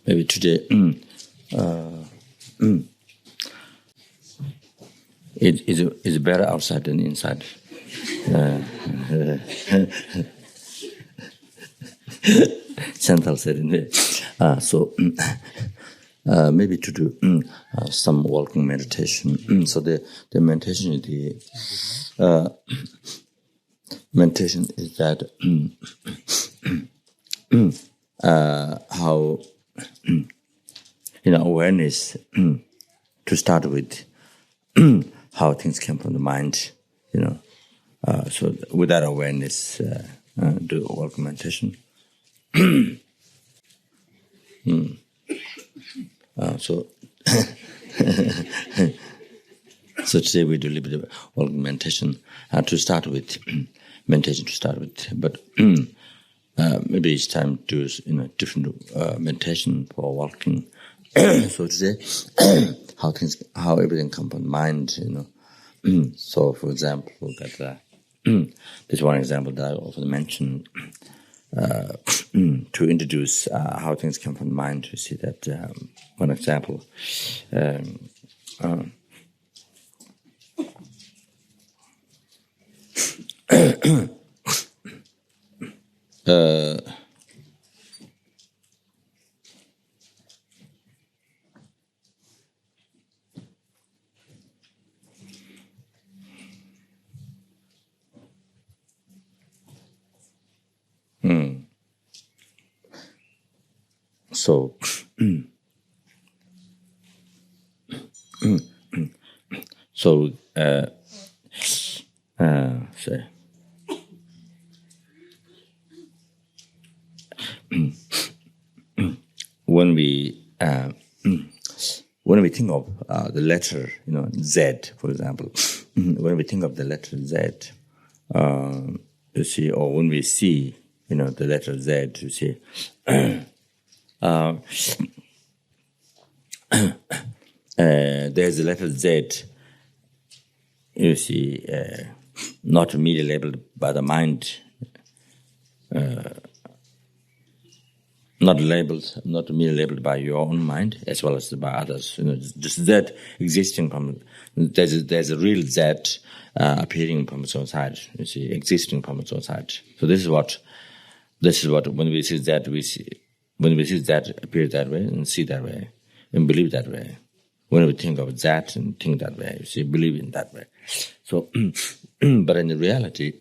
maybe today it is better outside than inside. Chantal said in there. So maybe to do some walking meditation. So the meditation is that how awareness to start with how things come from the mind. So with that awareness, do walking meditation. So today we do a little bit of walking meditation to start with. But maybe it's time to do different meditation for walking. So today, how everything comes from mind. So for example, that this one example that I often mention. To introduce how things come from mind, you see that one example. So, when we think of the letter, Z, for example, when we think of the letter Z, you see, or when we see, the letter Z, you see. There's the letter Z, you see, not immediately labeled by the mind, not immediately labeled by your own mind as well as by others. Just Z existing from there's a real Z appearing from its own side. You see, existing from its own side. So this is what when we see that we see. When we see that appear that way and see that way and believe that way, when we think of that and think that way, you see, believe in that way. So, but in the reality,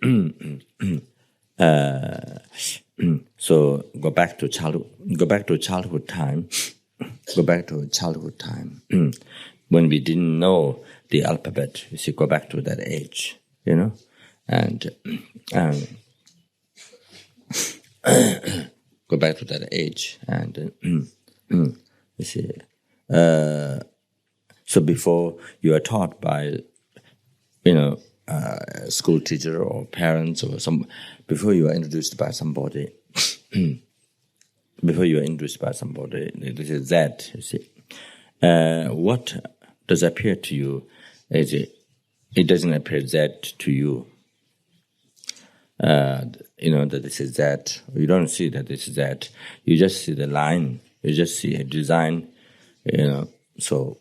so go back to childhood time, when we didn't know the alphabet. You see, go back to that age, and go back to that age, and you see. So before you are taught by, a school teacher or parents or before you are introduced by somebody, this is that. You see, what does appear to you? It doesn't appear that to you. That this is that. You don't see that this is that. You just see the line. You just see a design. So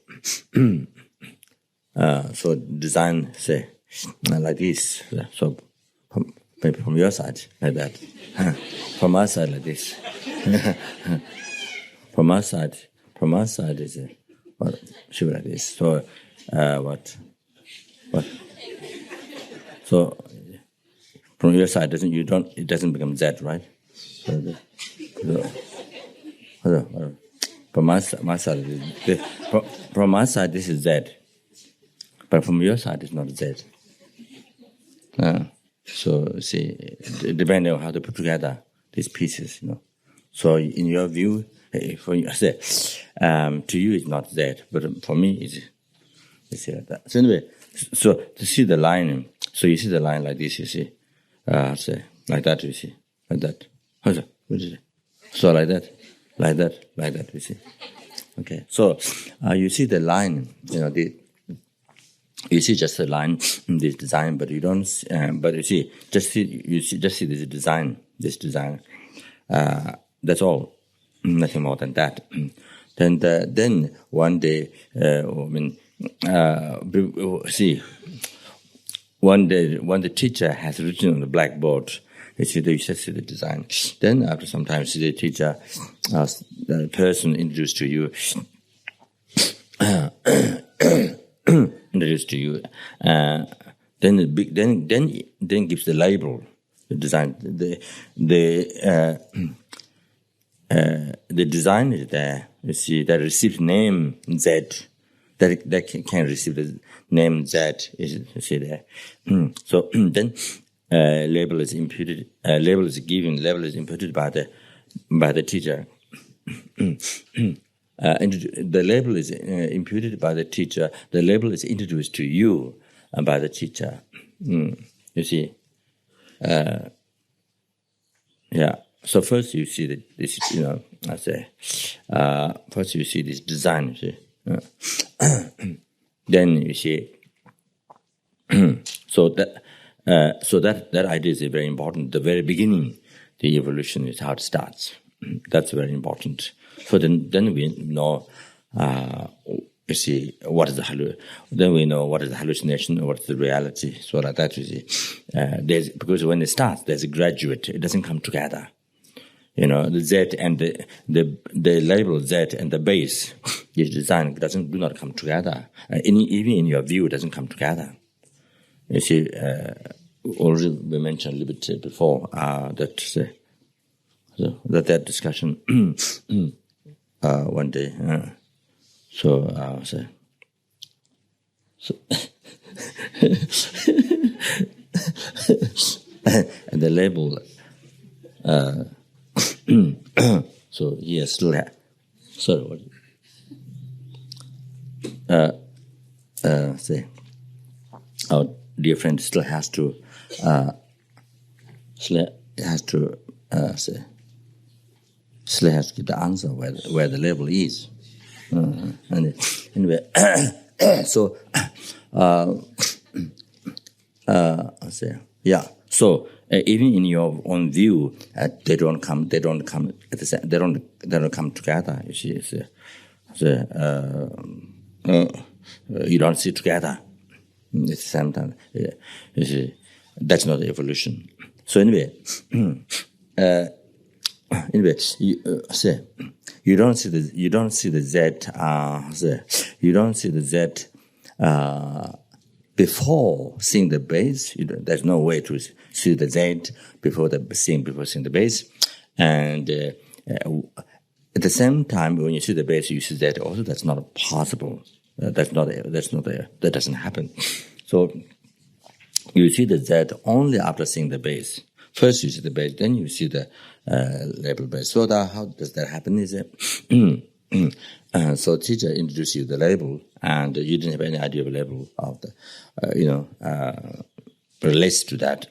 design, say, like this. So maybe from your side, like that. From our side, like this. From our side is should be like this. So what? So. From your side, it doesn't become Z, right? From my side, this is Z, but from your side, it's not Z. So see, depending on how to put together these pieces, So in your view, to you it's not Z, but for me it's like that. So anyway, so to see the line, so you see the line like this, you see. Say like that, you see, like that. So like that, you see. Okay, so you see the line, you see just the line in this design, but you don't. But you see this design. That's all, nothing more than that. Then one day, one day when the teacher has written on the blackboard, you see the design. Then after some time, the teacher, the person introduced to you, then gives the label, the design. The design is there. You see that receives name Z. That can receive the name Z. You see there. So then label is imputed. Label is given. Label is imputed by the teacher. The label is imputed by the teacher. The label is introduced to you by the teacher. You see. Yeah. So first you see this, first you see this design, you see. Then you see, so that idea is very important. The very beginning, the evolution is how it starts. That's very important. So then we know, you see, then we know what is the hallucination, what is the reality. So like that, you see. Because when it starts, there's a graduate. It doesn't come together. The Z and the label Z and the base, this design do not come together. Even in your view, it doesn't come together. You see, already we mentioned a little bit before that discussion one day. And the label. So here still sorry, what? Say, our dear friend still has to give the answer where the label is. And anyway, so say, yeah. So even in your own view, they don't come together. You see, you don't see together at the same time. You see, that's not evolution. So anyway, you don't see the Z. You don't see the Z. Before seeing the base, there's no way to see the Z before seeing the base, and at the same time, when you see the base, you see Z also. That's not possible. That doesn't happen. So you see the Z only after seeing the base. First you see the base, then you see the label base. So how does that happen? Is it? So teacher introduced you the label, and you didn't have any idea of a label of the, relates to that.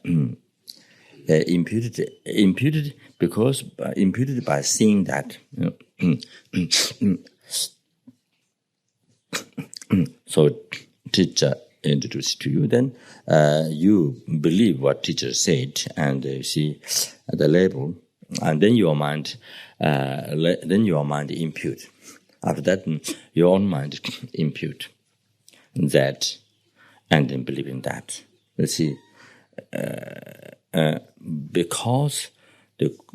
Imputed because imputed by seeing that. So teacher introduced to you, then you believe what teacher said, and you see the label, and then your mind impute. After that, your own mind impute that, and then believe in that. You see,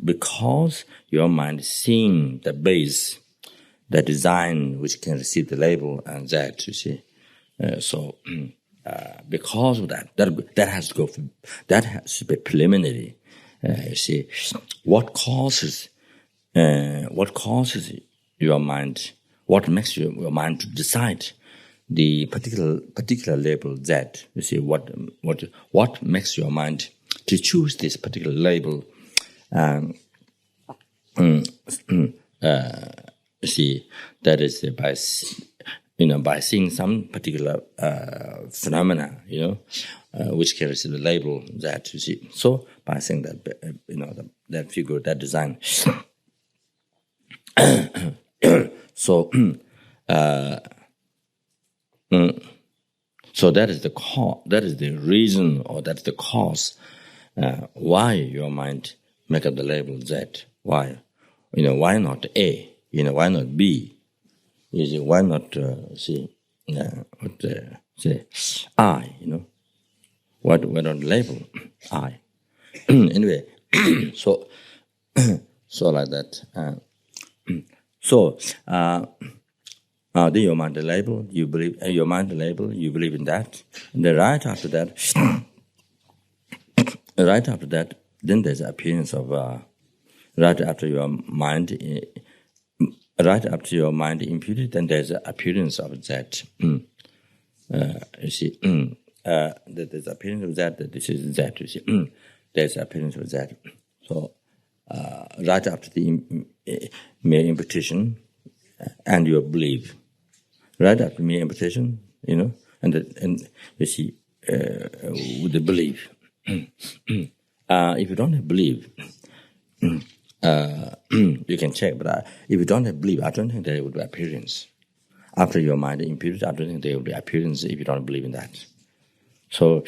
because your mind seeing the base, the design which can receive the label, and that, you see. Because of that has to go. That has to be preliminary. You see, what causes your mind? What makes your mind to decide the particular label Z? You see, what makes your mind to choose this particular label? You see, that is by seeing some particular phenomena, which can receive the label that, you see. So by seeing that, that figure, that design. So that is the cause. That is the reason, or that's the cause why your mind make up the label Z. Why? Why not A? Why not B? is why not say I, why not label I? Anyway, so like that. Then your mind label, you believe. Your mind label, you believe in that. And then right after that, then there's appearance of right after your mind imputed. Then there's an appearance of that. You see, there's appearance of that. That this is that. You see, there's appearance of that. So right after the mere imputation and your belief, right after mere imputation, and you see with the belief. If you don't have belief, you can check. But if you don't have belief, I don't think there would be appearance. After your mind imputed, I don't think there will be appearance if you don't believe in that. So,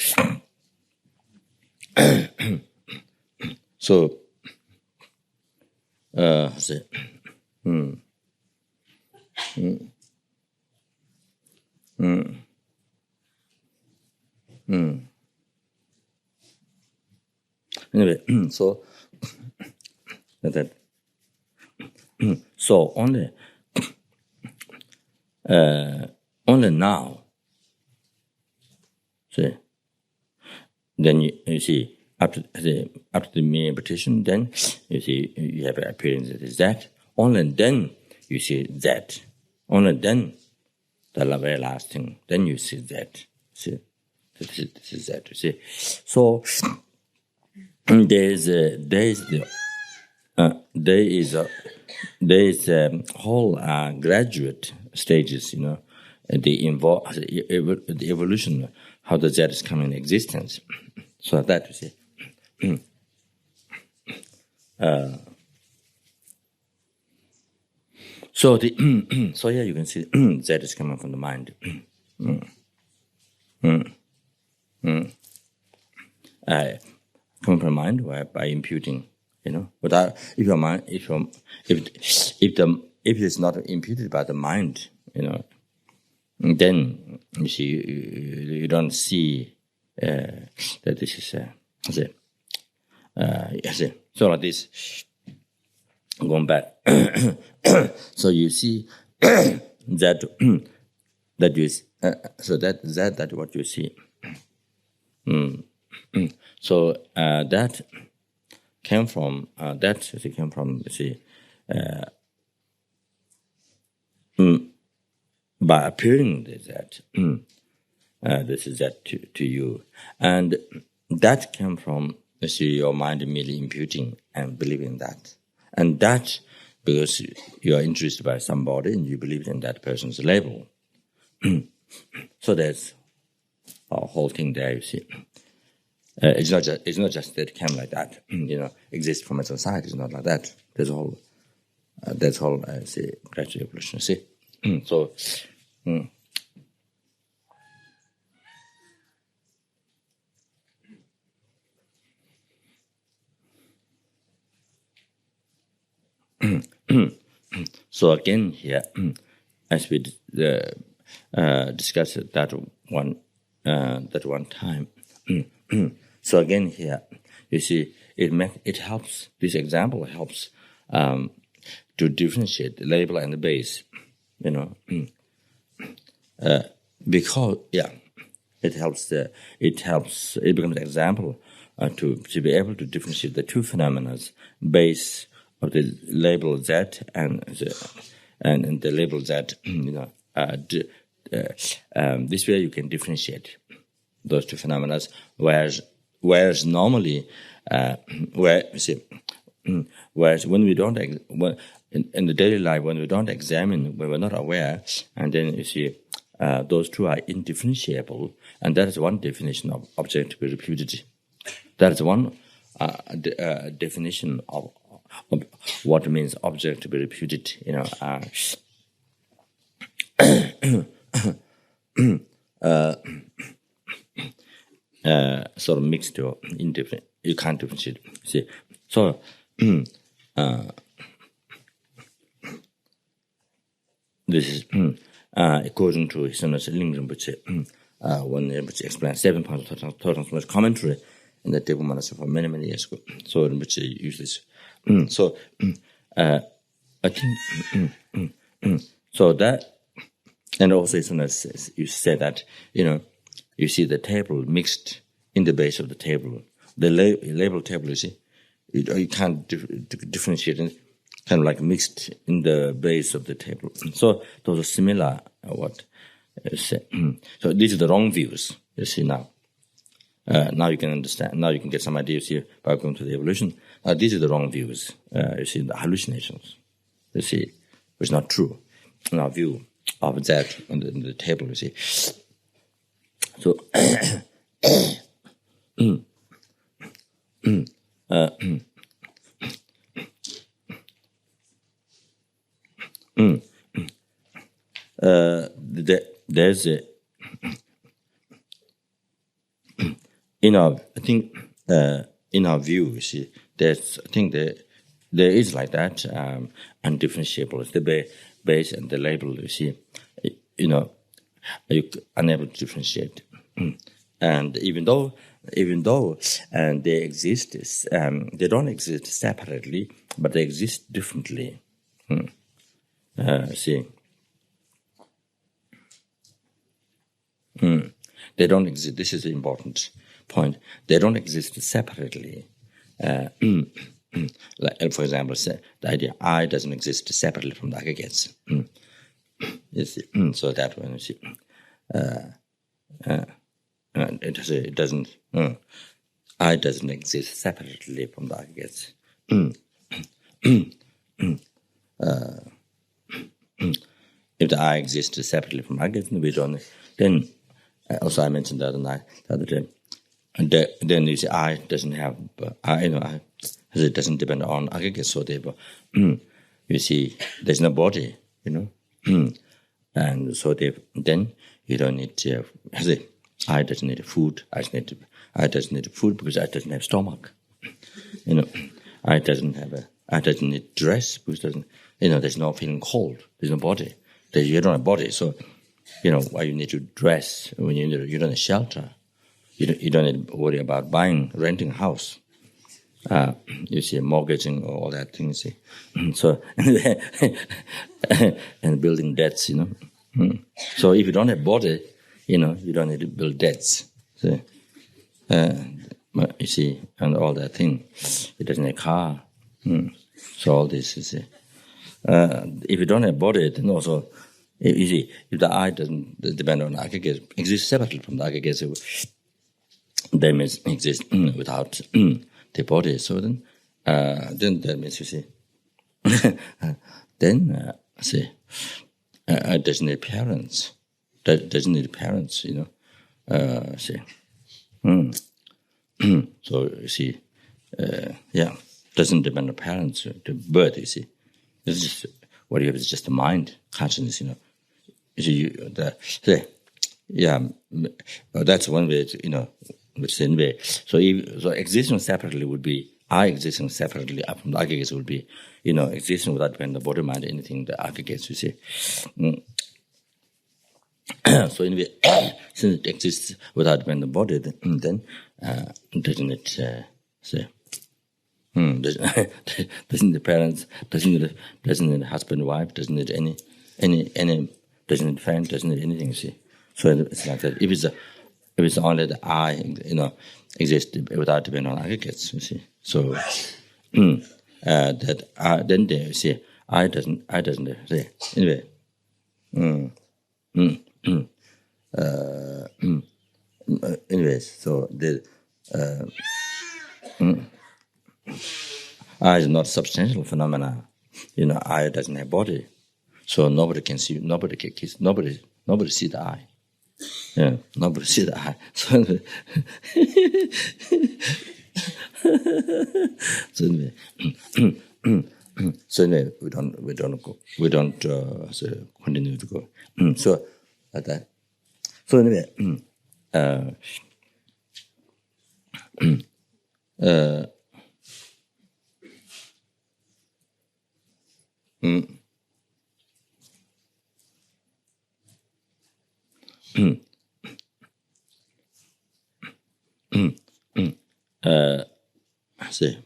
anyway, so that. So only now. See, then you see after the mere imputation, then you see you have an appearance that is that. Only then you see that. Only then the very last thing. Then you see that. See, this is that. You see, so there is whole graduate stages, the evolution, how the that is coming in existence. So that you see. So here you can see that is coming from the mind. Coming from the mind by imputing, But if your mind, if it is not imputed by the mind, then you see you don't see that this is so like this. Going back, so you see that you so that what you see. So that came from by appearing that this is that to you, and that came from your mind merely imputing and believing that, and that because you are interested by somebody and you believe in that person's label. So there's a whole thing there. You see, it's not just that it came like that. Exists from a society. It's not like that. There's a whole. That's whole. Say gradual evolution. See, so. So again here, as we discussed that one time. So again here, you see, it helps. This example helps to differentiate the label and the base. Because it helps. It becomes an example to be able to differentiate the two phenomena, base of the label Z and the label Z. This way you can differentiate those two phenomena. Whereas normally, whereas when we don't in the daily life, when we don't examine, when we're not aware, and then you see those two are indifferentiable, and that is one definition of object to be reputed. That is one definition of what means object to be reputed. Sort of mixed or indifferent. You can't differentiate. See, so this is according to Ling Rinpoche, when Rinpoche explained 7 pounds of total commentary in the Table Monastery for many, many years ago. So Rinpoche used this. So I think so that, and also you said that, you see the table mixed in the base of the table. The label table, you see, you can't differentiate it, kind of like mixed in the base of the table. So those are similar, what you say. So these are the wrong views, you see now. Now you can understand, now you can get some ideas here by going to the evolution. These are the wrong views, you see, the hallucinations, you see, which is not true in our view of that in the table, you see. So, there's a, in our view, you see, I think there is like that, undifferentiable. It's the base and the label, you see, you're unable to differentiate. And even though they exist, they don't exist separately, but they exist differently. See, they don't exist. This is an important point. They don't exist separately. Like, for example, the idea I doesn't exist separately from the aggregates. You see, so that one, you see, it doesn't. I doesn't exist separately from the aggregates. If the I exists separately from aggregates, we don't. Then, also I mentioned the other day. And then you see, I doesn't have. It doesn't depend on aggregates. So therefore, you see, there's no body. And so then you don't need to. I doesn't need food. I doesn't need food because I doesn't have stomach. I doesn't need dress because there's no feeling cold. There's no body. You don't have body, so why you need to dress when you don't have shelter. You don't need to worry about renting a house. You see, mortgaging all that thing. See, so and building debts. So if you don't have body, you don't need to build debts. See? You see, and all that thing. It doesn't have a car. So all this, you see. If you don't have body, then also, you see, if the I doesn't depend on aggregate, exists separately from the aggregate, they may exist without the body. So then that means, you see, then, see, it doesn't need parents. That doesn't need parents, see. So, you see, doesn't depend on parents, the birth, you see. It's just, what you have is just the mind, consciousness, You see, that's one way, which is in way. So existing separately would be, I existing separately from the aggregates would be, existing without depending on the body, mind, anything, the aggregates, you see. So anyway, since it exists without depending on the body, then doesn't it say? Doesn't the parents? Doesn't it husband, wife? Doesn't it any? Doesn't it friend? Doesn't it anything? You see, so it's like that. If it's only the I, exists without depending on aggregates. You see, so that then there you see I doesn't say anyway. Anyways, so the I is not substantial phenomena. I doesn't have body, so nobody can see. Nobody can kiss. Nobody see the I. Yeah, nobody see the I. So anyway, we don't continue to go. So like that. So anyway, see,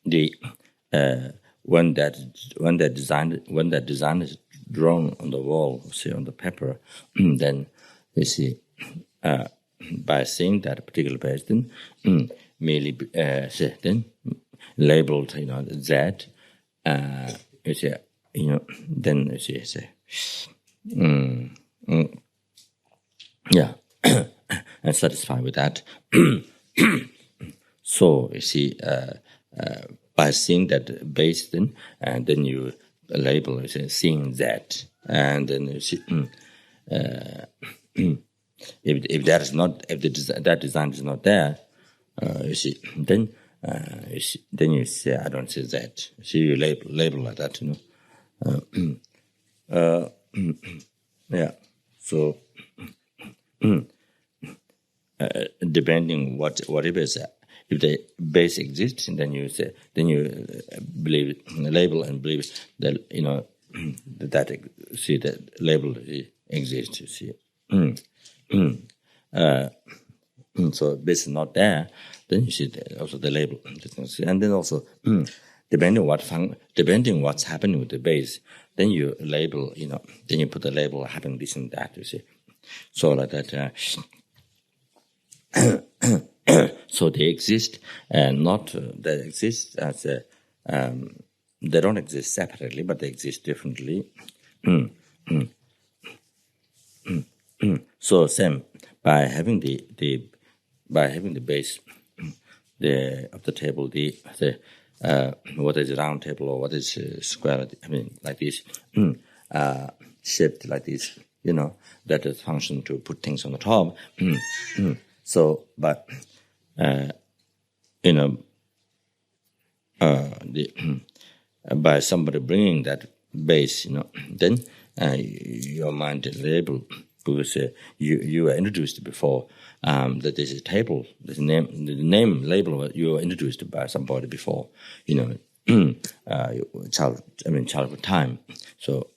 the when that design is drawn on the wall, see on the paper, then you see by seeing that particular person, merely say, then labeled, that, you see, then you see, say, yeah, and satisfied with that. So you see, by seeing that base, then and then you label, you say, seeing that, and then you see, if that is not, if that design is not there, you see, then you say, I don't see that. See, you label like that, yeah. So depending whatever is, if the base exists, then you say, then you believe label and believe that that see that label exists. You see, so base is not there, then you see also the label, and then also depending what's happening with the base, then you label, then you put the label happening this and that. You see, so like that. So they exist, and not they exist as they don't exist separately, but they exist differently. So same by having the base of the table, what is a round table or what is a square, like this, shaped like this, that is function to put things on the top. So, but by somebody bringing that base, then your mind label, because you were introduced before that there's a table, the name label you were introduced by somebody before, childhood time. So,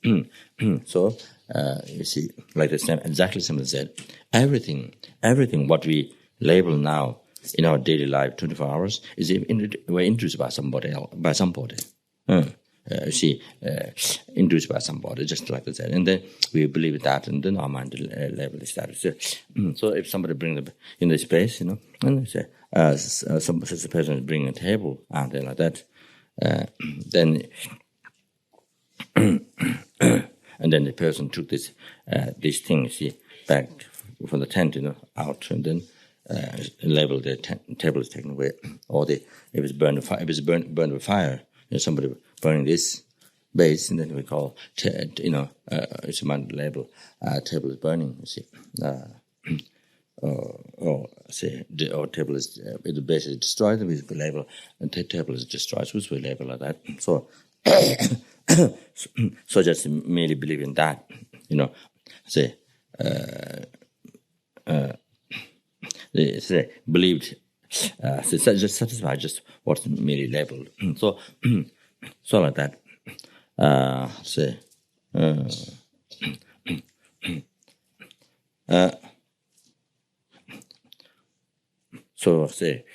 so you see, like the same, exactly same as that. Everything what we label now in our daily life, 24 hours, we're introduced by somebody else, induced by somebody, just like that, and then we believe that, and then our mind level is that. So if somebody brings in the space, and they say, such a person is bringing a table, and then like that, then and then the person took this thing, back from the tent, out, and then labeled the table is taken away, or if it's burned with fire, somebody burning this base, and then we call, it's a label, table is burning, you see. Or table is, the base is destroyed, we label, and table is destroyed, so we label like that. So, so just merely believe in that, they believed, just satisfied just what's merely labeled. So, so like that. So say.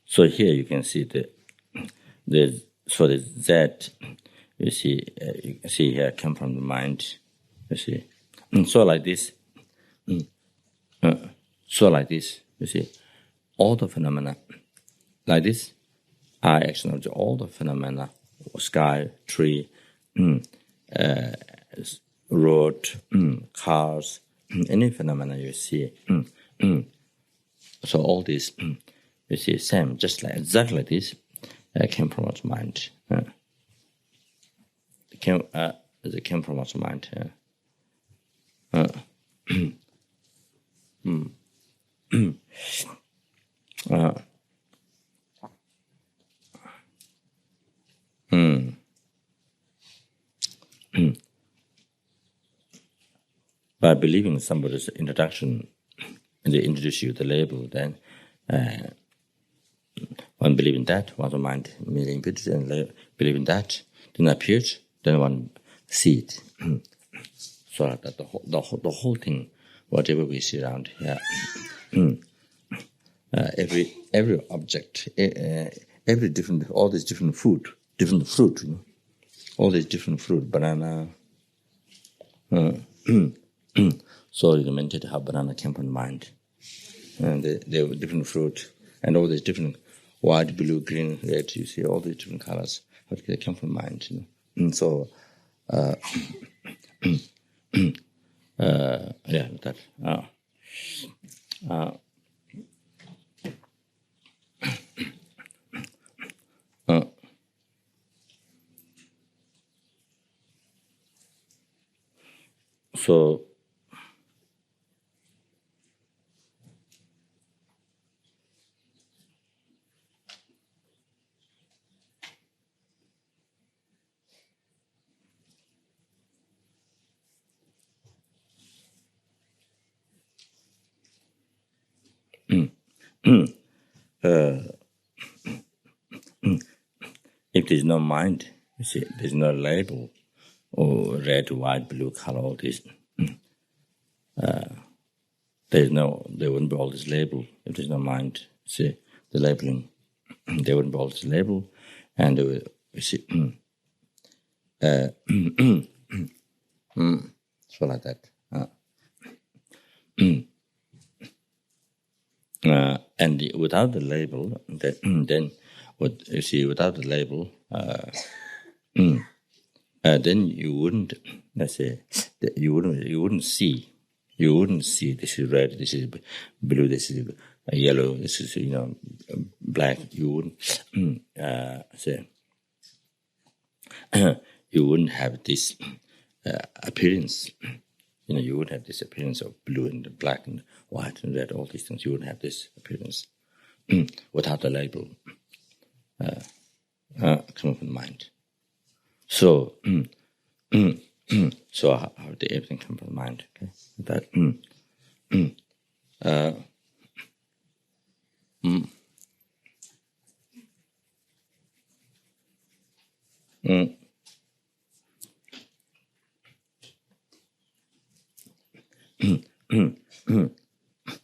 So here you can see the Z, you see here come from the mind, you see. So like this, you see, all the phenomena like this are action of all the phenomena, sky, tree, road, cars, any phenomena you see. So all this, you see, same, just like exactly this, came from our mind. It came from our mind. by believing somebody's introduction, and they introduce you the label, then one believe in that, one's mind merely imputed and believe in that, then appears, then one see it. So that the whole thing, whatever we see around here, every object, every different, all these different fruit, all these different fruit, banana. So you mentioned how banana came from the mind, and they were different fruit, and all these different white, blue, green, red. You see all these different colors. How they come from the mind, And so, yeah, that. So. If there's no mind, you see, there's no label, or red, white, blue color, all this. There wouldn't be all this label if there's no mind. See, the labeling, there wouldn't be all this label, and you see, so like that. And without the label, then what you see, without the label, then you wouldn't, let's say, you wouldn't see this is red, this is blue, this is yellow, this is black. You wouldn't say you wouldn't have this appearance. You wouldn't have this appearance of blue and black and white and red, all these things. You wouldn't have this appearance without the label coming from the mind. So, so how did everything come from the mind? Okay, that.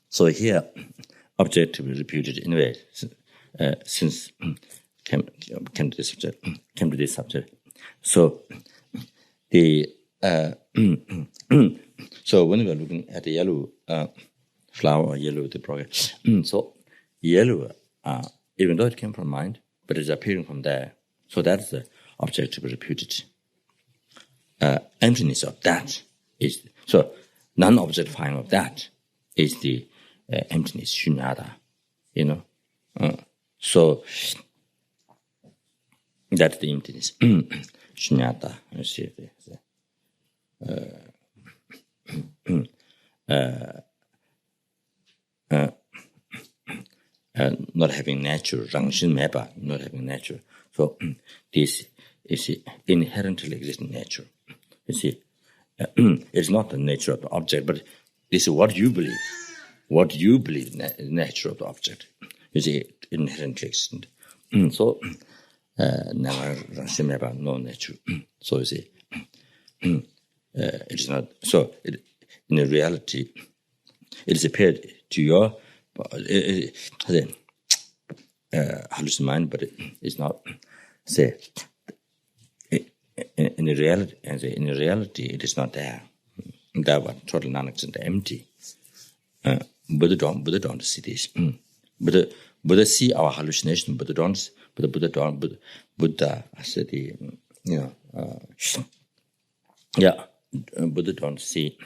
So here, object to be reputed anyway, since came to this subject. So the so when we are looking at the yellow flower or yellow the progress, so yellow, even though it came from mind, but it's appearing from there. So that's the object to be reputed. Emptiness of that is so. Non-objectifying of that is the emptiness, shunyata, so that's the emptiness, shunyata. You see not having nature, rangshin meba, not having nature. So this is inherently existing nature. You see. It's not the nature of the object, but this is what you believe. What you believe is the nature of the object. You see, inherently existent. So, never no nature. So you see, it is not. So, in reality, it is appeared to your hallucination mind, but it's not. Say. In reality, it is not there. That was total non-existent, empty. Buddha don't see this. Buddha see our hallucination. Buddha I said Buddha don't see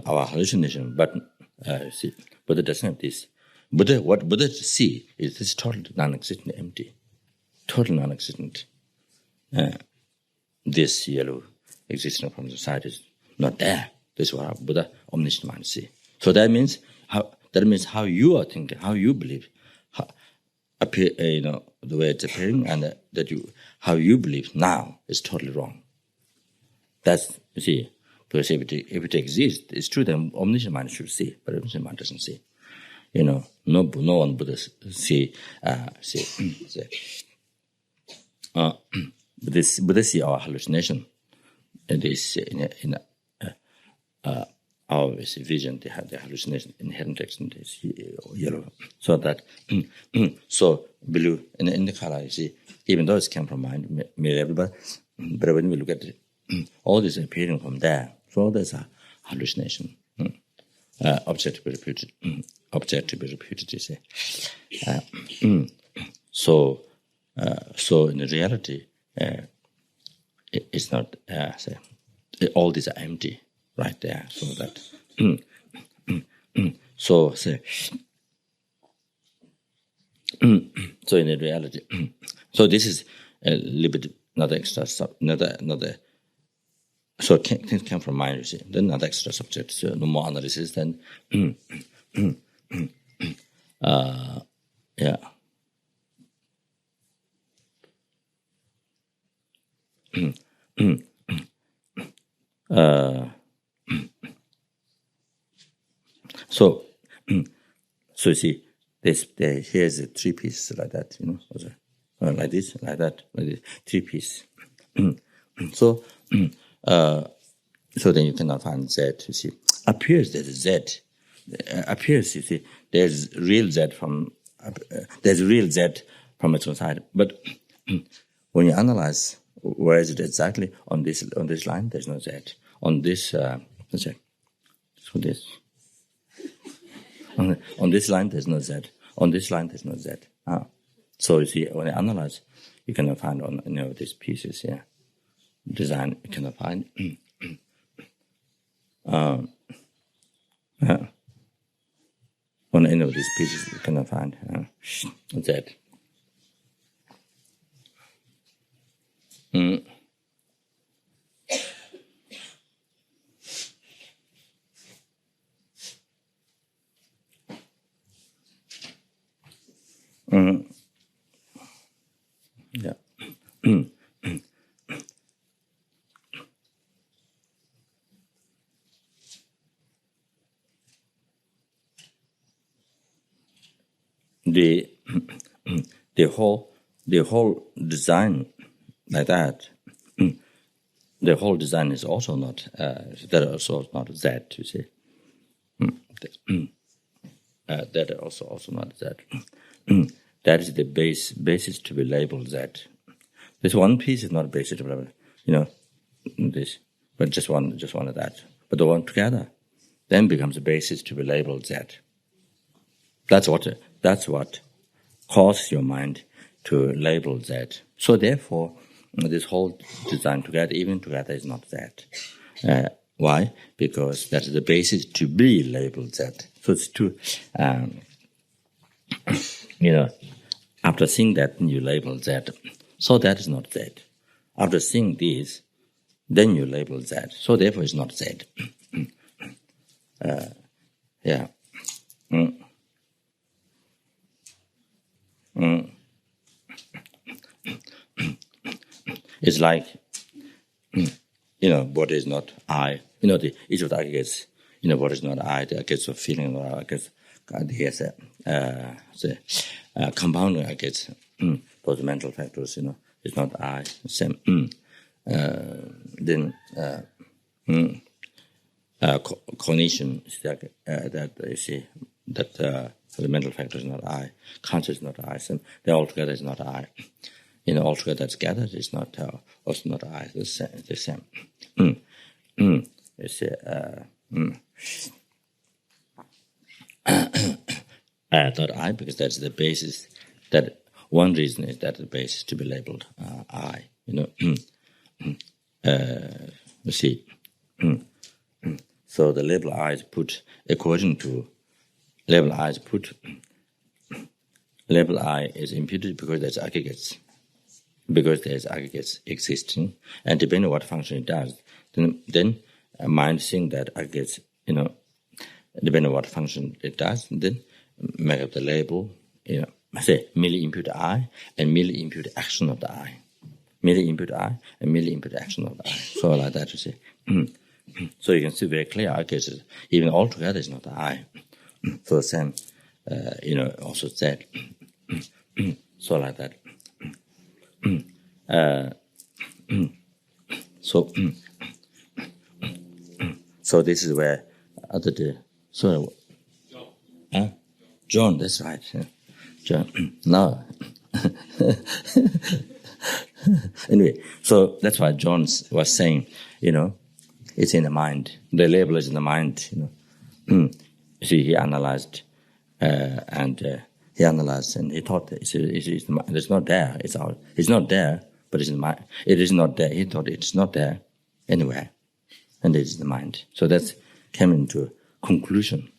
our hallucination, but see, Buddha doesn't have this. What Buddha see is this total non-existent, empty. Total non-existent. This yellow existing from the side is not there. This is what Buddha omniscient mind see. So that means how you are thinking, how you believe, appear, the way it's appearing, and how you believe now is totally wrong. That's, you see, because if it exists, it's true that omniscient mind should see, but omniscient mind doesn't see. No one Buddha this Buddha see our hallucination. It is in our vision, they have the hallucination inherent text is yellow. So that so blue in the color, you see, even though it came from mind, maybe everybody, but when we look at it, all this appearing from there, so there's a hallucination. Object to be reputed. Object to be reputed, you say. So in reality, it's not. All these are empty, right there. So that. So say. So in the reality, so this is a little bit another extra another. So things come from mind, you see. Then another extra subject. So no more analysis. Then, yeah. So you see, here's the 3 pieces like that, like this, like that, like this, 3 pieces. So then you cannot find Z, you see. Appears there's Z. Appears, you see, there's real Z from its own side. But when you analyze, where is it exactly? On this line, there's no Z. On this, let's say, so this. On this line, there's no Z. On this line, there's no Z. So you see, when you analyze, you cannot find on any of these pieces here. Design, you cannot find. On any of these pieces, you cannot find Z. Yeah. The whole design like that, the whole design is also not that also not Z, you see. That also not Z. That is the basis to be labeled Z. This one piece is not a basis to be labeled, this, but just one of that. But the one together then becomes a basis to be labeled Z. That's what causes your mind to label Z. So therefore, this whole design together, even together, is not Z. Why? Because that's the basis to be labeled Z. So it's to, after seeing that, you label Z. So that is not Z. After seeing this, then you label Z. So therefore, it's not Z. Yeah. It's like, body is not I. Each of the aggregates, body is not I. The aggregates of feeling, aggregates, here's compounding aggregates, those mental factors, it's not I. Same. Then cognition is that you see that the mental factor is not I. Conscious is not I. Same. They all together is not I. All together together is not also not I. The same. It's not I, because that's the basis. That one reason is that the basis to be labeled I. You see. So the label I is put according to label I is put. Label I is imputed because there's aggregates. Because there's aggregates existing, and depending on what function it does, then mind seeing that aggregates, depending on what function it does, then make up the label, say merely impute I and merely impute action of the I. merely input I and merely input action of I. So like that, you see. So you can see very clear, I guess, even altogether is not I. So the same, also said. So like that. So this is where other day. So, John, that's right. John. No. Anyway, so that's why John was saying, it's in the mind. The label is in the mind. See, he analyzed, and he thought it's not there. It's not there, but it's in the mind. It is not there. He thought it's not there anywhere, and it is in the mind. So that came into a conclusion.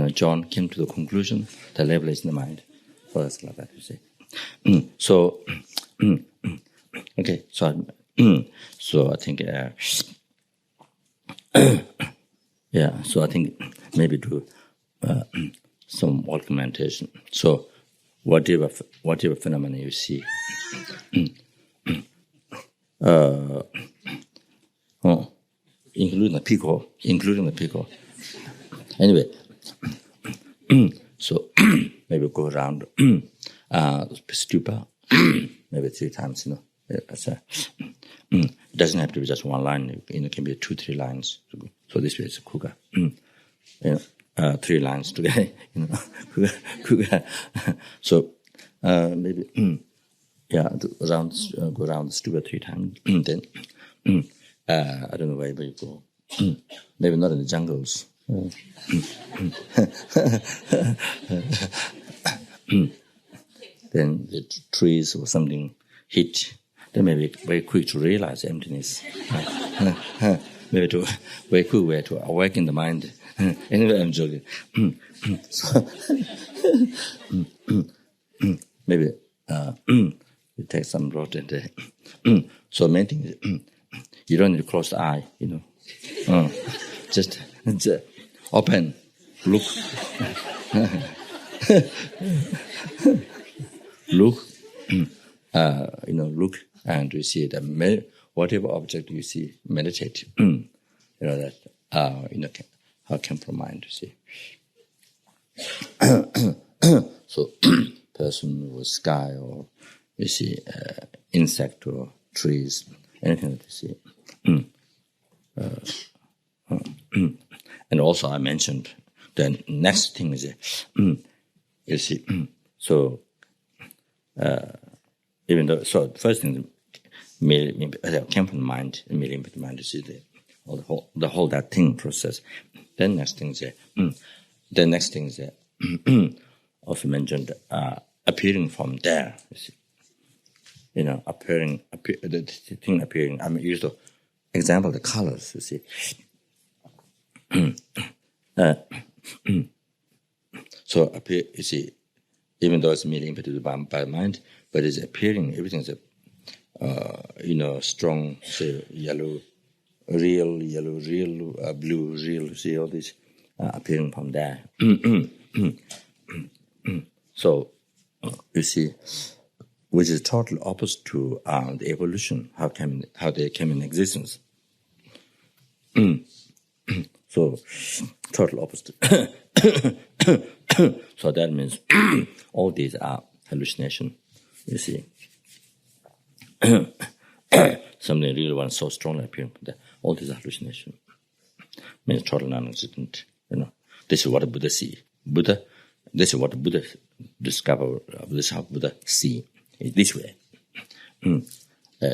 John came to the conclusion the label is in the mind. So that's like that, you see. So, okay. So I think, So I think maybe do some argumentation. So, whatever phenomenon you see, including the pickle. Anyway, so maybe go around stupa maybe 3 times. It doesn't have to be just one line. It can be 2-3 lines. So this way it's a kuga. 3 lines together. Kuga. So maybe go around the stupa 3 times. Then I don't know where you go. Maybe not in the jungles. Then the trees or something hit. Then maybe very quick to realize emptiness. Maybe to very quick way to awaken the mind. Anyway, I'm joking. Maybe you take some road and so main thing is you don't need to close the eye. Just open, look. Look, look, and you see that whatever object you see, meditate. That how come from mind to see. So, person or sky, or you see insect or trees, anything that you see. And also, I mentioned the next thing is you see. So. Even though, so first thing, came from the mind, merely input the mind to see the whole that thing process. Then next thing is also mentioned appearing from there. You see, the thing appearing. I mean, use the example the colors. You see, so appear. You see. Even though it's merely imputed by the mind, but it's appearing, everything's strong, say, yellow, real, blue, real, see all this appearing from there. So, you see, which is totally opposite to the evolution, how they came in existence. So, total opposite. So that means all these are hallucination. You see, something really was so strongly appearing from there. All these are hallucination. Means total non-existent. This is what the Buddha see. This is what the Buddha discover. This is how Buddha see it this way.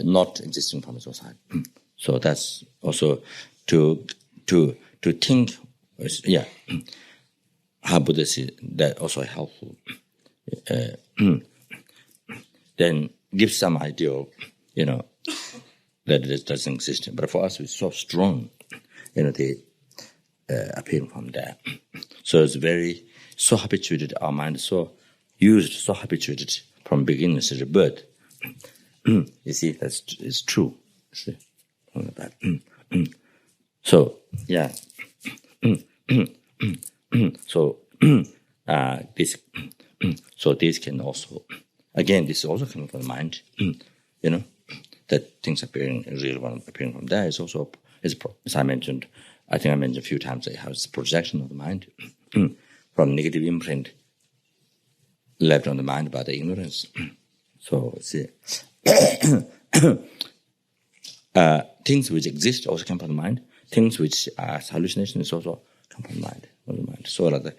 Not existing from his own side. So that's also to think. How Buddha sees that also helpful. Then give some idea of, that it doesn't exist. But for us, it's so strong, they appearing from there. So it's so habituated, our mind is so habituated from beginning to the birth. You see, it's true. See? So, yeah. So this can also, again, this is also coming from the mind, that things appearing, real one appearing from there is also, as I mentioned, I think I mentioned a few times, how it's projection of the mind from negative imprint left on the mind by the ignorance. So, see, things which exist also come from the mind. Things which are hallucinations also come from the mind. So, like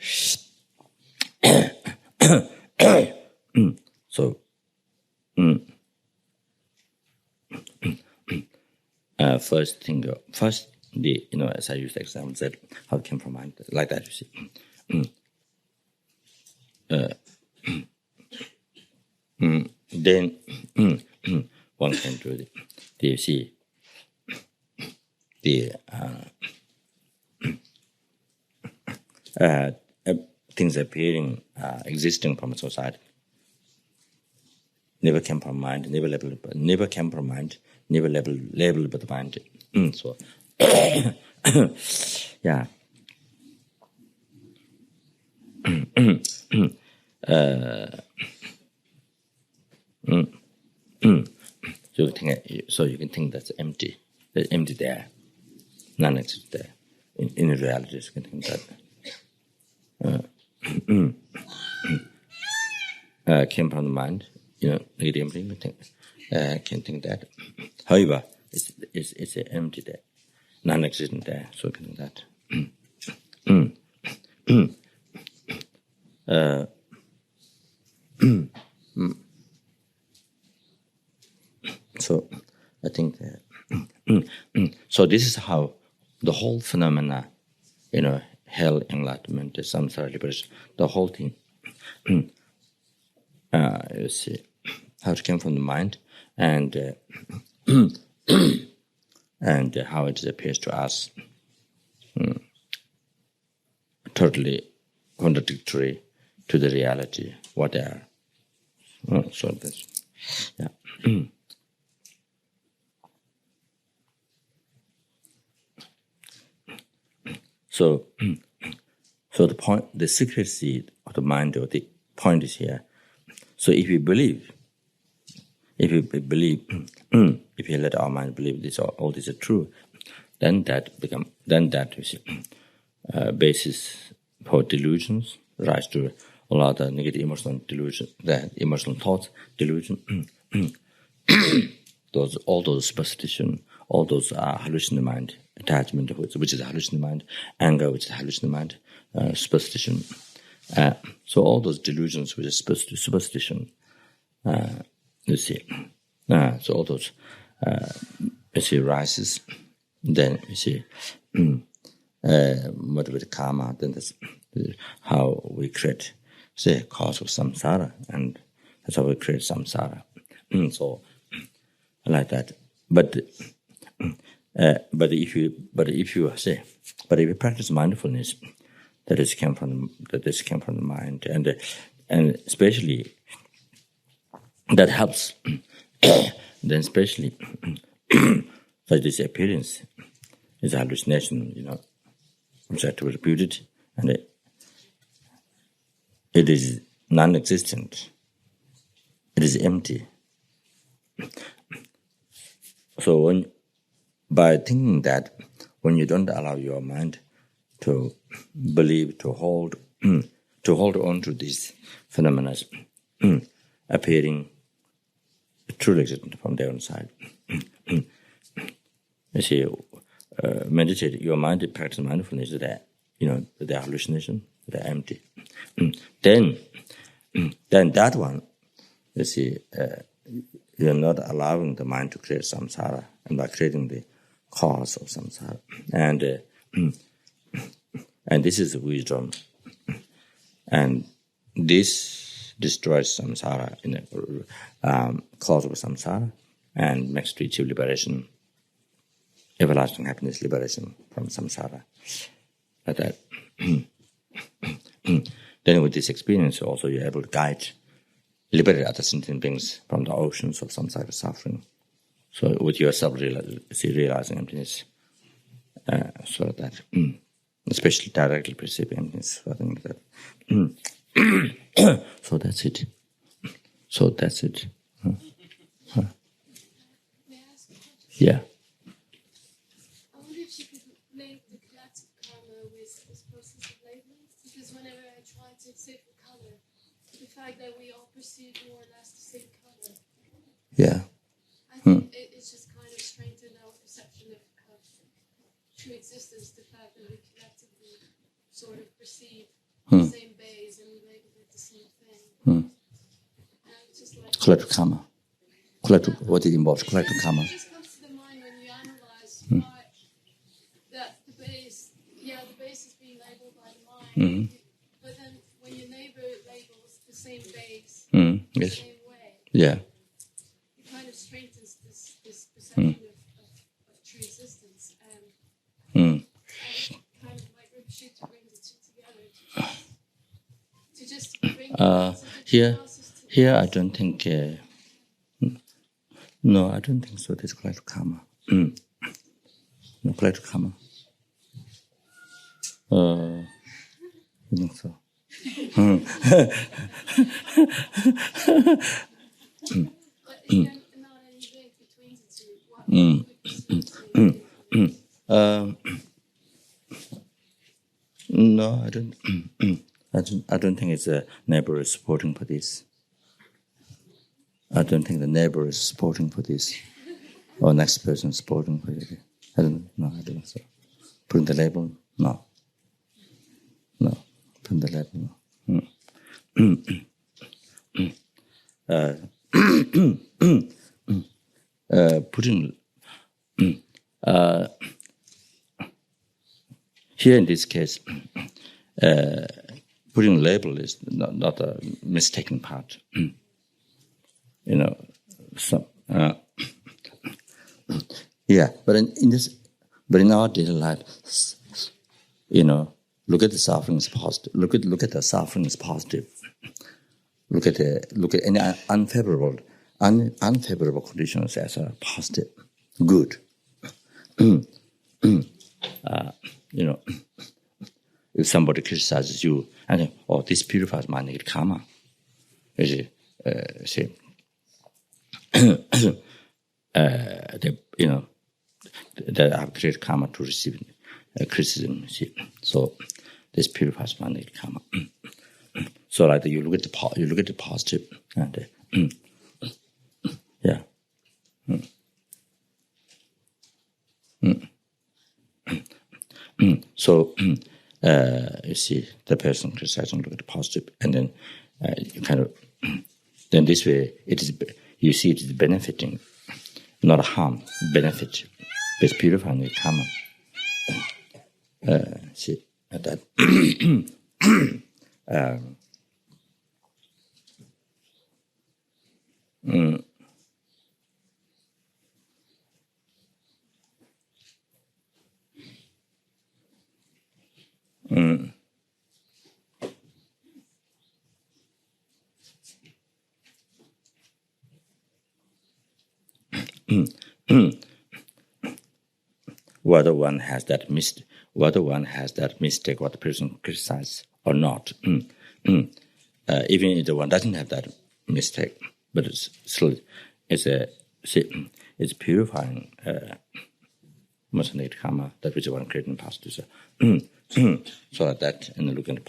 so, first, as I used the example, said how it came from mind, like that, you see. Then one can do you see the things appearing, existing from society never came from mind, never came from mind, never labeled by the mind. So, yeah. So you can think that's empty. There's empty there. None exists there. In reality, you can think that came from the mind. Negative think, can think that. However, it's empty there. Non-existent there. So you can think that. So I think that, so this is how the whole phenomena, hell, enlightenment, samsara, liberation, the whole thing, you see, how it came from the mind, and and how it appears to us totally contradictory to the reality, what they are. So that's, yeah. So the point, the secrecy of the mind, or the point is here. So if you let our mind believe this, all this is true, then that you see, basis for delusions, rise to a lot of negative emotional delusion, the emotional thoughts, delusion, all those superstition, all those are hallucinant mind, attachment, which is a hallucinant mind, anger, which is a hallucinant mind, superstition. So all those delusions, which is superstition, you see. So all those, you see, rises. Then you see, motivate karma. Then that's how we create the cause of samsara, and that's how we create samsara. So like that. But if you practice mindfulness, this came from the mind, and especially that helps. Then especially such this appearance is a hallucination, which have to be repeated, and it is non-existent. It is empty. So by thinking that, when you don't allow your mind to believe, to hold on to these phenomena appearing truly existent from their own side, you see, meditate your mind, practice mindfulness, that they're hallucination, they're empty. Then that one, you see, you're not allowing the mind to create samsara, and by creating the cause of samsara, and this is wisdom, and this destroys samsara, cause of samsara, and makes to achieve liberation, everlasting happiness, liberation from samsara, like that. Then with this experience also you're able to guide, liberate other sentient beings from the oceans of samsara suffering. So with yourself realizing emptiness, so that, especially directly perceiving emptiness, so I think that. So that's it. Yeah. I wonder if you could link the collective karma with this process of labeling, because whenever I try to say for color, the fact that we all perceive more or less the same color. Yeah. I think it's just kind of strengthened our perception of true existence, the fact that we collectively sort of perceive the same base and we label it the same thing. And just like Collective karma. Collective, what it involves, collective karma. It just comes to the mind when you analyze why that the base is being labeled by the mind. But then when your neighbor labels the same base the Yes. same way, Yeah. it kind of strengthens this perception of true existence. And kind of like ricochet to bring the two together to just bring Here I don't think no, I don't think so. There's collective karma. No collective karma. I think so. but is there not any link between the two? What we perceive No, I don't. I don't think it's a neighbor is supporting for this. I don't think the neighbor is supporting for this, or next person is supporting for it. I don't think so. Putting the label, no. Putting the label, no. Putting here in this case, putting label is not a mistaken part. But in our daily life, look at the suffering as positive. Look at the suffering as positive. Look at any unfavorable conditions as a positive, good. If somebody criticizes you and say, "Oh, this purifies my negative karma," say, that I've created karma to receive criticism. So this purifies my negative karma. So like you look at the positive and yeah. So you see the person criticizing, look at the positive, and then you kind of then this way you see it is benefiting, not a harm, benefit. It's purifying the karma. See that. Whether one has that mistake, what the person criticizes or not. Even if the one doesn't have that mistake, but it's still it's purifying negative karma that which one creating positive. So like that, and look at the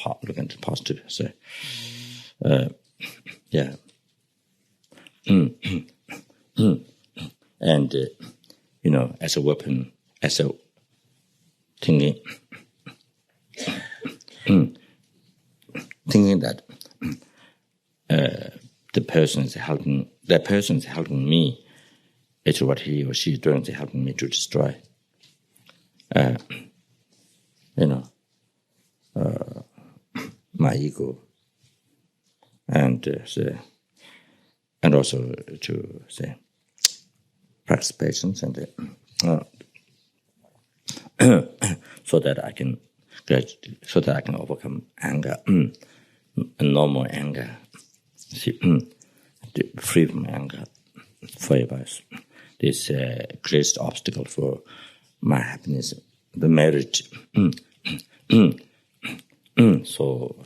positive. So yeah. And as a weapon, as a thinking that that person is helping me. It's what he or she is doing, is helping me to destroy. My ego, and also to say practice patience and so that I can overcome anger, normal anger, free from anger forever. This greatest obstacle for my happiness, the marriage. So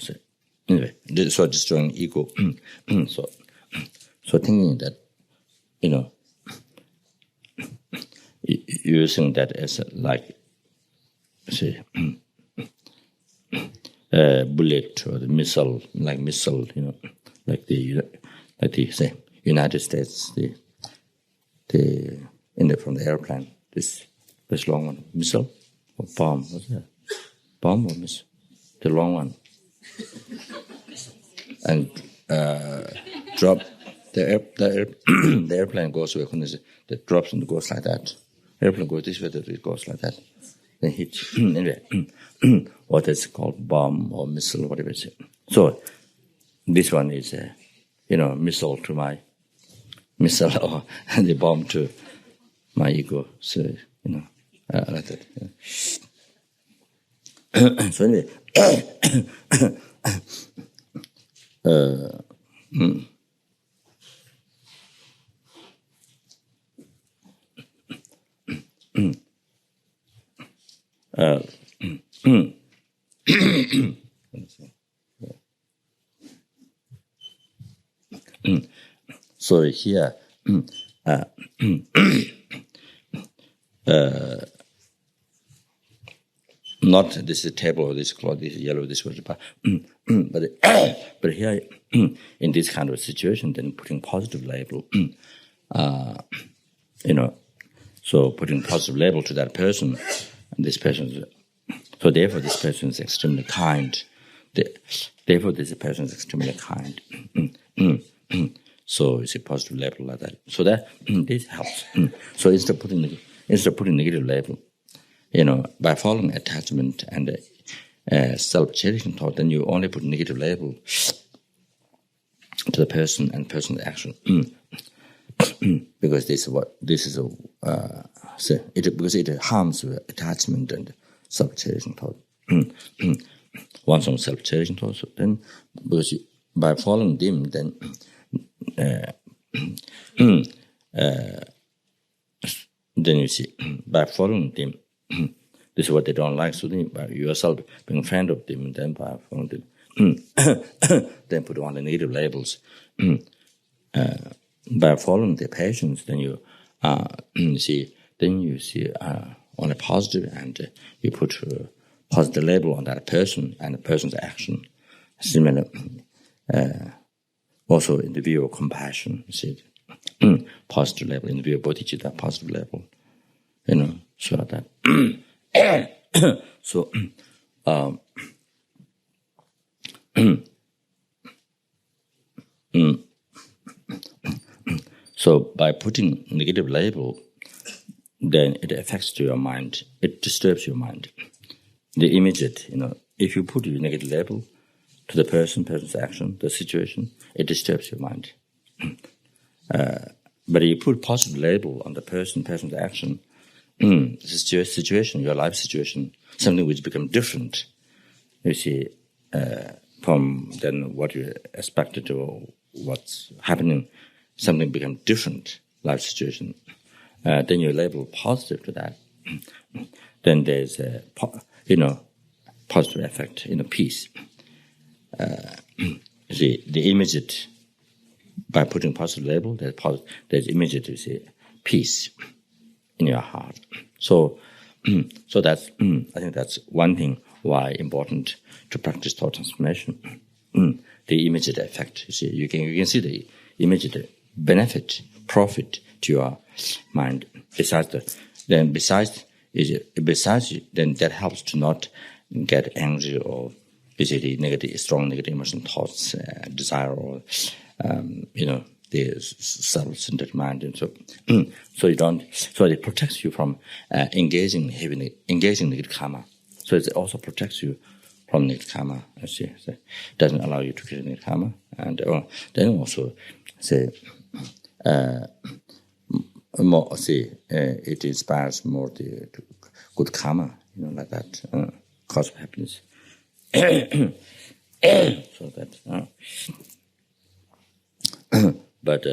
anyway, so destroying ego. So thinking that using that as like, say, bullet or the missile, like missile, like the say United States, from the airplane, this long one, missile or bomb, what's that? Bomb or missile? The long one, and drop the airplane goes away. That drops and goes like that. Airplane goes this way, it goes like that. Then hit anyway. What is called bomb or missile, whatever it's. So this one is missile to my missile, or the bomb to my ego. So like that. Yeah. So anyway. So here, not this is table, this cloth, this is yellow, this was but here in this kind of situation, then putting positive label, so putting positive label to that person, and this person, so therefore this person is extremely kind. Therefore this person is extremely kind. So it's a positive label like that. So that this helps. So instead of putting negative label, by following attachment and self-cherishing thought, then you only put negative label to the person and person's action. Because because it harms attachment and self-cherishing thought. Once on self-cherishing thought, so then because by following them, then then you see by following them, this is what they don't like. So then by yourself being a friend of them, and then by following them, then put on the negative labels. By following their passions, then you see on a positive, and you put a positive label on that person and the person's action. Similar, also in the view of compassion, you see, positive label in the view of bodhicitta, positive label, so that. So. So by putting negative label, then it affects your mind. It disturbs your mind. The immediate, if you put a negative label to the person's action, the situation, it disturbs your mind. But if you put positive label on the person's action, the situation, your life situation, something which becomes different, you see, from then what you expected or what's happening, something becomes different, life situation, then you label positive to that. Then there's a, positive effect, peace. The immediate, by putting positive label, there's immediate, peace in your heart. So that's, I think that's one thing why important to practice thought transformation. The immediate effect, you can see the immediate benefit, profit to your mind. Besides then that helps to not get angry or the strong negative emotional thoughts, desire, or the self-centered mind, and so you don't. So it protects you from engaging negative karma. So it also protects you from negative karma. So it doesn't allow you to create negative karma, and then also it inspires more the good karma, like that, cause of happiness. So that, but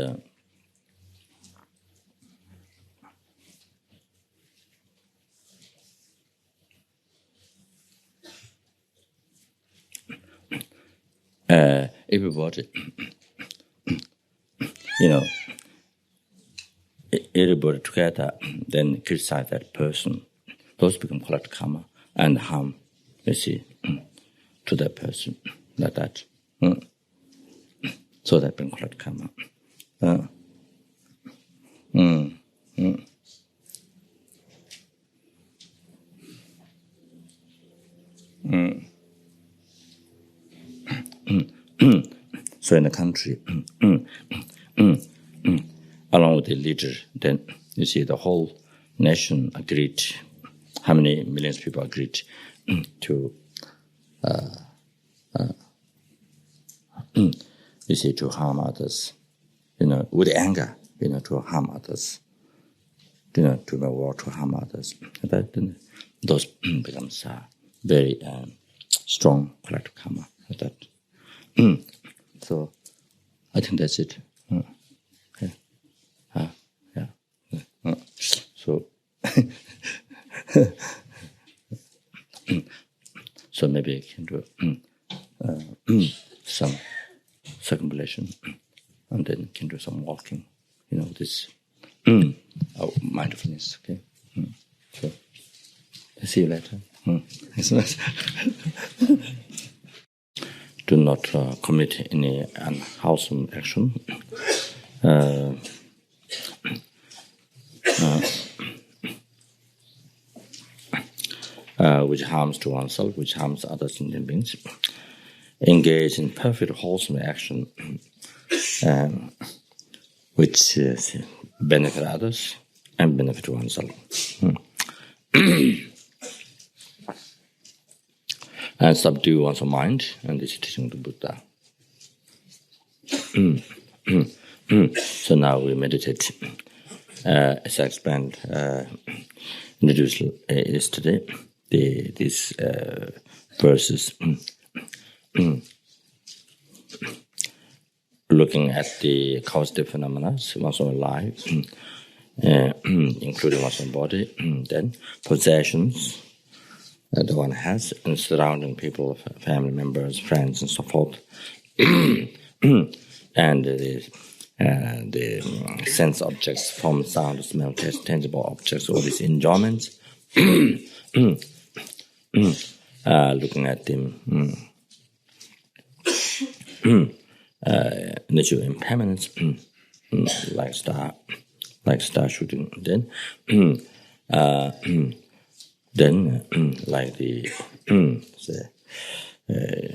everybody, everybody together, then criticize that person. Those become collective karma and harm, you see, to that person, like that. So that becomes collective karma. So in the country, along with the leader, then you see the whole nation agreed. How many millions of people agreed to, you see, to harm others, with anger, to harm others, to make war to harm others. That those becomes very strong collective karma. Like that. So I think that's it. Okay. Yeah. So so maybe I can do some circumambulation and then can do some walking. This mindfulness. Okay. So see you later. Do not commit any unwholesome action. Which harms to oneself, which harms other sentient beings. Engage in perfect wholesome action, which benefit others and benefit oneself. And subdue one's mind, and this is teaching the Buddha. So now we meditate. As I explained, introduced yesterday, these verses, looking at the causative phenomena, one's own life, including one's own body, then possessions that one has, and surrounding people, family members, friends, and so forth, and the sense objects, form, sound, smell, taste, tangible objects, all these enjoyments, looking at them, natural impermanence, like star shooting, then like the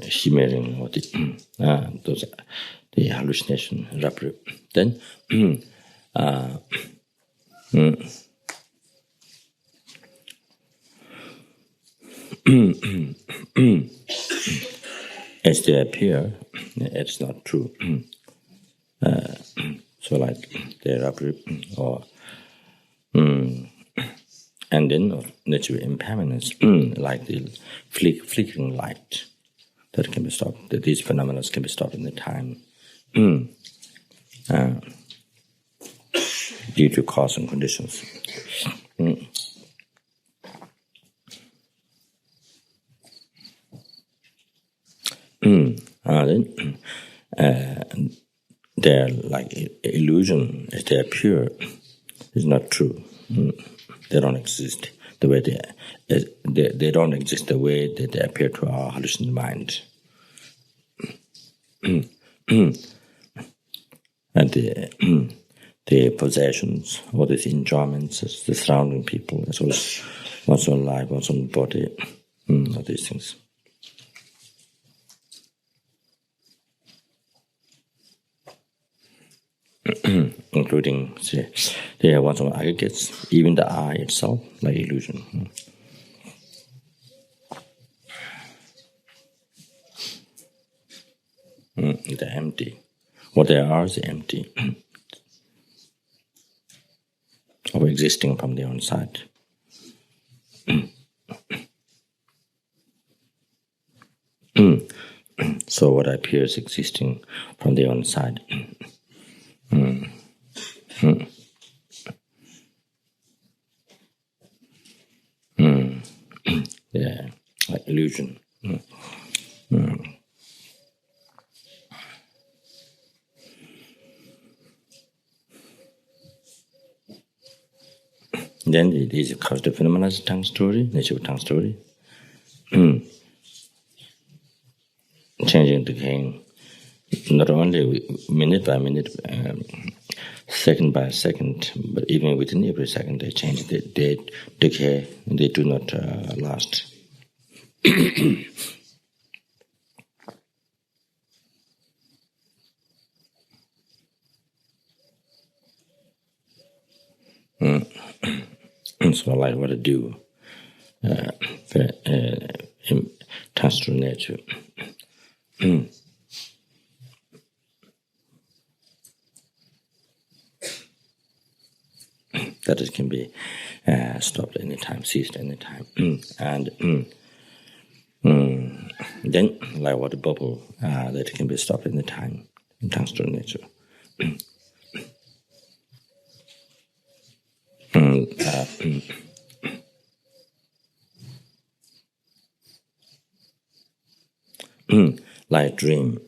shimmering or those the hallucination, rapture. Then as they appear, it's not true. So like the rapture or and then natural impermanence, like the flickering light that can be stopped. That these phenomena can be stopped in the time due to cause and conditions. Then they're like illusion, as they appear, is not true. They don't exist the way they don't exist the way that they appear to our hallucinated mind. And the possessions, all these enjoyments, the surrounding people, as well as one's own life, one's own body, all these things. Including one's own aggregates, even the eye itself, like illusion. They're empty. What they are is empty. Of existing from the outside. So what appears existing from the outside. Yeah, like illusion. Then it is cultivate phenomena, tongue story, nature of tongue story. Changing, decaying, not only minute by minute, second by second, but even within every second they change, they decay, and they do not last. So like what I do, turns to nature. That it can be stopped anytime, ceased anytime. And then, like water bubble, that it can be stopped anytime, thanks to nature. Like dream.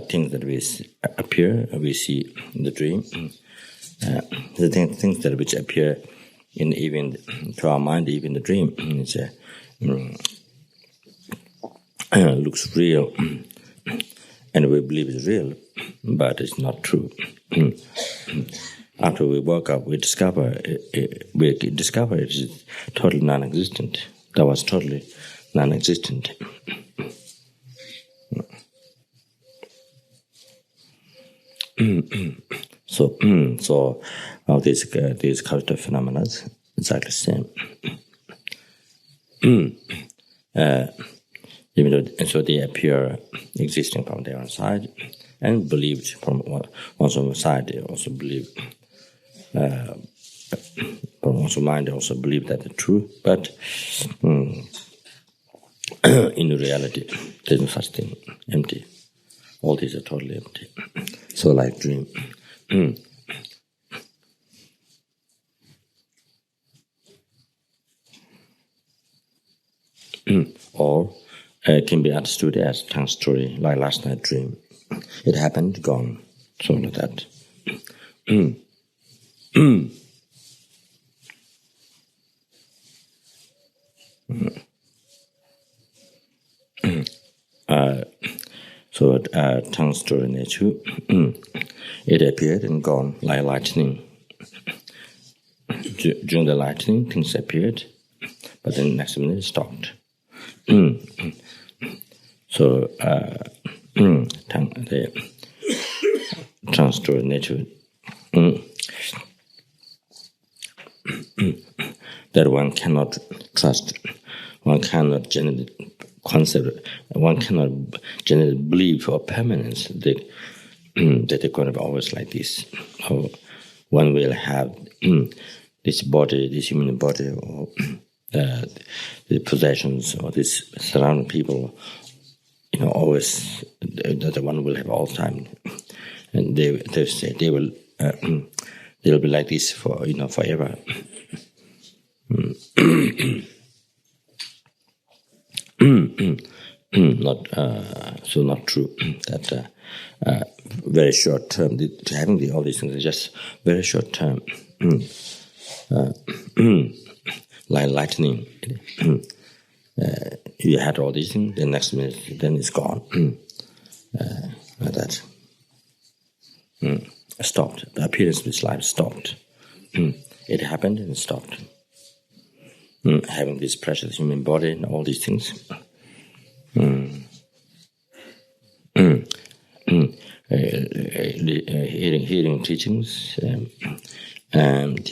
Things that appear, we see in the dream. The things that which appear in even to our mind, even the dream, looks real, and we believe it's real, but it's not true. After we woke up, we discover it is totally non-existent. That was totally non-existent. So all these cultural phenomena exactly the same. Even though, and so they appear existing from their own side and believed from one's own side. They also believe from one's mind. They also believe that they're true, but in reality, there's no such thing. Empty. All these are totally empty. So like dream. Or it can be understood as tongue story, like last night dream. It happened, gone. So like that. Tongue story nature. It appeared and gone like lightning. During the lightning, things appeared, but then next minute it stopped. So the tongue story nature. That one cannot trust, one cannot generate concept, one cannot generate belief or permanence that they're going to be always like this. Or one will have this body, this human body, or the possessions or this surrounding people, always that one will have all the time, and they say they will they'll be like this for forever. Not true. That very short term. Having all these things is just very short term. Like lightning. You had all these things, the next minute, then it's gone. Like that. Stopped. The appearance of this life stopped. It happened and it stopped. Having this precious human body and all these things. Hearing teachings and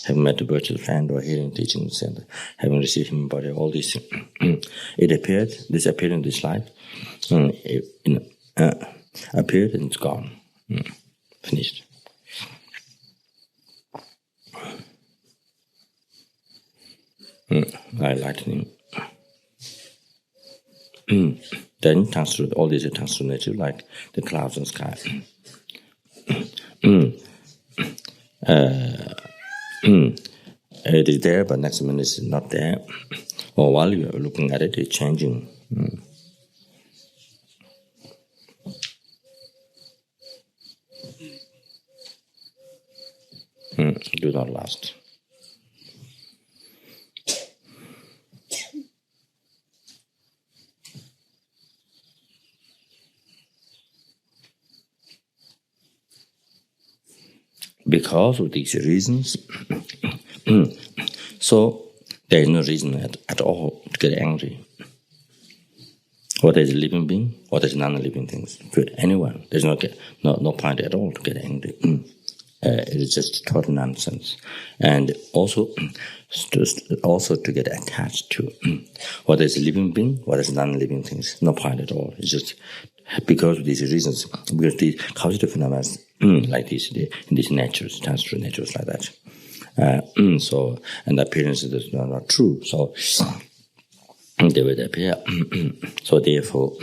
having met a virtual friend or hearing teachings and having received human body, all these it appeared, disappeared in this life, appeared and it's gone, finished. Like lightning. Then turns to all these turns to nature, like the clouds and sky. It is there, but next minute it's not there. Or while you are looking at it, it's changing. do not last. Because of these reasons, so there is no reason at all to get angry. Whether it's a living being, whether it's non-living things, to anyone, there's no point at all to get angry. It is just total nonsense. And also to get attached to whether it's a living being, whether it's non-living things, no point at all. It's just because of these reasons, because these causative phenomena like this, in these natures, transitory natures like that. So, and appearances is not true. So, they will appear. So therefore,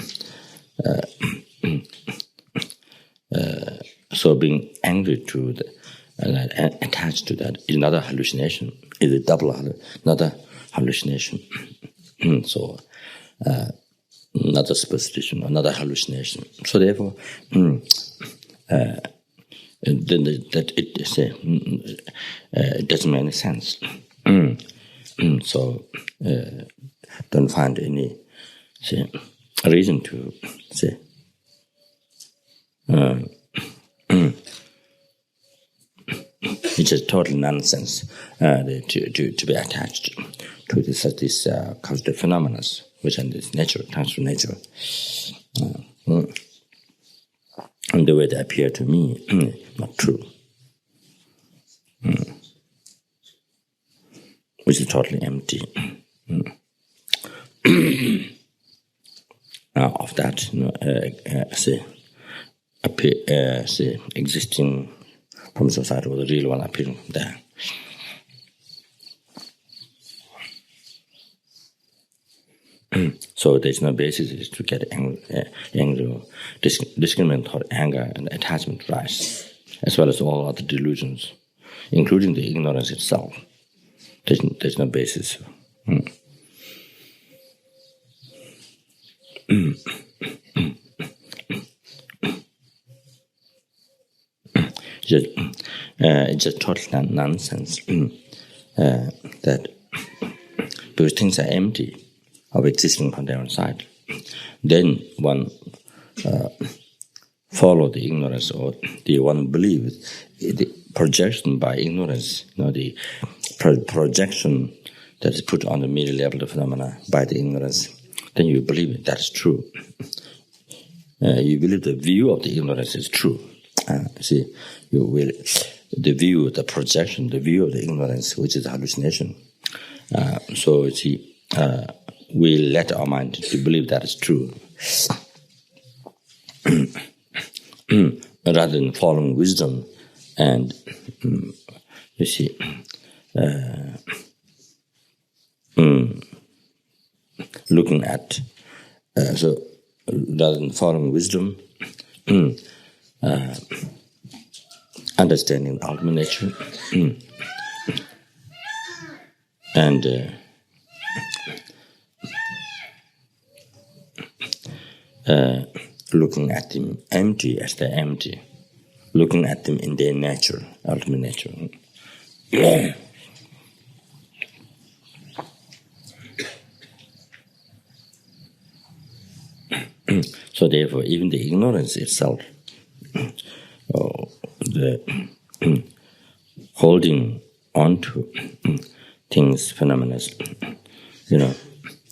so being angry to attached to that is another hallucination. Is a double another hallucination. So another superstition, another hallucination. So therefore, then that it doesn't make any sense. So don't find any reason to say. It's just total nonsense to be attached to this causative phenomena, which are this nature, transitory nature. And the way they appear to me, not true. Which is totally empty. Of that, existing from society, or the real one appearing from there. So there's no basis to get angry or discriminate or anger and attachment rise, as well as all other delusions, including the ignorance itself. There's no basis. It's just total nonsense that because things are empty of existing from their own side, then one follow the ignorance, or the one believe the projection by ignorance, the projection that is put on the middle level of phenomena by the ignorance, then you believe it, that is true. You believe the view of the ignorance is true. You will the view, the projection, the view of the ignorance, which is hallucination. So we let our mind to believe that is true, rather than following wisdom and looking at. So rather than following wisdom, understanding the ultimate nature, and looking at them empty as they're empty, looking at them in their nature, ultimate nature. So therefore, even the ignorance itself, the holding on to things, phenomena,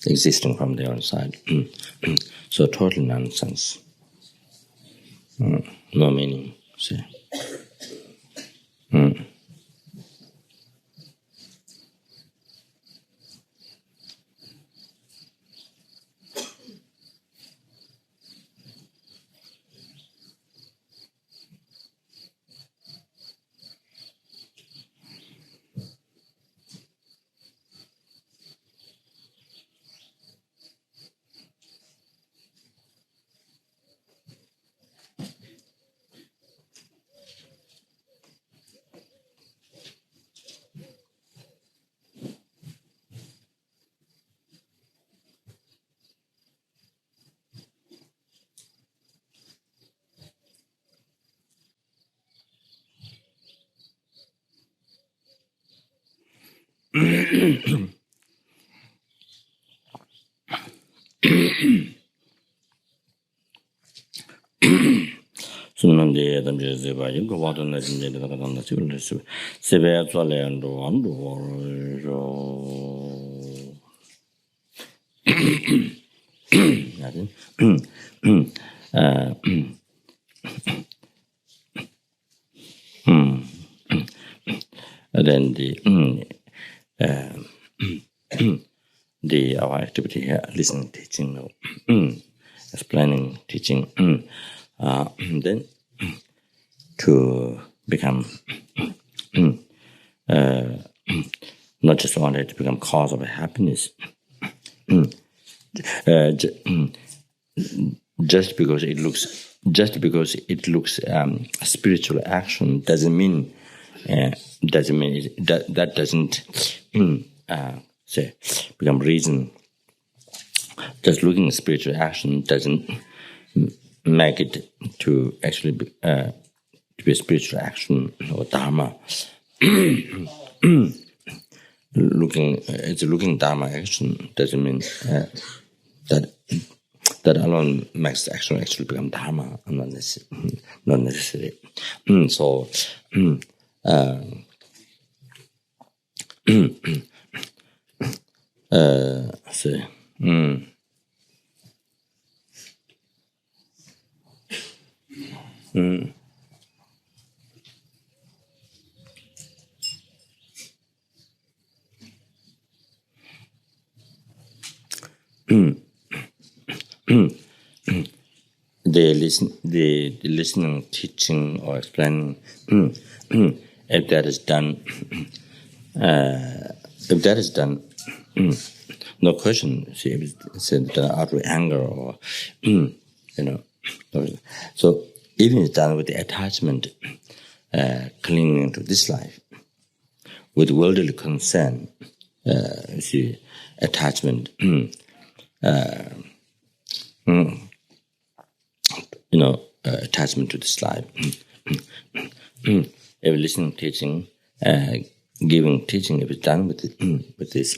existing from their own side. So total nonsense. No meaning, see. Sunmandi Damji Ziba, you go water and the civil Severe and then the our activity here, listening, teaching, explaining, teaching, then to become not just wanted to become cause of happiness. Just because it looks spiritual action doesn't mean that doesn't say become reason. Just looking at spiritual action doesn't make it to actually be a spiritual action or Dharma. Looking Dharma action doesn't mean that alone makes the action actually become Dharma, not necessary. So, see, the listening, teaching, or explaining, if that is done, no question. See, if it's done out of anger or so even it's done with the attachment, clinging to this life, with worldly concern, see, attachment, attachment to this life. If listening, teaching, giving, teaching, if it's done with this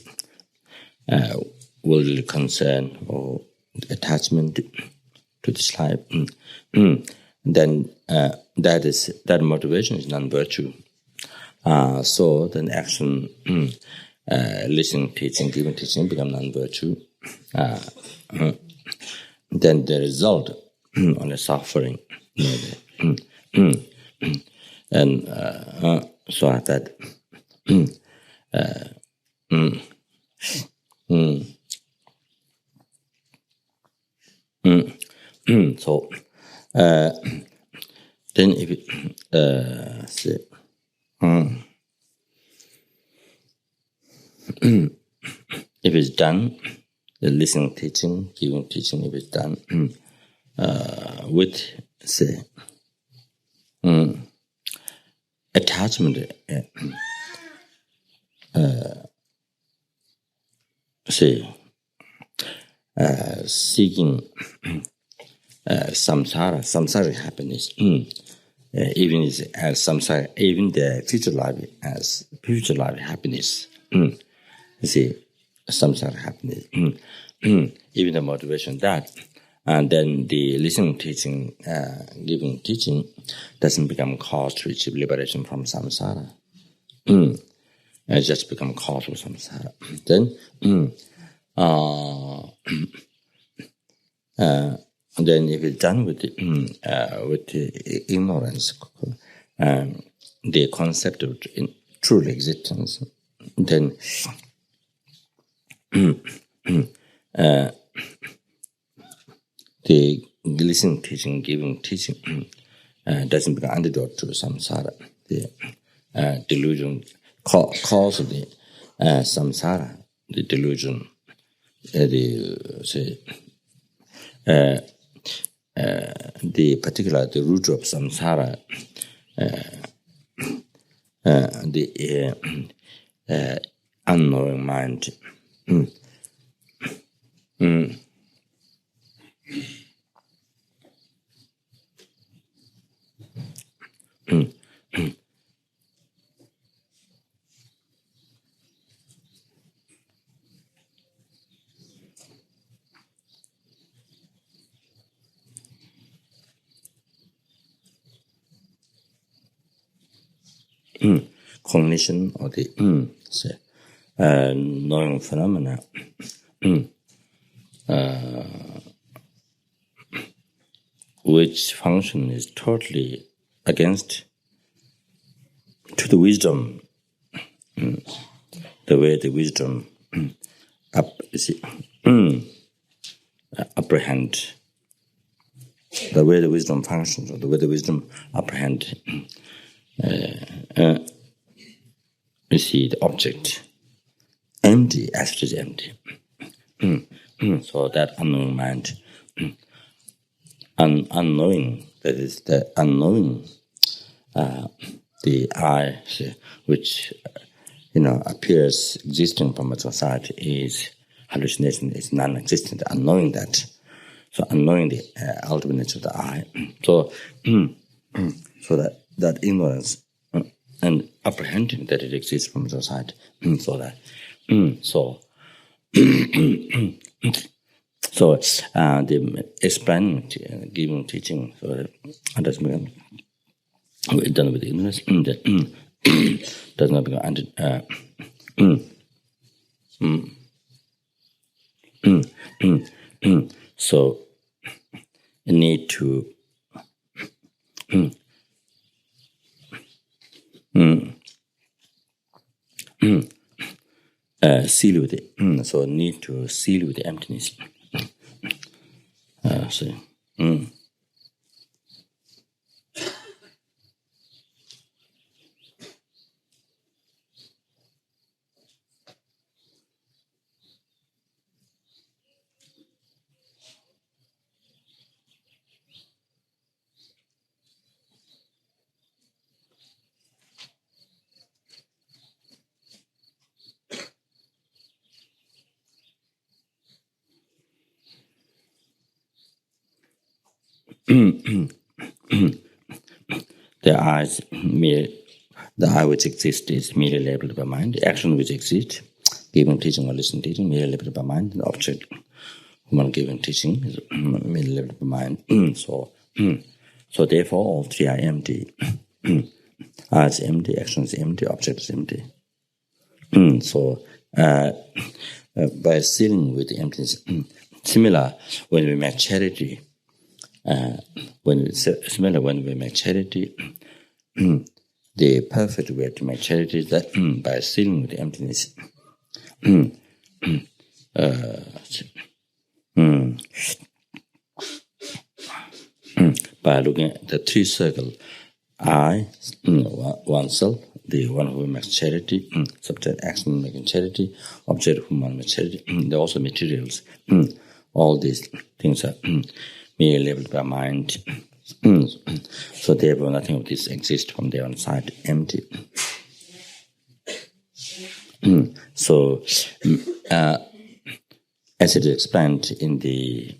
worldly concern or attachment to this life, then that motivation is non-virtue. So then action, listening, teaching, giving, teaching become non-virtue. Then the result on the suffering, and so that so then if it if it's done, the listening, teaching, giving, teaching, if it's done with, say, attachment, say, seeking samsara happiness, even as samsara, even the future life as future life happiness. You see, samsara happiness. Even the motivation that, and then the listening, teaching, giving, teaching doesn't become cause to achieve liberation from samsara. It just become cause of samsara. Then, then if it's done with the ignorance, the concept of true existence, then the listening, teaching, giving, teaching doesn't become antidote to samsara. The delusion cause of the samsara, the delusion, the root of samsara, the unknowing mind. cognition or the knowing phenomena which function is totally against to the wisdom, the way the wisdom apprehend, the way the wisdom functions, or the way the wisdom apprehend. You see the object empty as it is empty. So that unknowing mind, unknowing, that is the unknowing, the I, which appears existing from a society, is hallucination, is non-existent. Unknowing that, so unknowing the ultimate nature of the I, so that ignorance and apprehending that it exists from society, so the explaining, giving teaching, so that understanding done with ignorance that does not become so you need to seal with it. So need to seal with the emptiness. The I which exists is merely labeled by mind. The action which exists, giving teaching or listening teaching, merely labeled by mind. The object human giving teaching is merely labeled by mind. So therefore all three are empty. I is empty, action is empty, object is empty. By sealing with the emptiness, similar when we make charity. When we make charity, the perfect way to make charity is that by sealing with the emptiness. By looking at the three circles, I, oneself, the one who makes charity, subject action making charity, object whom one makes charity, they're also materials. All these things are merely labeled by mind. So therefore nothing of this exists from their own side, empty. As it is explained in the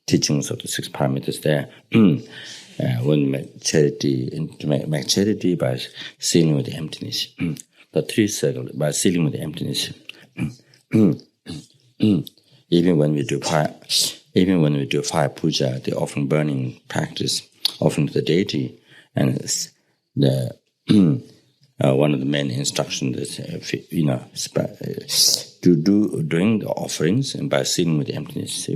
teachings of the six parameters there, when make charity, to make charity by sealing with the emptiness, the three circles by sealing with the emptiness. Even when we do fire puja, the offering burning practice, offering to the deity, and the one of the main instructions is to do during the offerings and by sealing with the emptiness.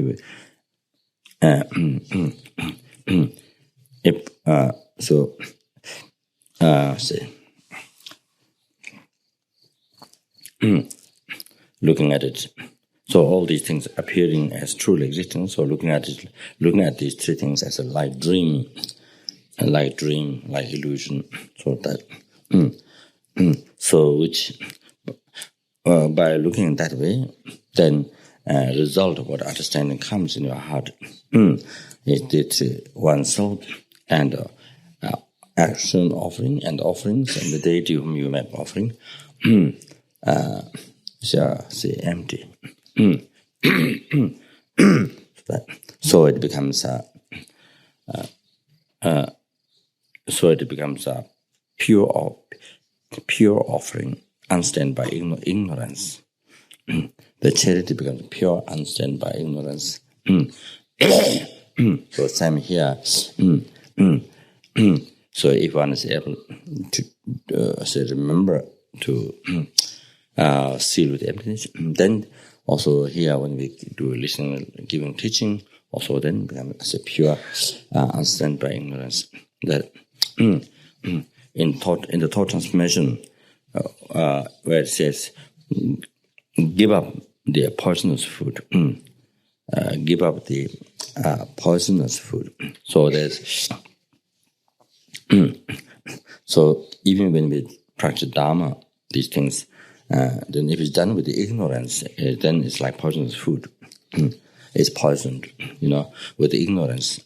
Looking at it. So all these things appearing as truly existing. So looking at these three things as a like dream, like illusion. So that, which by looking in that way, then result of what understanding comes in your heart is that oneself and action offering and offerings and the deity whom you make offering shall say empty. So it becomes a pure offering, unstained by ignorance. The charity becomes pure, unstained by ignorance. So same here. So if one is able to remember to seal with emptiness, then also here when we do listening, giving, teaching, also then become as a pure understand by ignorance. That in the thought transformation, where it says, give up the poisonous food, give up the poisonous food. So there's so even when we practice Dharma, these things, then if it's done with the ignorance, then it's like poisonous food. It's poisoned, with the ignorance,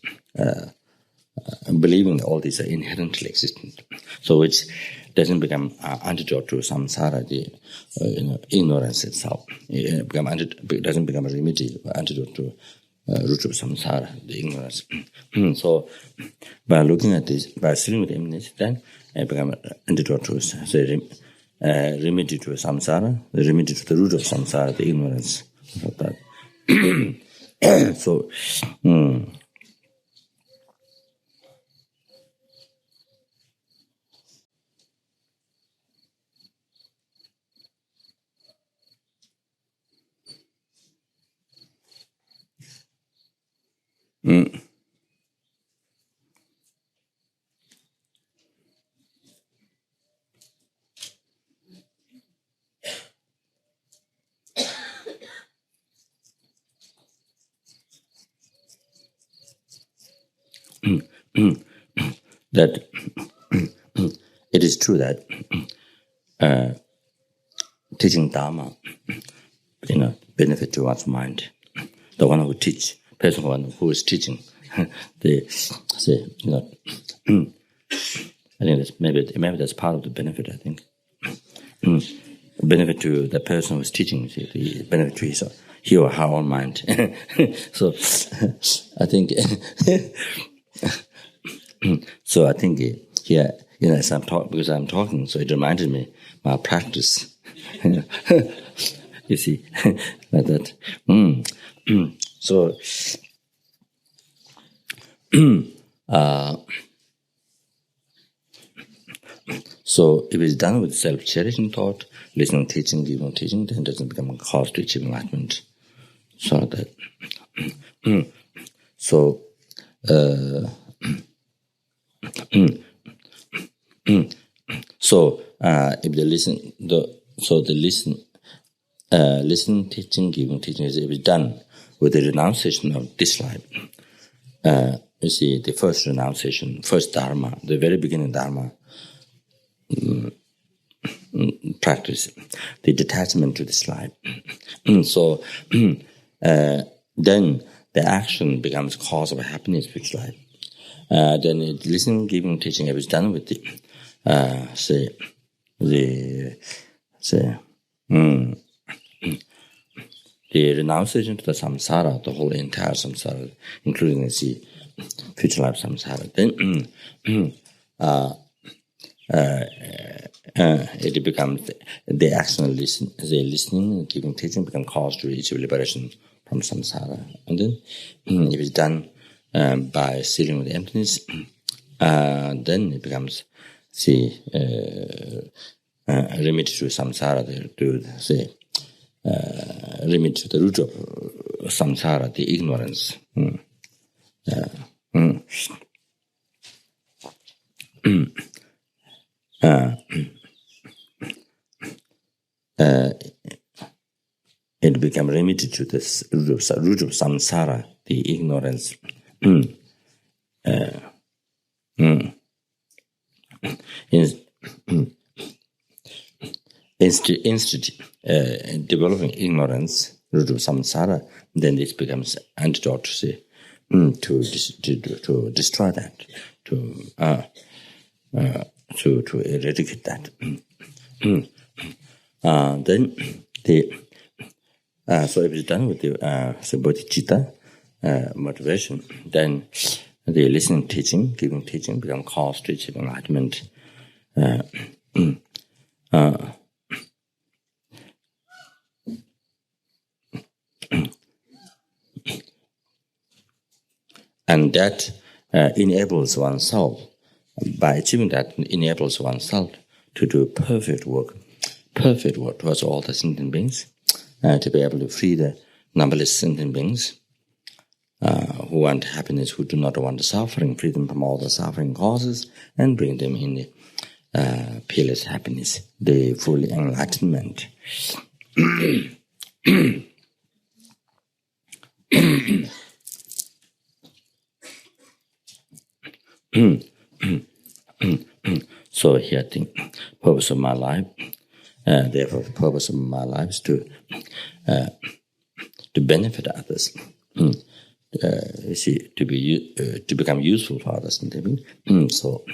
believing all these are inherently existent. So which doesn't become antidote to samsara, the ignorance itself. It doesn't become a remedy, antidote to root of samsara, the ignorance. So by looking at this, by sitting with emptiness, then it becomes antidote to remedy to samsara, the remedy to the root of samsara, the ignorance of that. So that it is true that teaching Dharma, benefit to one's mind. The one who teach, person who is teaching, they say, I think that's maybe that's part of the benefit. I think benefit to the person who is teaching, the benefit to he or her own mind. So I think. So I think here, as because I'm talking, so it reminded me my practice. You see, like that. So, so if it's done with self-cherishing thought, listening, teaching, giving, teaching, then it doesn't become a cause to achieve enlightenment. So that. So. So if they listen, listening, teaching, giving, teaching is done with the renunciation of this life. You see, the first renunciation, first Dharma, the very beginning Dharma practice, the detachment to this life. So then the action becomes cause of happiness which life. Then listening, giving, teaching, if it's done with the renunciation to the samsara, the whole entire samsara, including the future life samsara, then it becomes the action of listening, giving, teaching become cause to achieve liberation from samsara. And then if it's done by sealing with emptiness, then it becomes remedy to samsara, remedy to the root of samsara, the ignorance. It becomes remedy to this root of samsara, the ignorance. Instead, developing ignorance, root of samsara, then this becomes antidote to destroy that, to eradicate that. Then so if it's done with the bodhicitta motivation, then the listening, teaching, giving, teaching become cause to achieve enlightenment. And that enables oneself by achieving that, enables oneself to do perfect work towards all the sentient beings, to be able to free the numberless sentient beings who want happiness, who do not want suffering, free them from all the suffering causes, and bring them in the peerless happiness, the full enlightenment. So here, I think, purpose of my life, therefore, the purpose of my life is to benefit others. To become useful for others. So,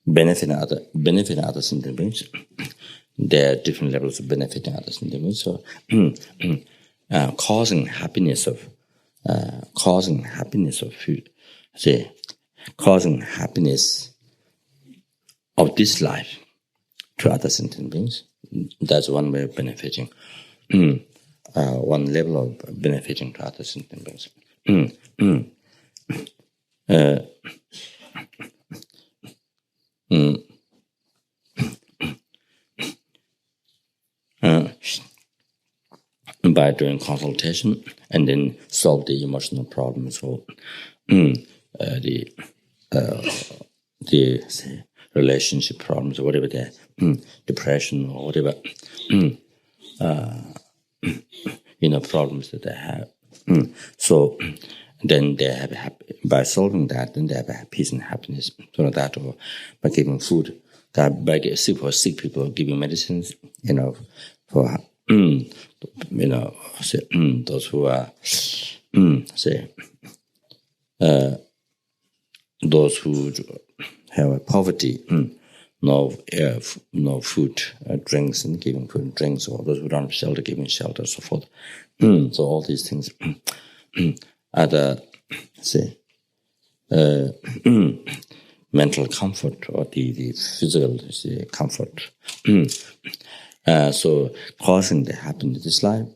benefiting other sentient beings. There are different levels of benefiting other sentient beings. So, causing happiness of this life to other sentient beings. That's one way of benefiting. One level of benefiting to other sentient beings. By doing consultation and then solve the emotional problems or the say, relationship problems or whatever they're depression or whatever problems that they have. So then they have by solving that, then they have peace and happiness. So that, or by giving food, for sick people, giving medicines, for those who are those who have poverty, no food, drinks, and giving food and drinks, or those who don't have shelter, giving shelter, so forth. So all these things are the mental comfort or the physical comfort. So causing the happiness in this life,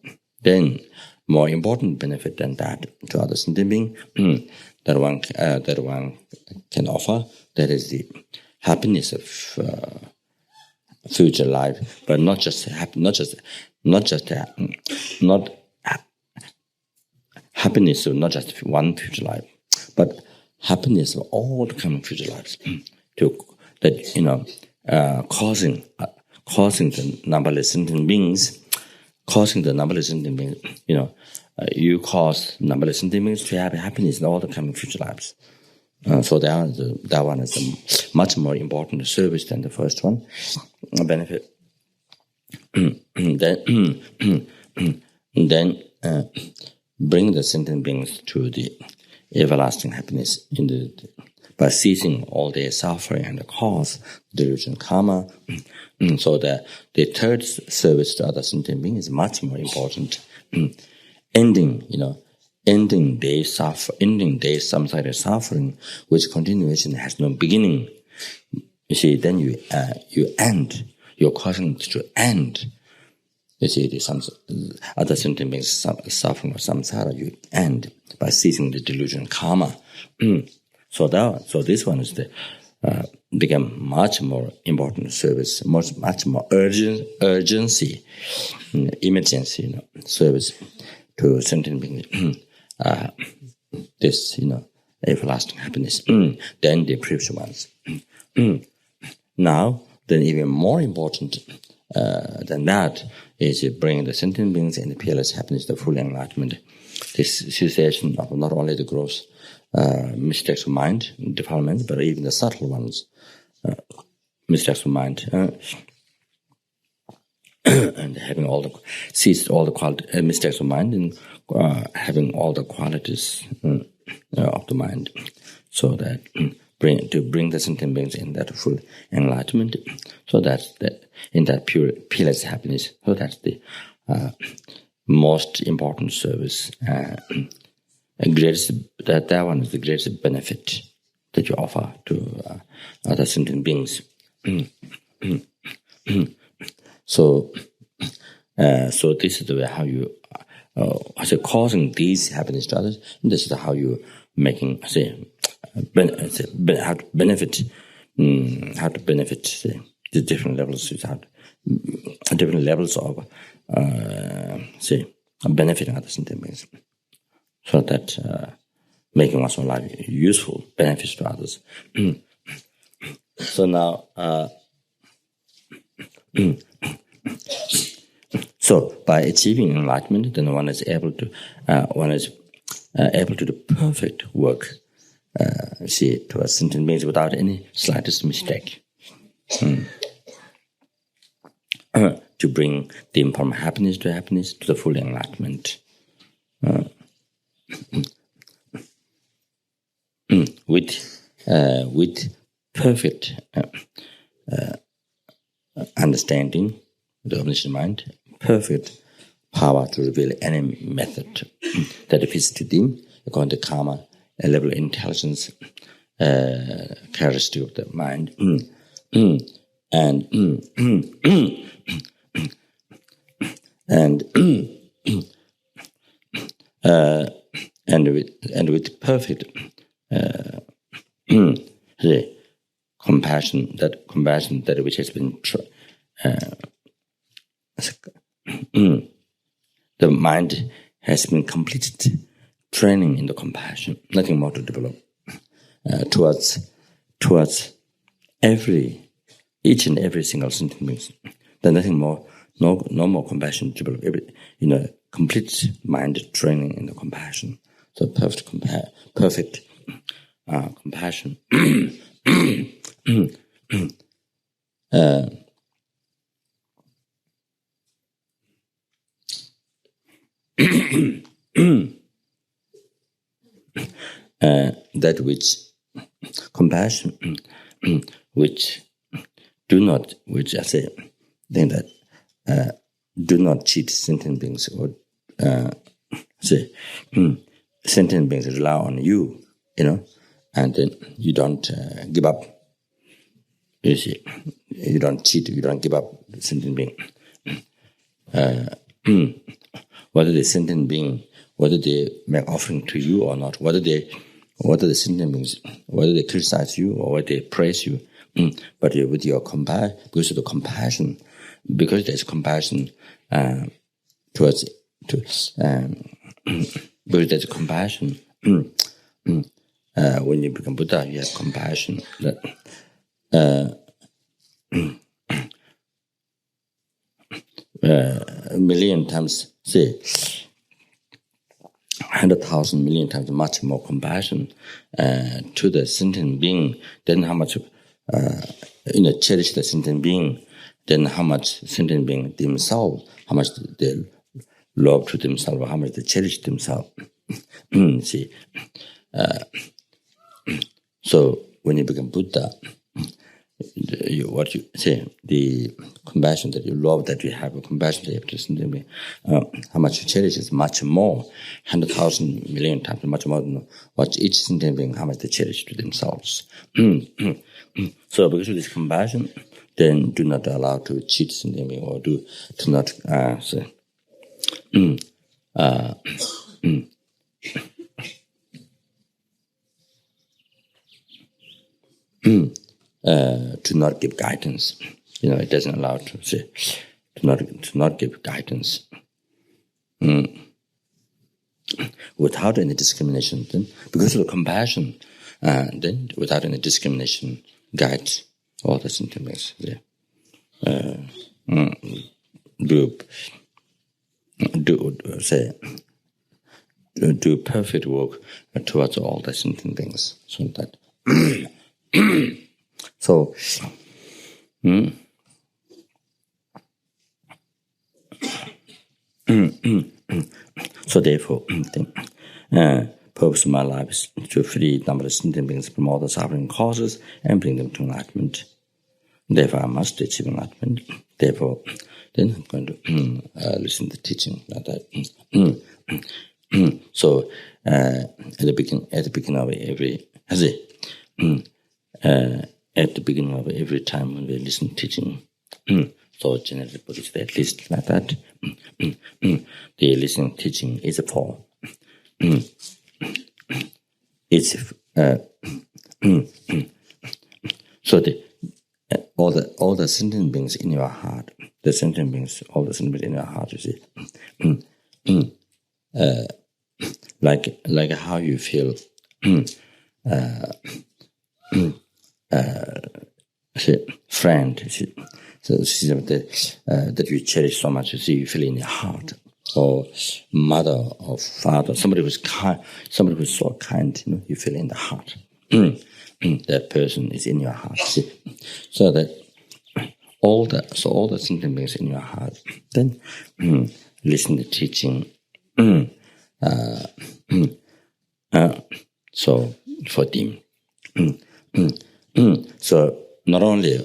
then more important benefit than that to other sentient being that one can offer, that is the happiness of future life, but not happiness of not just one future life, but happiness of all the coming future lives. Causing the numberless sentient beings, you cause numberless sentient beings to have happiness in all the coming future lives. So that one is a much more important service than the first one. Benefit. Then bring the sentient beings to the everlasting happiness by ceasing all their suffering and the cause, delusion, karma. So the third service to other sentient beings is much more important. Ending their samsara suffering, which continuation has no beginning. You see, then you end. You're causing to end. You see, the other sentient beings suffering of samsara, you end by ceasing the delusion karma. So this one is become much more important service, much more urgency, emergency, service to sentient beings. This, everlasting happiness. Then the previous ones. Now, then even more important than that is bringing the sentient beings and the peerless happiness, the full enlightenment, this cessation of not only the gross mistakes of mind, defilements, but even the subtle ones, mistakes of mind, and having ceased all the mistakes of mind, and having all the qualities of the mind, so that bring the sentient beings in that full enlightenment, so that's in that peerless happiness. So that's the most important service. That one is the greatest benefit that you offer to other sentient beings. So this is the way how you causing these happiness to others. And this is how you making how to benefit the different levels without different levels of benefiting other sentient beings, so that making one's own life useful, beneficial to others. So now, so by achieving enlightenment, then one is able to do perfect work, towards sentient beings without any slightest mistake, to bring them from happiness to the full enlightenment, with perfect understanding, the omniscient mind, perfect power to reveal any method that fits to them according to karma, a level of intelligence, characteristic of the mind, and with perfect the compassion that which has been the mind has been completed training in the compassion, nothing more to develop towards each and every single sentient being. There's nothing more, no more compassion to develop. Complete mind training in the compassion. So perfect compassion. That which compassion, which do not cheat sentient beings, or sentient beings rely on you, and then you don't give up. You see, you don't cheat, you don't give up the sentient being. Whether the sentient being, whether they make offering to you or not, whether the sentient beings, whether they criticize you or whether they praise you, but with your because of the compassion, because there's compassion because there's compassion. When you become Buddha, you have compassion. A million times, 100,000 million times much more compassion to the sentient being, then how much cherish the sentient being, then how much sentient being themselves, how much they love to themselves, how much they cherish themselves. See, so when you become Buddha, the compassion that you love, that you have, a compassion that you have to sentient being, how much you cherish is much more, 100,000 million times much more than what each sentient being, how much they cherish to themselves. So because of this compassion, then do not allow to cheat sentient being, or do not to not give guidance. It doesn't allow to not give guidance without any discrimination. Then, because of the compassion, then without any discrimination, guide all the sentient beings. Do perfect work towards all the sentient beings. So that. So, so therefore, the purpose of my life is to free numberless sentient beings from all the suffering causes and bring them to enlightenment. Therefore, I must achieve enlightenment. Therefore, then I'm going to listen to teaching like that. So, at the beginning of every, at the beginning of every time when we listen to teaching, so generally put it at least like that, the listening teaching is for, it's So all the sentient beings in your heart, all the sentient beings in your heart, you see, like how you feel, friend, you see, so that you cherish so much, you see, you feel in your heart, or mother or father, somebody who's kind, somebody who's so kind, you feel in the heart. That person is in your heart. See? So that all the sentient beings in your heart, then listen to teaching. So for them, so not only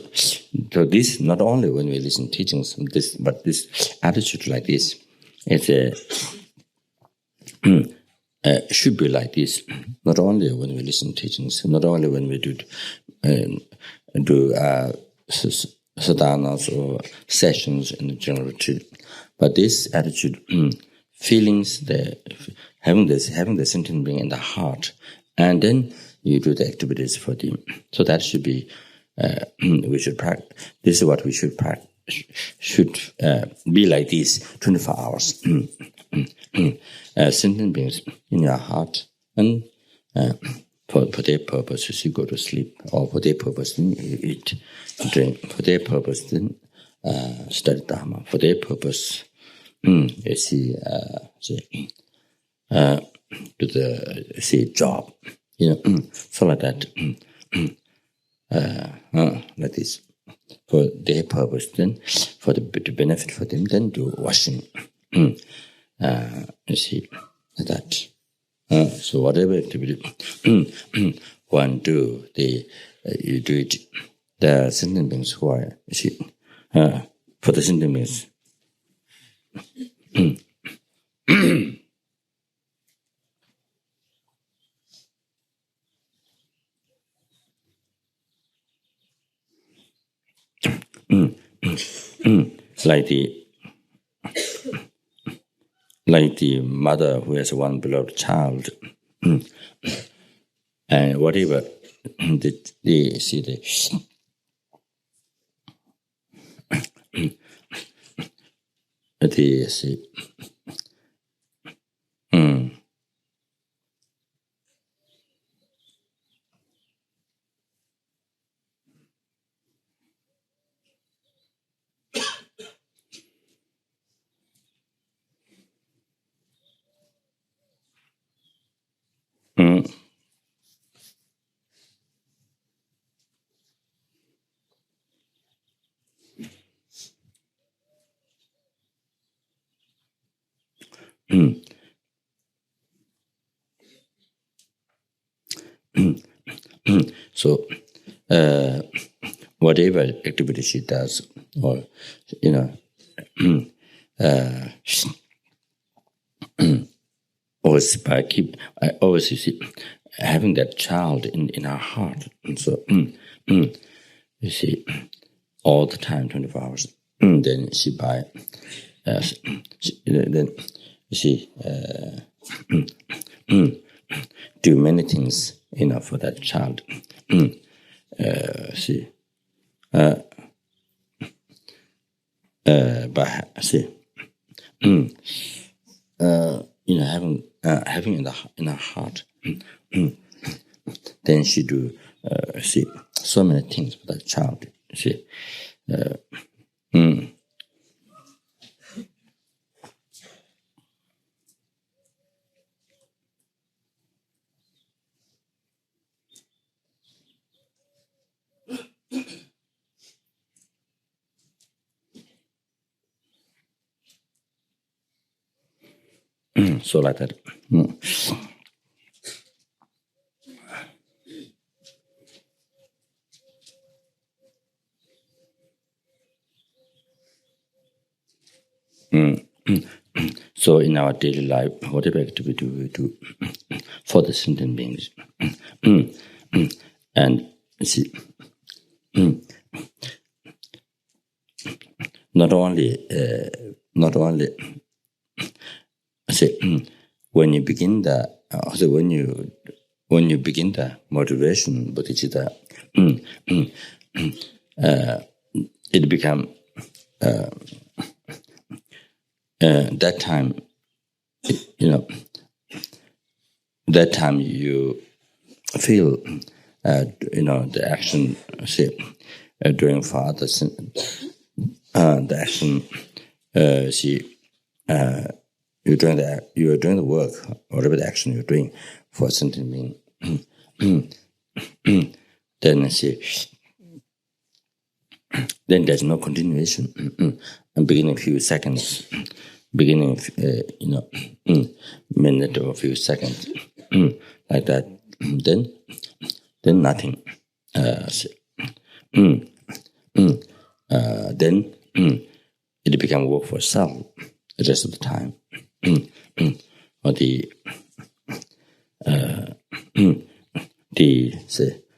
when we listen teachings, but this attitude like this, should be like this. Not only when we listen teachings, not only when we do sadhanas or sessions in the general retreat, but this attitude, feelings, having the sentient being in the heart, and then you do the activities for them. So that should be we should practice. This is what we should practice. Should be like this 24 hours. Sentient beings in your heart, and for their purpose, you go to sleep, or for their purpose, then you eat, drink. For their purpose, then study Dharma. For their purpose, you see, do the job, so like that, like this. For their purpose, then for the benefit for them, then do washing. You see that. So whatever activity one do, you do it. There are sentient beings who are, you see, for the sentient beings. Like the mother who has one beloved child, and whatever they see so whatever activity she does, or always always, you see, having that child in her heart, and so you see, all the time, 24 hours. Then she buy, then you see, do many things, for that child. See, but see, having in her heart, then she do see so many things for that child. See, so like that. So in our daily life, whatever activity we do for the sentient beings, and see, not only say when you begin when you when you begin the motivation, bodhicitta, it become that time, that time you feel, the action, say, doing for others, the action, you're doing the work, or whatever the action you're doing for a sentient being. Then then there's no continuation. And beginning a few seconds, beginning, minute or a few seconds, like that. Then nothing. Then it become work for self the rest of the time. Or the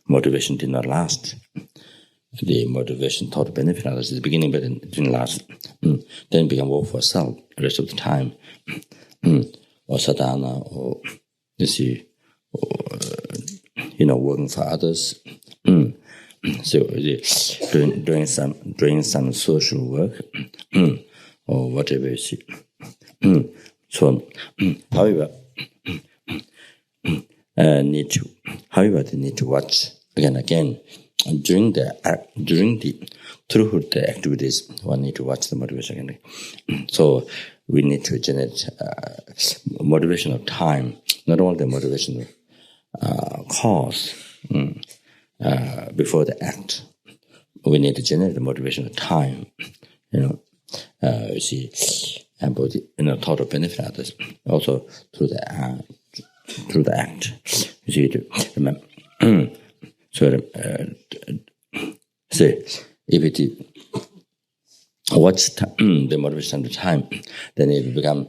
motivation did not last. The motivation thought to benefit others at the beginning, but it didn't last. Then it become work for self the rest of the time. Or sadhana, or working for others. So doing some social work, or whatever you see. So, however, they need to watch again. During the through the activities, one need to watch the motivation again. So we need to generate motivation of time, not only the motivation of cause before the act. We need to generate the motivation of time. You see, and both thought of benefit others, also through the act. You see, to remember. So, if it watch the motivation of time, then it become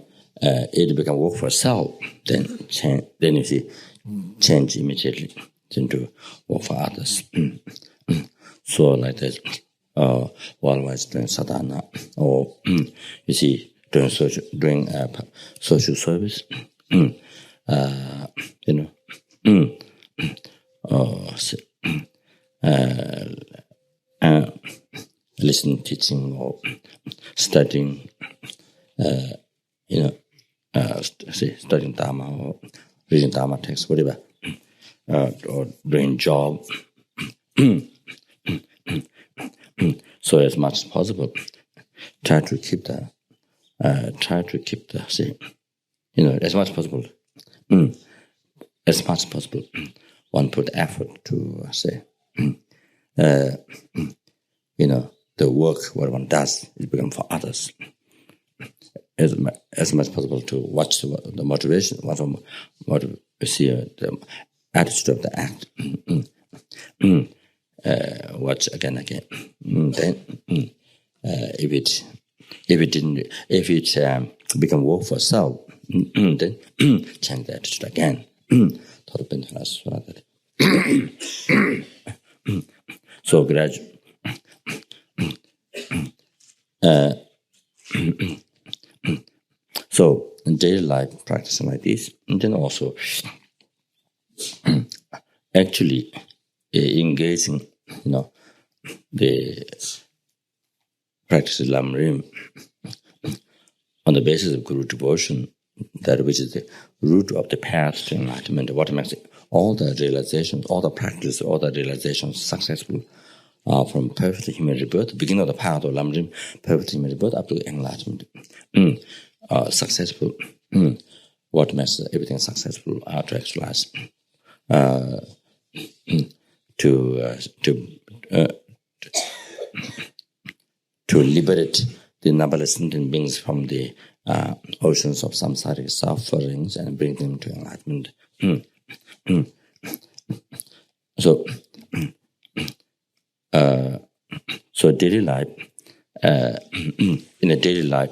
work for self. Then you see change immediately into work for others. So like that, while doing sadhana, or you see doing social service, listening, teaching, or studying, studying Dharma, or reading Dharma text, whatever, or doing job. So as much as possible, try to keep the as much as possible. As much as possible, one put effort to the work what one does is become for others. As much as possible to watch the motivation, see the attitude of the act. Watch again. Then, if it become work for self, then change the attitude again. So gradually. So in daily life, practicing like this, and then also actually engaging, the practice of Lamrim on the basis of Guru devotion, that which is the root of the path to enlightenment. What makes all the realizations, all the practice, all the realizations successful from perfect human rebirth, beginning of the path of Lamrim, perfect human rebirth up to enlightenment. Successful. What makes everything successful to actualize, to liberate the numberless sentient beings from the oceans of samsaric sufferings and bring them to enlightenment. So daily life, in a daily life,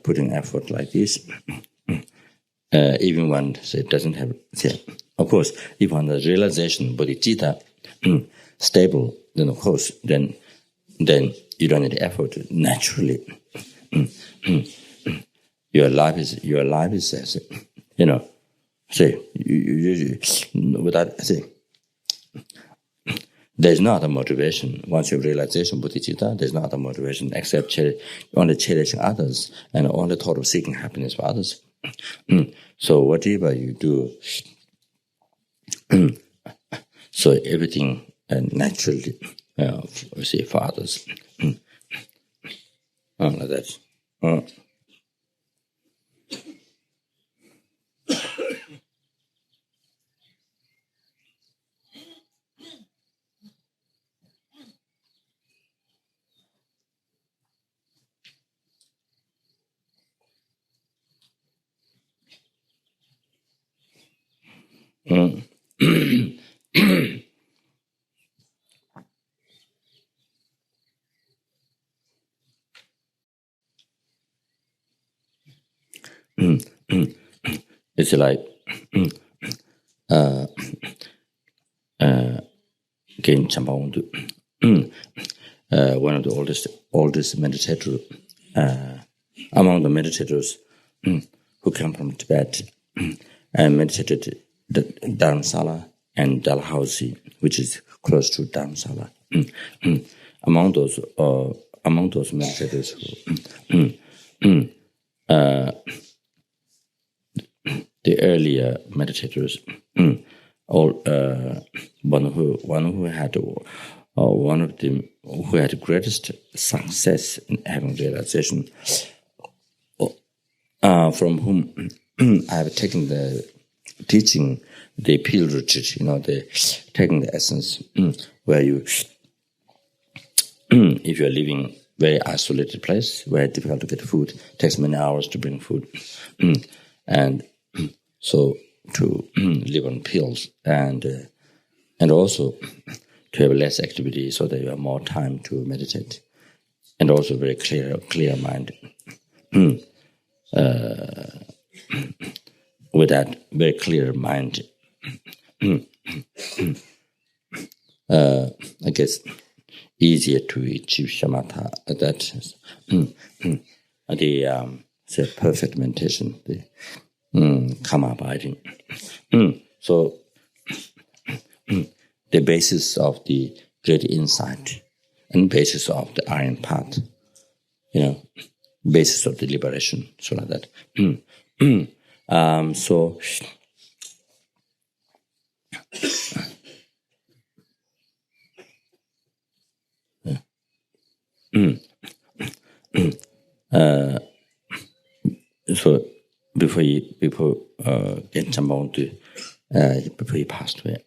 putting effort like this, even one doesn't have, of course, if one has realization, bodhicitta, stable, then of course, then you don't need effort naturally. Your life is there's no other motivation. Once you have realization, bodhicitta, there's no other motivation except only cherishing others and only thought of seeking happiness for others. So whatever you do, so everything naturally, for others. Like that. It's like Gen Chambaundu, one of the oldest meditators among the meditators who come from Tibet and meditated the Dharamsala and Dalhousie, which is close to Dharamsala. Among those meditators the earlier meditators, one who had greatest success in having realization, from whom I have taken the teaching, the peel retreat, taking the essence, where you, if you are living very isolated place, where it's difficult to get food, takes many hours to bring food, and so to live on pills and also to have less activity so that you have more time to meditate, and also very clear mind. With that very clear mind, I guess easier to achieve shamatha. That the perfect meditation, the karma abiding. So the basis of the great insight and basis of the iron path, basis of the liberation, so like that. So before Genchambontu, before he passed away,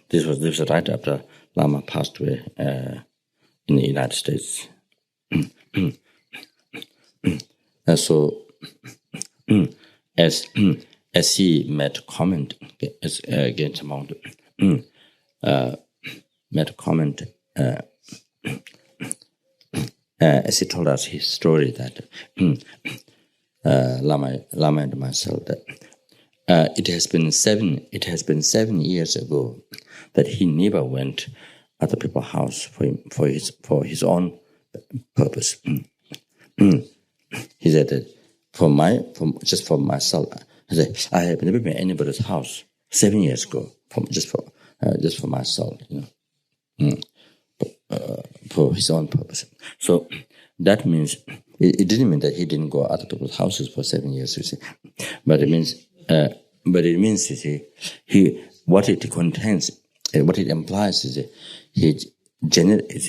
this was right after Lama passed away in the United States. So as he made comment, as Genchambontu made comment, as he told us his story that Lama and myself, that it has been 7 years ago that he never went at the people's house for his own purpose. He said that for myself, he said, I have never been anybody's house 7 years ago just for myself, for his own purpose. So that means it didn't mean that he didn't go out of people's houses for 7 years, you see. But it means you see, what it contains, what it implies is that it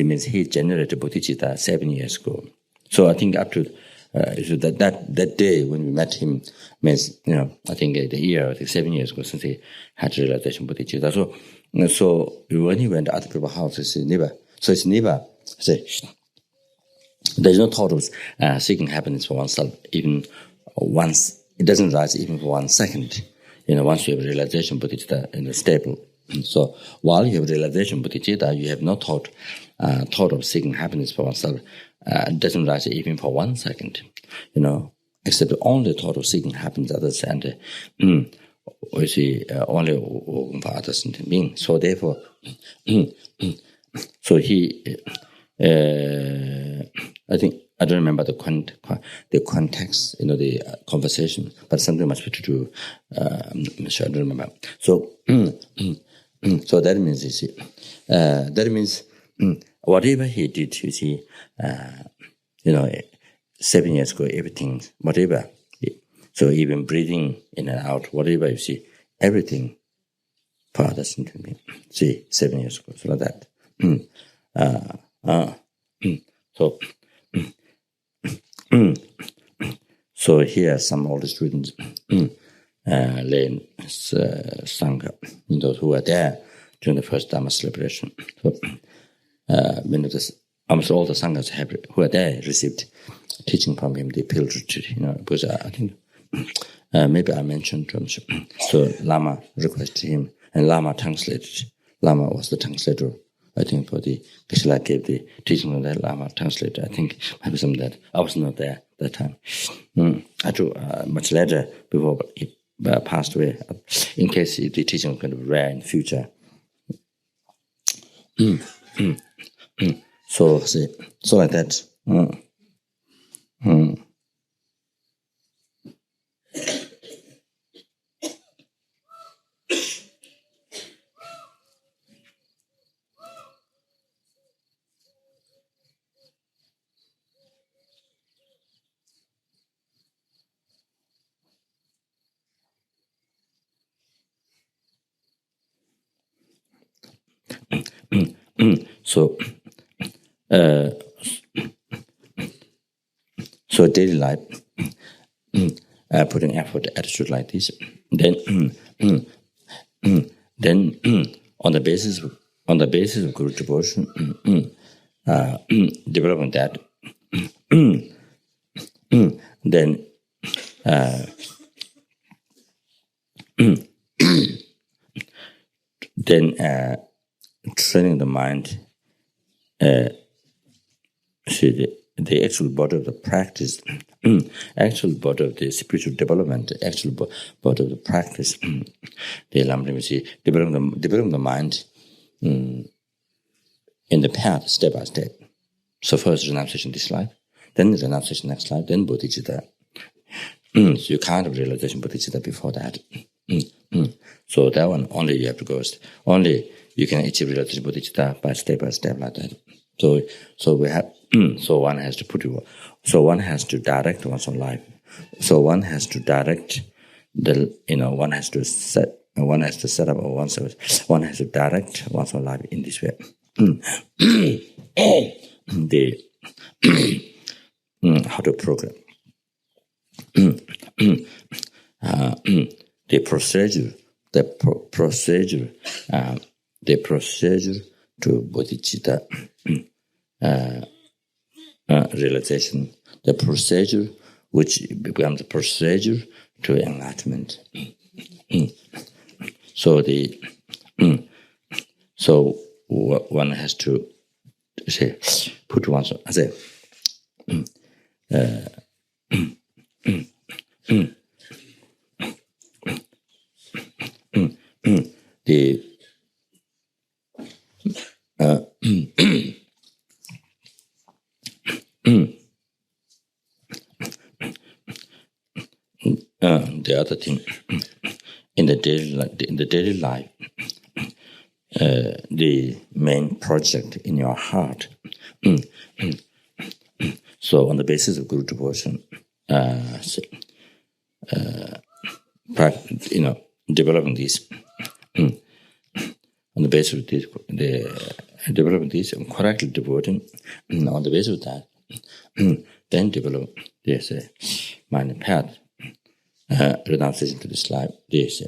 means he generated bodhicitta 7 years ago. So I think up to that day when we met him means, I think the year, 7 years ago since he had realization bodhicitta. So when he went out of people's houses, it's never, there's no thought of seeking happiness for oneself, even once. It doesn't rise even for 1 second. Once you have realization bodhicitta stable. So while you have realization bodhicitta, you have no thought of seeking happiness for oneself. It doesn't rise even for 1 second. Except only thought of seeking happiness for others and we see only for others and beings. So therefore, so he, I think I don't remember the context, the conversation, but something much better to do. I'm sure I don't remember. So, so that means, you see, whatever he did, you see, 7 years ago, everything, whatever. So even breathing in and out, whatever you see, everything for others. See, 7 years ago, so like that. So here some older students learn Sangha, those who were there during the first Dharma celebration. So almost all the Sanghas who were there received teaching from him, the pilgrimage, because I think maybe I mentioned so Lama requested him, and Lama translated. Lama was the translator, I think, for the Geshe-la gave the teaching of that. Lama translated, I think, maybe some of that. I was not there that time. I do much later, before he passed away, in case the teaching was going to be rare in the future. So like that. So daily life, putting effort, attitude like this, then on the basis of Guru devotion, developing that, then training the mind. See the actual body of the practice, actual body of the spiritual development, actual body of the practice. The Lamrim, see, developing the mind in the path, step by step. So first renunciation this life, then renunciation next life, then bodhicitta. So you can't have realization bodhicitta before that. So that one only you have to go. Only you can achieve realization bodhicitta by step like that. So we have. So one has to one has to direct one's own life. So one has to direct one has to set up oneself. One has to direct one's own life in this way. How to program. The procedure to bodhicitta. Realization, the procedure which becomes the procedure to enlightenment. So one has to say, put one's the other thing in the daily life, the main project in your heart. So on the basis of Guru devotion, developing this. On the basis of this, developing this and correctly devoting. On the basis of that, then develop this mind path. Renunciation to this life, this.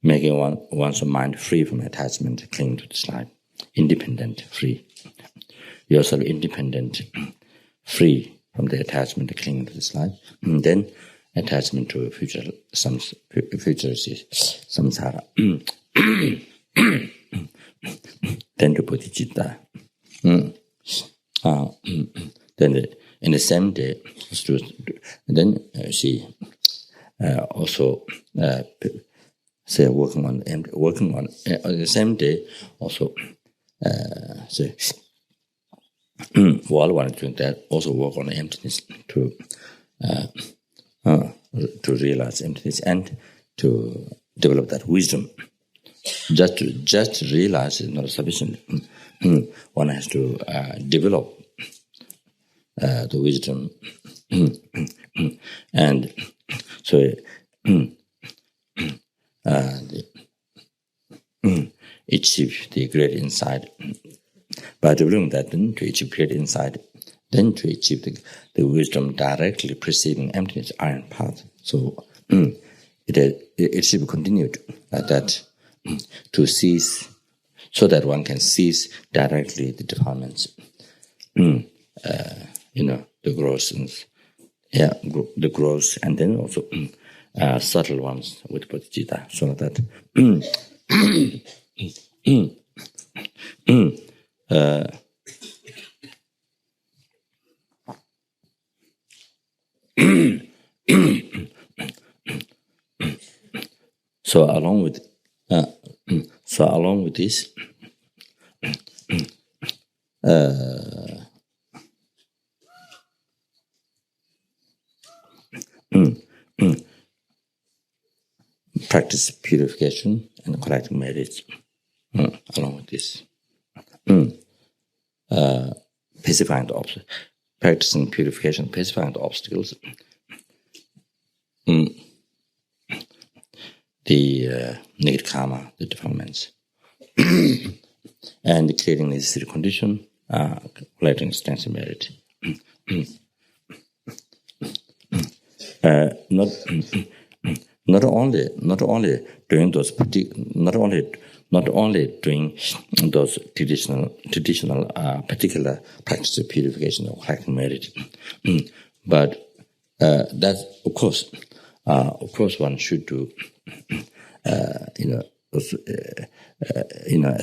Making one's mind free from attachment, clinging to this life, independent, free. Yourself independent, free from the attachment, clinging to this life. And then attachment to future samsara. Then to bodhicitta. then in the same day, then she also say working on the same day also say while one doing that also work on emptiness to realize emptiness and to develop that wisdom. Just realize is not sufficient. One has to develop the wisdom, and so achieve the great insight. By developing that, then to achieve great insight, then to achieve the wisdom directly preceding emptiness iron path. So it should be continued that to seize, so that one can seize directly the defilements, the gross and the gross, and then also subtle ones with bodhicitta, so that so along with this, practice purification and collecting merits. Along with this, pacifying the obstacles, practicing purification, pacifying the obstacles, the negative karma, the defilements, and creating necessary condition, collecting extensive merit. Not only doing those traditional particular practice of purification or collecting merit, but that of course one should do as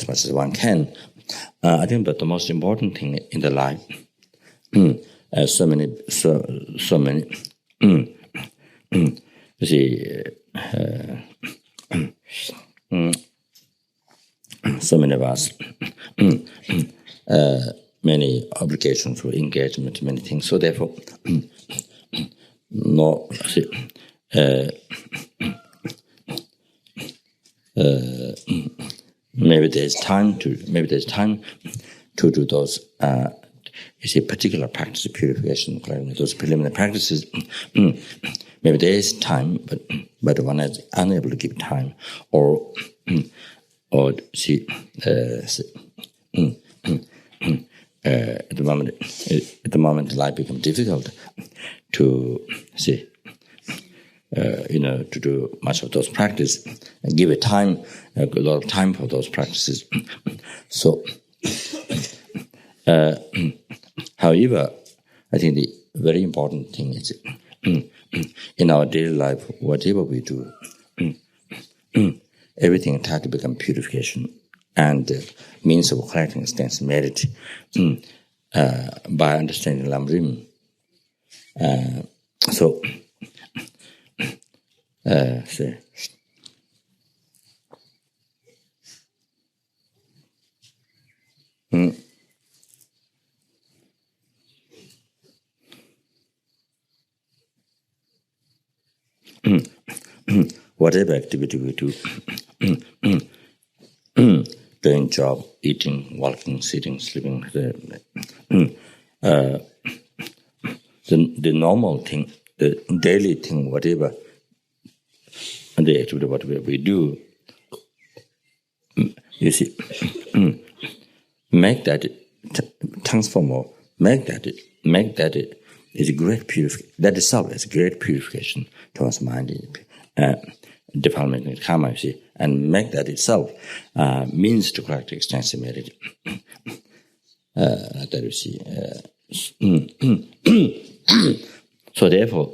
much as one can. I think that the most important thing in the life, so many. You see, so many of us, many obligations for engagement, many things. So therefore, maybe there's time to do those. Particular practice of purification, those preliminary practices. Maybe there is time, but one is unable to give time, or at the moment life becomes difficult to to do much of those practices and give it time, a lot of time for those practices. So. However, I think the very important thing is in our daily life, whatever we do, everything has to become purification and means of collecting extensive merit by understanding Lamrim. Whatever activity we do, doing job, eating, walking, sitting, sleeping, the normal thing, the daily thing, whatever, and the activity, whatever we do, you see, make that transform or make that is a great purification. That itself is a great purification towards mind, defilement and karma, you see, and make that itself means to collect extensive merit. That you see. So therefore,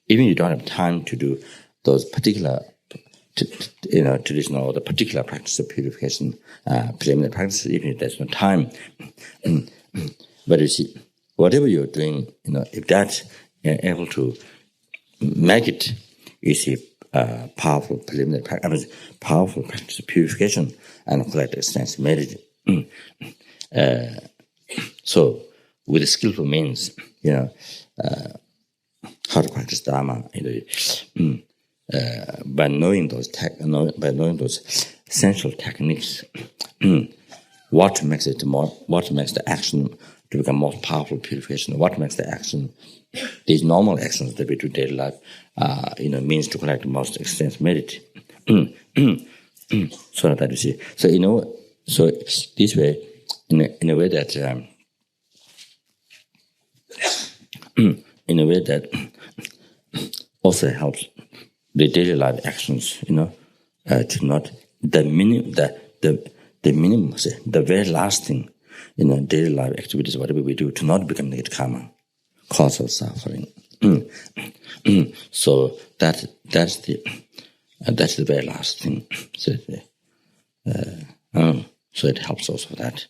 even you don't have time to do those particular, traditional or the particular practice of purification, preliminary practices, even if there's no time, But you see, whatever you're doing, if that's able to make it, you see, powerful preliminary practice, powerful practice of purification and collective stance meditation. So, with skillful means, how to practice Dharma, by knowing those essential techniques, what makes the action to become more powerful purification? What makes the action, these normal actions that we do daily life, means to collect the most extensive merit. So that you see. So this way, in a way that also helps the daily life actions, to not the very last thing, daily life activities, whatever we do, to not become negative karma, cause of suffering. So that's the very last thing. So it helps also for that.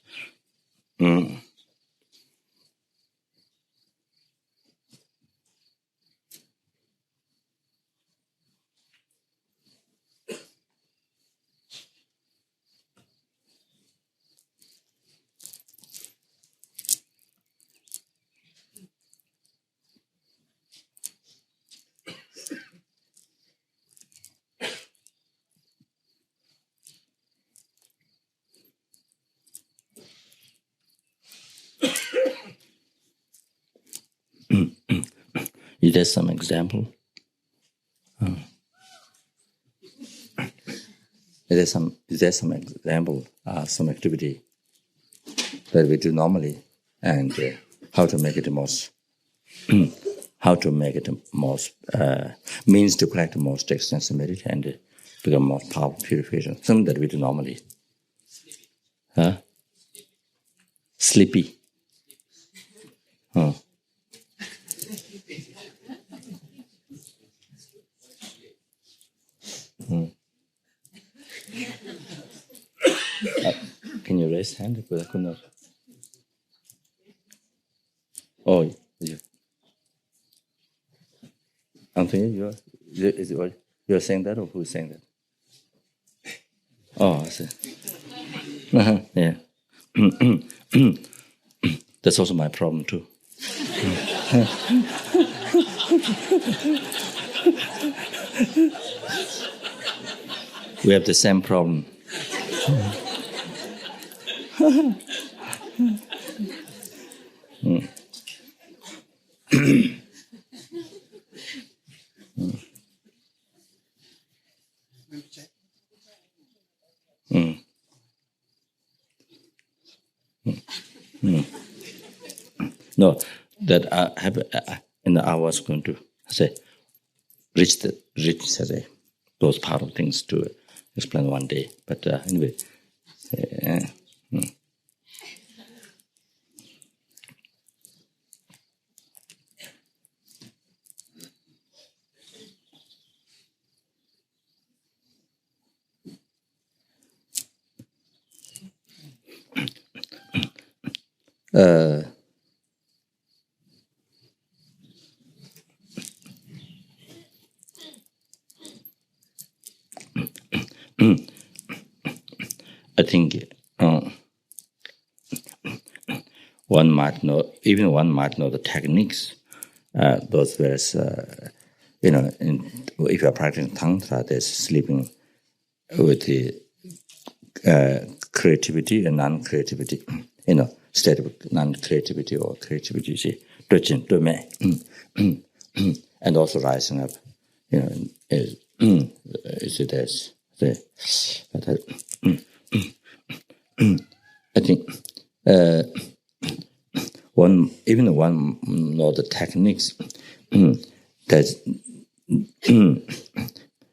Is there some example? Is there some example, some activity that we do normally, and how to make it the most, means to collect the most extensive merit and become more powerful purification. Something that we do normally. Huh? Sleepy. Oh. Can you raise hand? Because I could not. Oh, you. Anthony, you're saying that, or who's saying that? Oh, I see. Yeah. That's also my problem too. We have the same problem. No, that I was going to say, reach those part of things to explain one day. But anyway. I think one might know the techniques. Those various, if you are practicing tantra, there's sleeping with the creativity and non-creativity, state of non-creativity or creativity, see, and also rising up, there's I think one know the techniques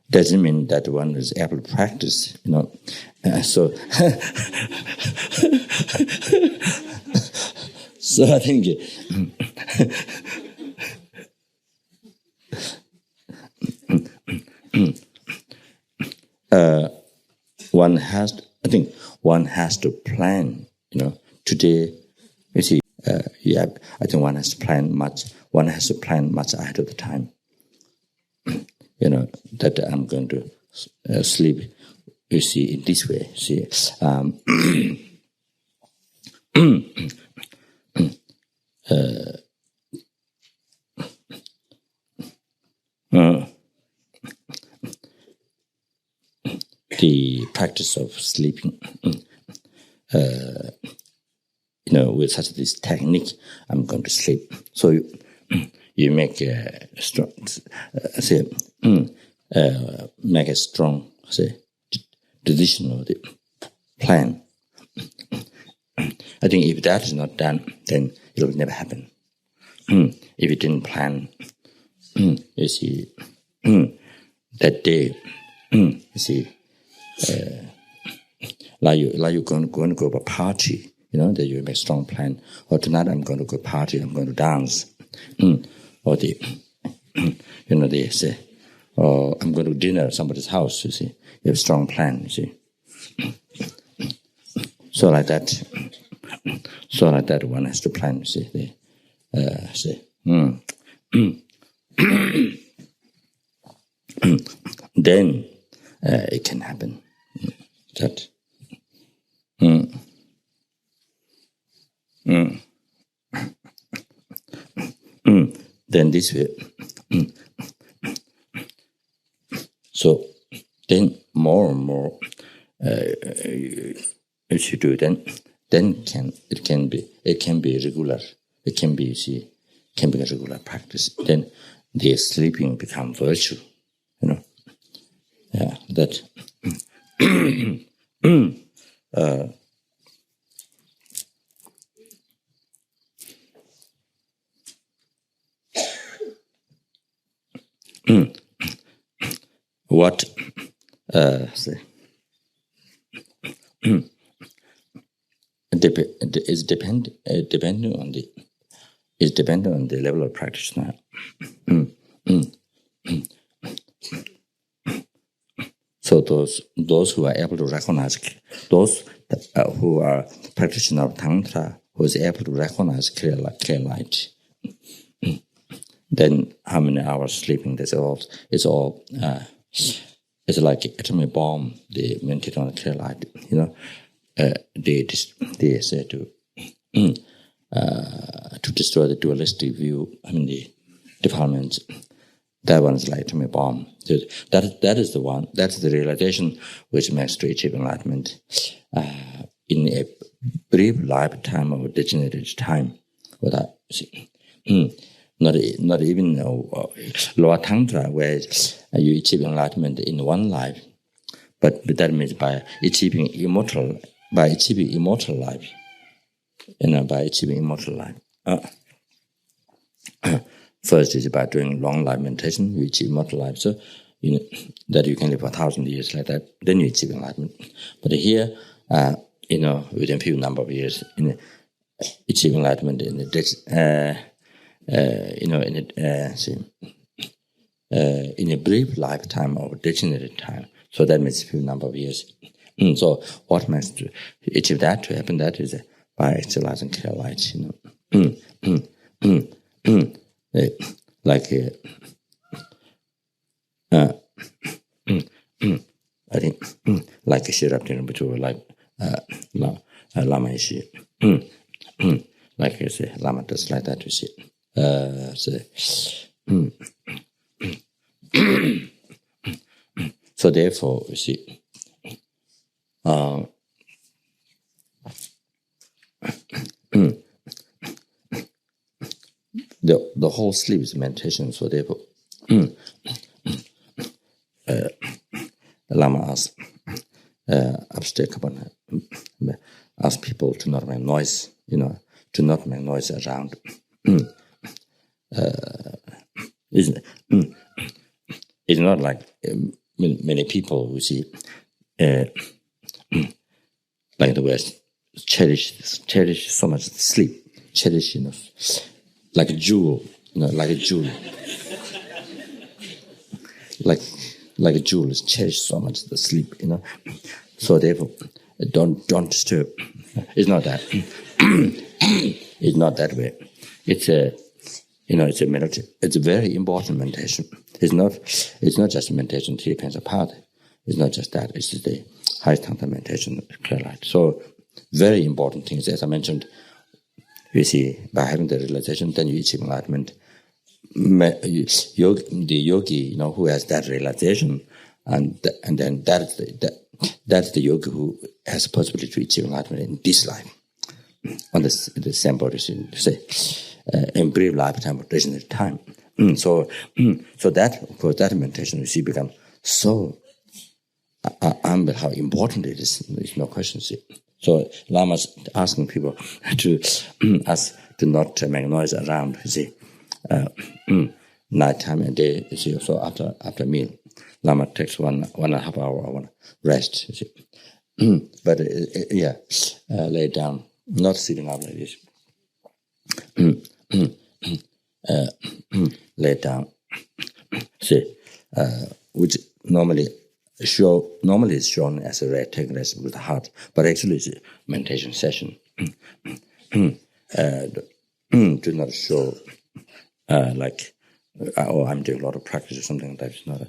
doesn't mean that one is able to practice, so so I think one has to plan, today, you see, I think one has to plan much. One has to plan much ahead of the time. That I'm going to sleep. You see, in this way. See, the practice of sleeping. With such this technique, I'm going to sleep. So you make a strong, make a strong, decision of the plan. I think if that is not done, then it will never happen. If you didn't plan, you see, that day, you see, like you're going to go to a party, that you make a strong plan. Or tonight I'm going to go party, I'm going to dance. Or they say, or I'm going to dinner at somebody's house, you see. You have a strong plan, you see. So like that one has to plan, you see. Then it can happen. That. Then this way. So then more and more if you do, then it can be regular. It can be a regular practice. Then the sleeping become virtue. Yeah, that. What is depending on the level of practice now. So those who are able to recognize, those who are practitioners of Tantra, who is able to recognize clear light, then how many hours sleeping? It's like an atomic bomb. They meditate on clear light. They say to destroy the dualistic view. The defilements. That one is like atomic bomb. So that is the one. That's the realization which makes to achieve enlightenment in a brief lifetime of degenerated time. Without not even lower tantra where you achieve enlightenment in one life, but that means by achieving immortal life. By achieving immortal life. First is by doing long life meditation, you achieve immortal life. So, that you can live 1,000 years like that, then you achieve enlightenment. But here, within a few number of years, achieve enlightenment in a brief lifetime of degenerated time. So that means a few number of years. So what makes to achieve that to happen? That is by exercising clear light. Like I think like a Shiraptin Batu, like Lama Ishi. Like I say, Lama does like that, you see. So therefore, you see, the whole sleep is meditation. So therefore, Lama asked upstairs upon ask people to not make noise, to not make noise around. It's not like many people who see, like the West, cherish so much sleep, cherish, like a jewel, like a jewel. Like a jewel is cherished so much, the sleep, So therefore, don't disturb. It's not that. It's not that way. It's a, it's a meditation. It's a very important meditation. It's not just meditation 3 kinds apart. It's not just that. It's the highest Tantra meditation, clear light. So, very important things. As I mentioned, you see, by having the realization, then you achieve enlightenment. The yogi, who has that realization, and then that's the yogi who has the possibility to achieve enlightenment in this life, on the same body, say, in brief lifetime or reasonable time. So that, of course, that meditation, you see, becomes so how important it is. There's no question. See. So Lama's asking people to not make noise around. You see, nighttime and day. You see, so after meal, Lama takes 1.5 hour rest. You see, but lay down, not sitting up like this. Lay down. See, which normally is shown as a rest, taking rest with the heart, but actually it's a meditation session. Do not show like, I'm doing a lot of practice or something like that. It's not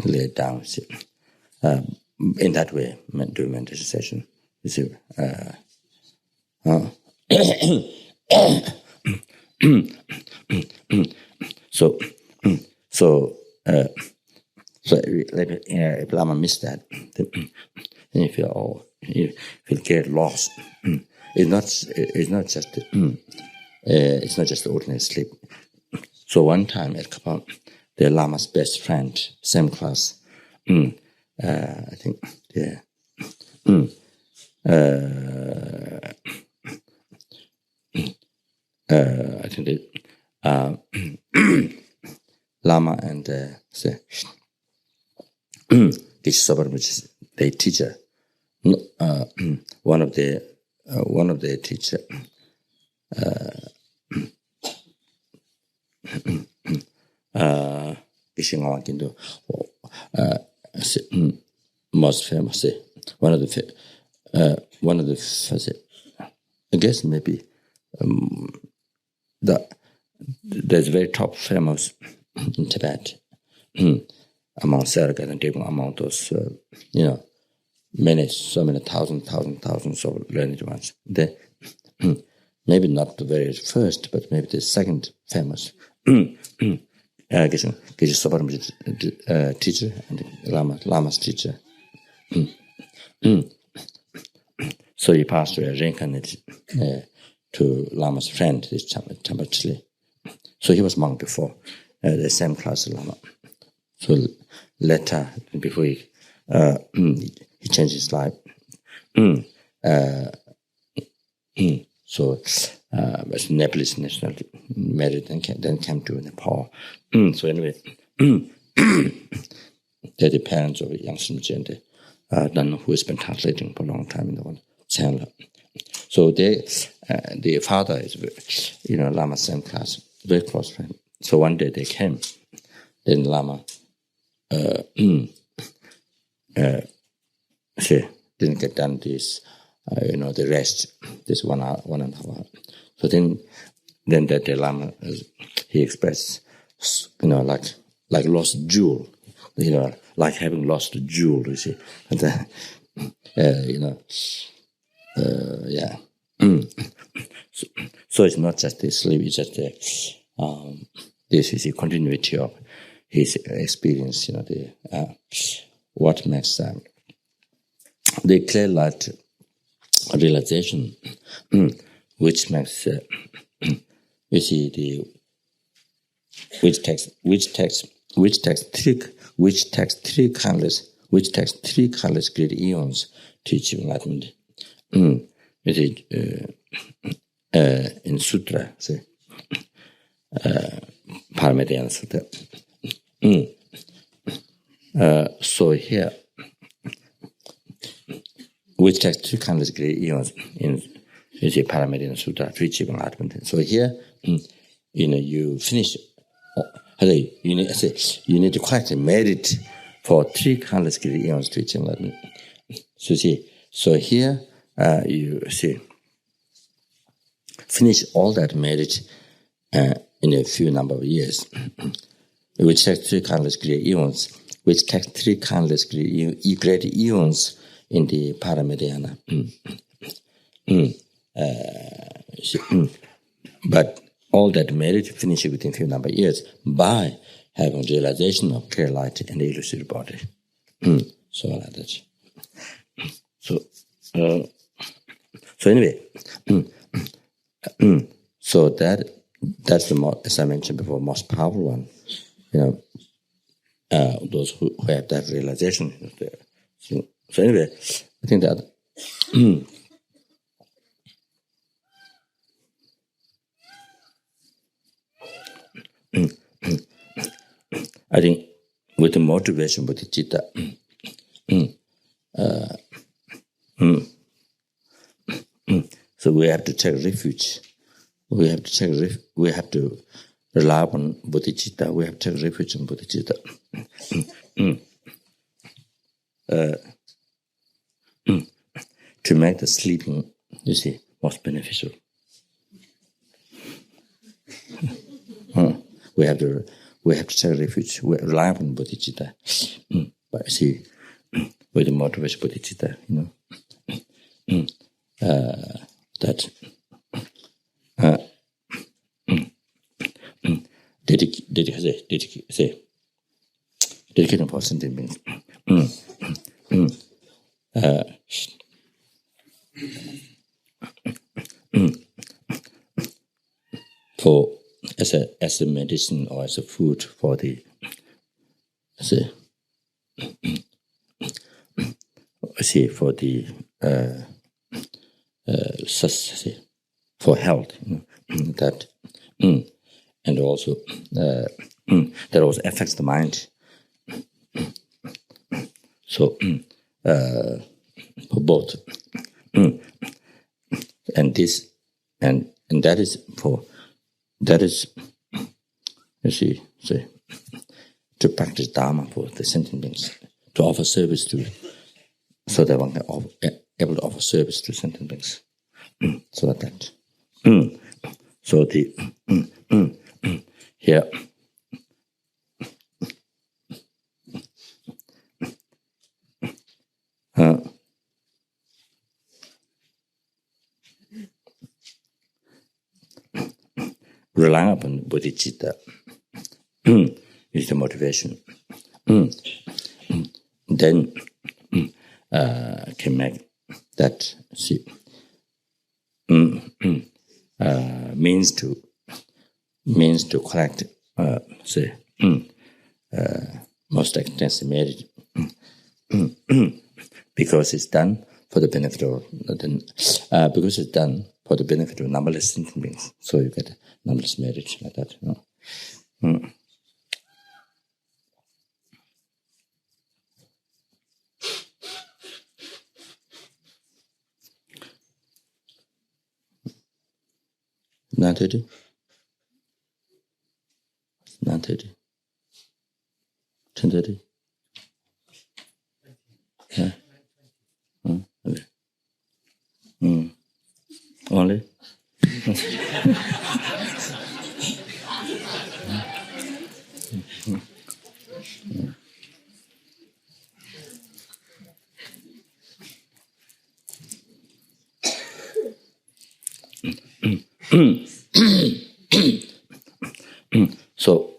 lay down. See. In that way, do a meditation session. You see, So if Lama missed that, then you feel get lost. It's not just ordinary sleep. So one time at Kapang, the Lama's best friend, same class, I think, I think Lama and Geshe-Sobar, which is the teacher, one of the teacher, Geshe-Ngawan, most famous, one of the I guess maybe there's very top famous in Tibet among Saragat and Devon, among those so many thousands of learned ones. Maybe not the very first, but maybe the second famous Geshe-Sobar teacher and Lama's teacher. So he passed away, reincarnated to Lama's friend, this Chambachli. So he was monk before, the same class as Lama. So later, before he changed his life. So was Nepalese nationality, married and then came to Nepal. So anyway, they're the parents of young Srimati and Dharma, who has been translating for a long time in the one channel. So the father is, Lama's same class, very close friend. So one day they came, then Lama didn't get done this, the rest, this 1.5 hour. So then that the Lama, he expressed, like lost jewel, like having lost a jewel, you see. And So it's not just the sleep, it's just this is the continuity of his experience, what makes the clear light realization, which makes which takes three countless great eons to achieve enlightenment. In Sutra, say, Paramedian Sutra. So here, which takes 3 countless great eons in the Paramedian Sutra to achieve enlightenment. So here, you finish. You need to quite merit for 3 countless great eons to achieve enlightenment. So here you see, finish all that merit in a few number of years. Which takes 3 countless great eons, which takes 3 countless great eons in the paramediana. But all that merit finish within a few number of years by having realization of clear light and illusory body. So like that. So anyway, so that's the most, as I mentioned before, most powerful one. Those who have that realization. So anyway, I think that I think with the motivation, with the citta, so we have to take refuge. We have to rely upon bodhicitta. We have to take refuge in bodhicitta. To make the sleeping, you see, most beneficial. We have to take refuge. We rely upon bodhicitta. But you see, with the motivation bodhicitta, that dedicating for sentient beings. For as a medicine or as a food for the for the for health, that and also that also affects the mind. So for both, and this and that is you see to practice Dharma for the sentient beings, to offer service to, so that one can able to offer service to sentient beings. So that. So the here. Relying upon bodhicitta is the motivation. Then can make that means to collect most extensive merit because it's done for the benefit of because it's done for the benefit of numberless sentient beings. So you get numberless merit like that. Not it. Not it. 10:30. Yeah. Okay. Only. So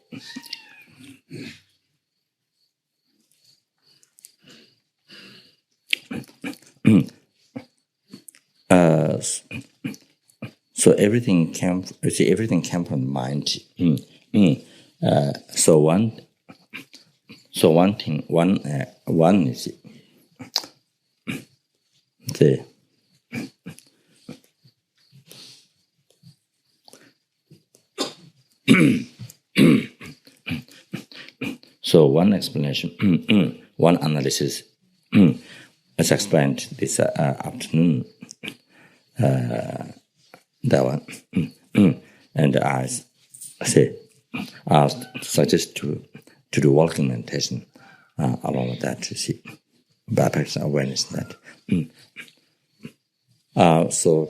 so everything came from mind. So one is the so one explanation, one analysis, as explained this afternoon, that one, and I suggest to do walking meditation along with that, to see, by practicing awareness that. So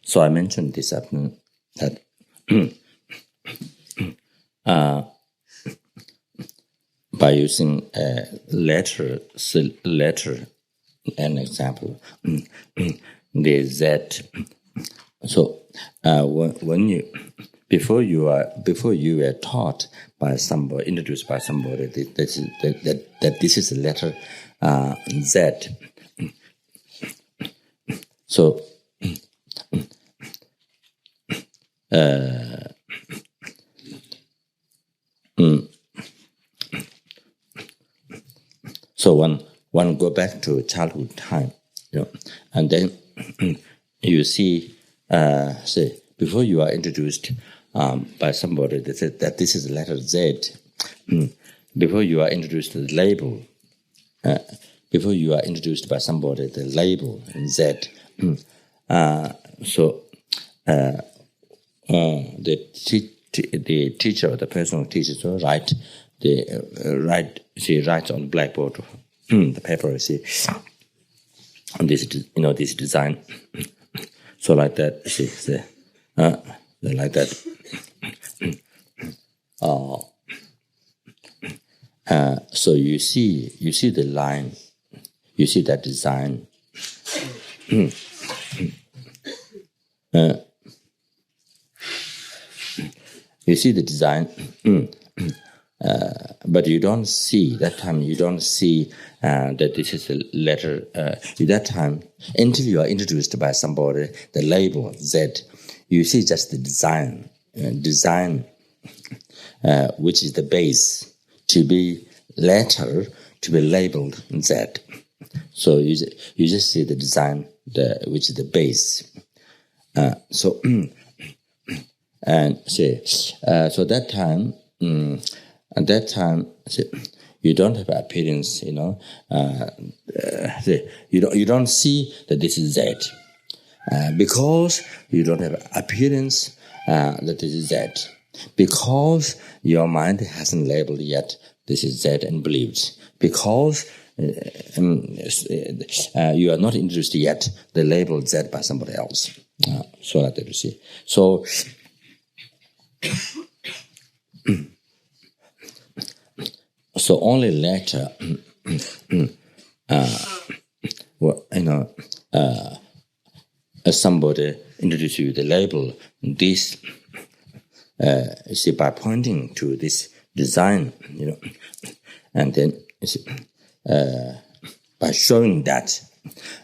So I mentioned this afternoon that by using a letter, an example, the Z. So when you before you were taught by somebody, introduced by somebody that this is a letter Z. So so one go back to childhood time, and then you see, say, before you are introduced by somebody that said that this is the letter Z, before you are introduced to the label, before you are introduced by somebody the label Z, so the teacher or the person who teaches will write she writes on blackboard the paper, see, and this design. So like that, see, like that. So you see the line, you see that design. You see the design, but you don't see that time. You don't see that this is a letter. At that time, until you are introduced by somebody, the label Z, you see just the design, which is the base to be letter to be labeled Z. So you just see the design, which is the base. So and say so that time. At that time, you don't have appearance, you don't see that this is Z, because you don't have appearance that this is Z, because your mind hasn't labeled yet this is Z and believed, because you are not introduced yet the label Z by somebody else. So that you see. So. So only later, as somebody introduces you the label, this, see, by pointing to this design, and then by showing that,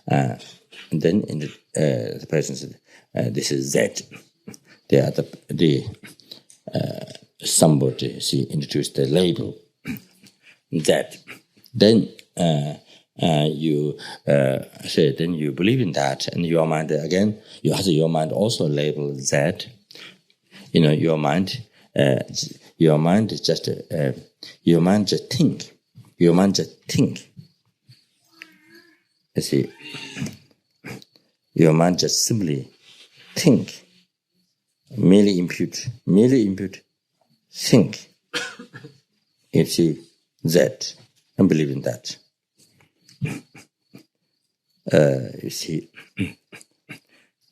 and then the person said, "This is Z." Somebody introduced the label. That then you say, then you believe in that, and your mind again, your mind also label Z. Your mind just think. Your mind just think. You see, your mind just simply think. Merely impute, think. You see. Z, and believe in that. You see,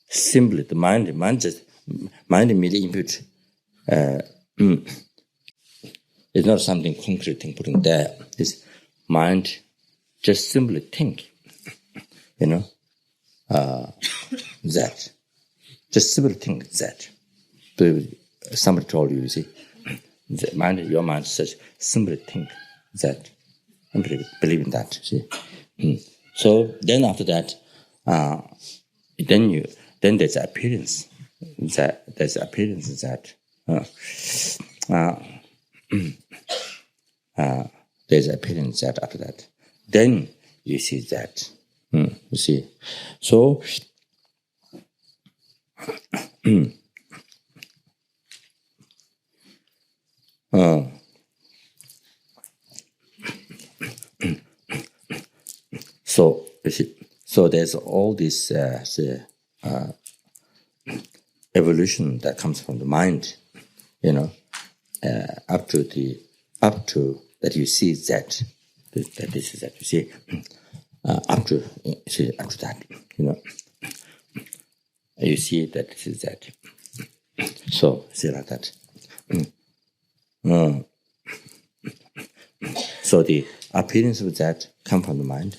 simply the mind immediately impute. It's not something concrete thing putting there. It's mind just simply think. That. Just simply think that. Somebody told you, see, your mind says simply think that and believe in that. See, so then after that, then there's appearance. There's appearance that there's appearance that after that. Then you see that. You see. So, so you see. So there's all this evolution that comes from the mind, up to that you see that this is that you see up to that, you see that this is that. So see like that. So the appearance of that come from the mind.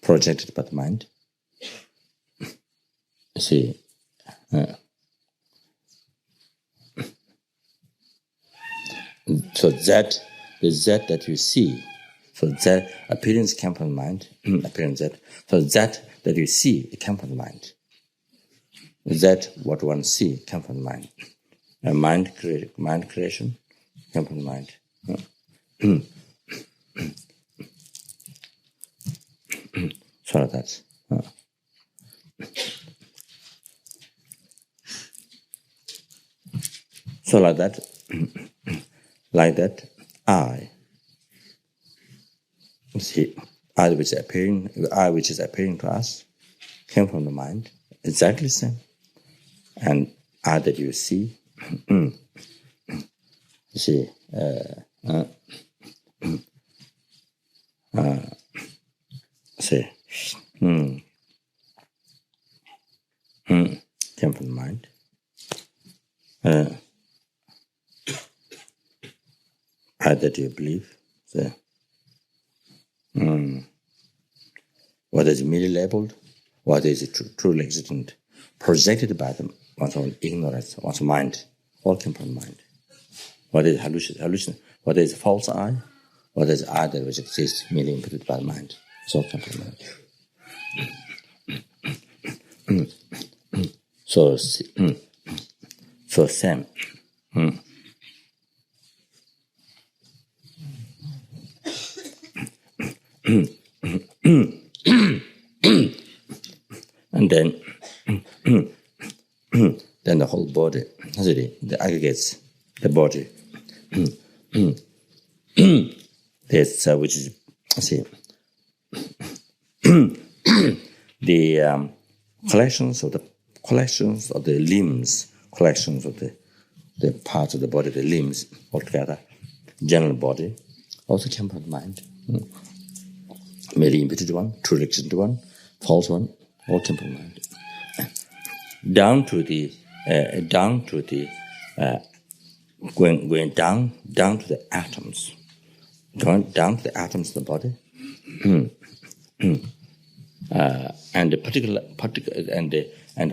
Projected by the mind. See. So that the that you see, so that appearance comes from the mind. Appearance that. So that you see, it comes from the mind. That what one see comes from the mind. Mind creation comes from the mind. So that's. So like that, I see I which is appearing to us came from the mind, exactly the same, and I that you see, see, see, came from the mind. I that you believe, so, what is merely labeled, what is truly existent, projected by one's own ignorance, one's mind, all came from the mind. What is hallucination? What is false I? What is I that which exists merely imputed by the mind? It's all came from the mind. So same. And then the whole body, the aggregates, the body. This which is the collections of the limbs, collections of the parts of the body, the limbs altogether, general body, also came from the mind. Merely imputed one, truly existent one, false one, all came from the mind. Down to the going down to the atoms, going down to the atoms of the body, and the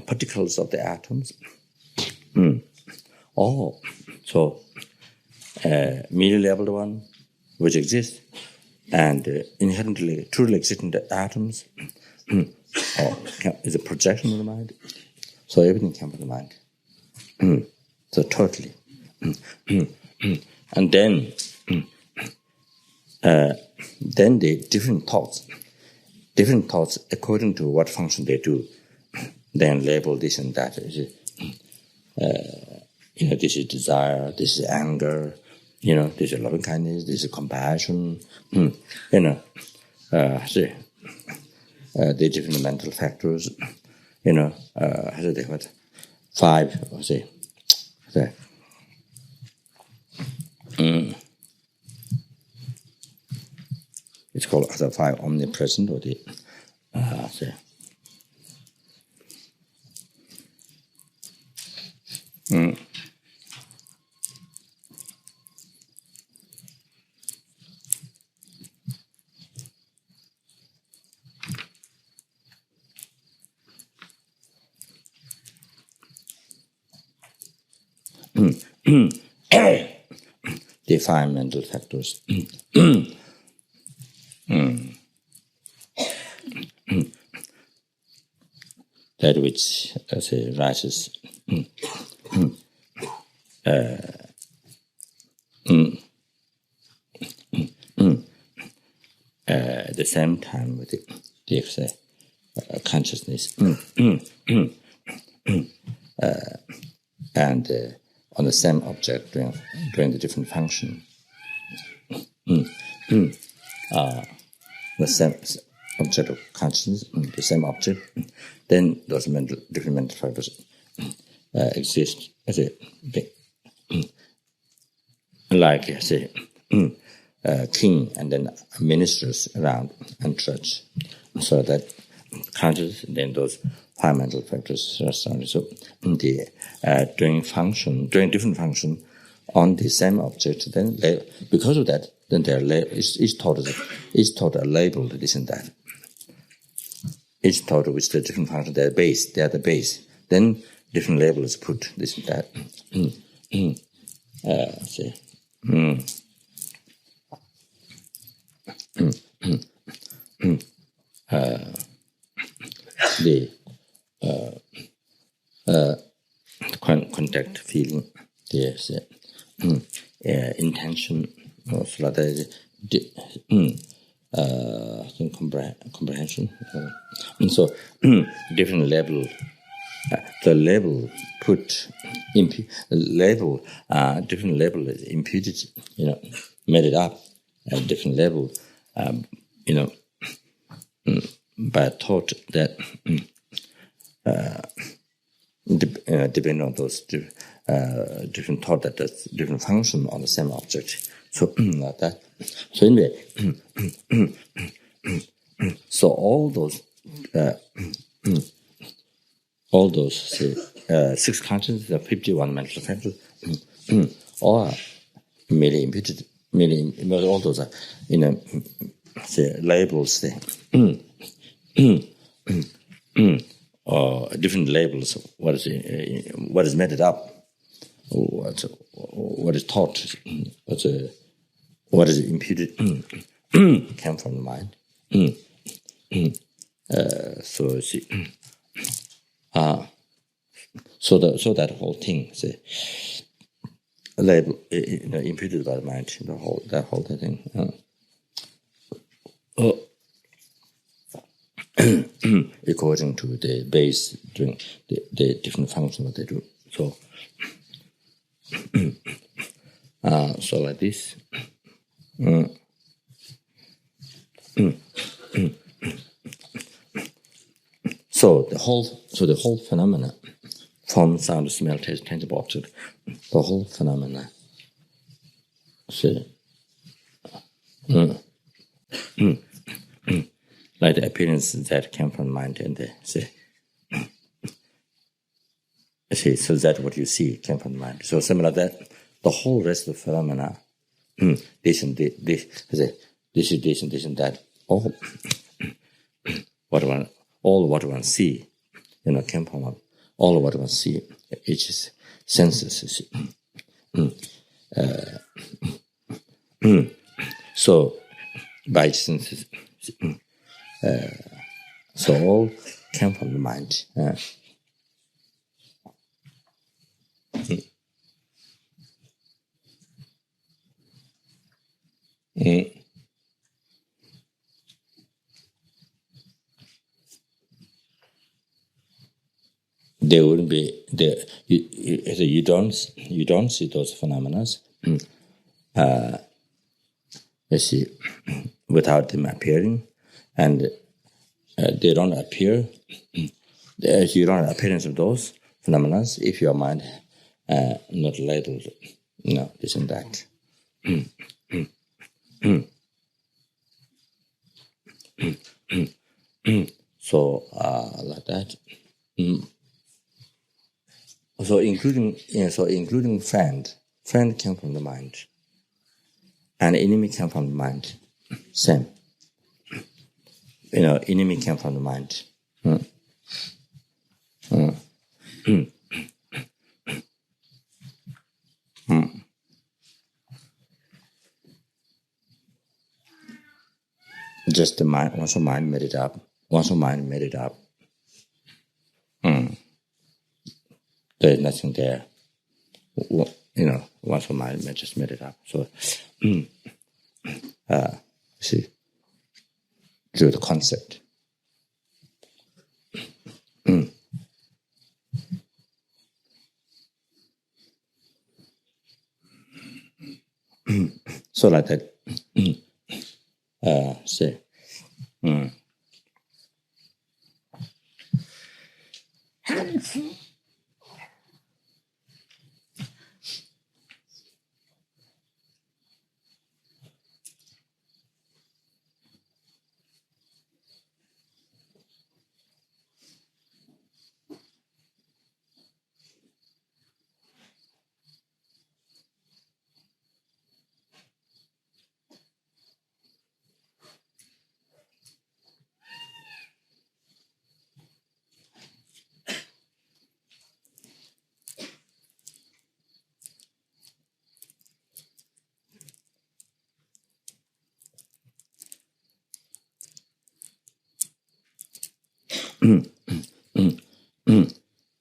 particles of the atoms. All so merely labeled one, which exists, and inherently truly existent atoms, is a projection of the mind. So everything comes from the mind. So totally. And then the different thoughts according to what function they do, then label this and that. This is desire, this is anger, this is loving kindness, this is compassion, the different mental factors, five, it's called other five omnipresent, or the the five mental factors. That which rises at the same time with the consciousness, and on the same object during the different function. The same object of consciousness, the same object, then those different mental factors exist as a like say king and then ministers around and church, so that consciousness, then those five mental factors are started. So the during different function on the same object, then because of that, then they are each thought are labeled this and that. Each thought with the different function, they are the base. Then different labels put this and that. The contact feeling, there's intention, also like comprehension. And so different level, the label put different level is imputed, made it up at different level, by thought that depending on those different thought that does different function on the same object. So like that. So anyway, so all those six consciousness, the 51 mental factors, all are merely imputed. All those are labels there. Or different labels of what is made it up, what is taught, what is imputed, came from the mind. So that whole thing, label, imputed by the mind, that whole thing. According to the base, during the different functions that they do. So, so like this. So the whole phenomena, form, sound, smell, taste, tangible object, the whole phenomena. Like the appearances that came from mind, and so that's what you see came from the mind. So similar that the whole rest of the phenomena, this and this and that, all what one see, came from all what one see, each senses. So by senses. So all came from the mind. There wouldn't be you don't see those phenomena. You see, without them appearing, and they don't appear. You don't have appearance of those phenomena if your mind not labeled, this and that. So like that. So including friend came from the mind, and enemy came from the mind. Same. Enemy came from the mind. Just the mind. Once your mind made it up. There is nothing there. once in a while, I just made it up. So, see, through the concept. So like that, say,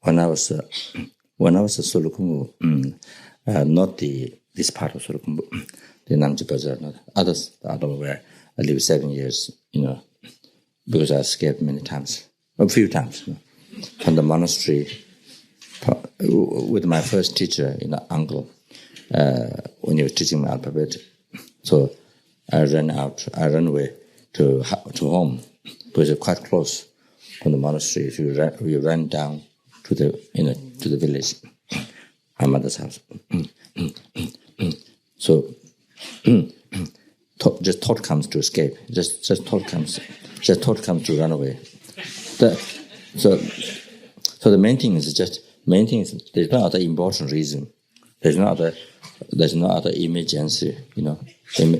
when I was a Sulukumbu, not this part of Sulukumbu, the Namche Bazaar, not others, the other where I lived 7 years, because I escaped many times, a few times, from the monastery with my first teacher, uncle, when he was teaching me alphabet. So I ran away to home, because it's quite close from the monastery. We ran down to the to the village, my mother's house. So just thought comes to escape. Just thought comes to run away. So the main thing is there's no other important reason. There's no other emergency.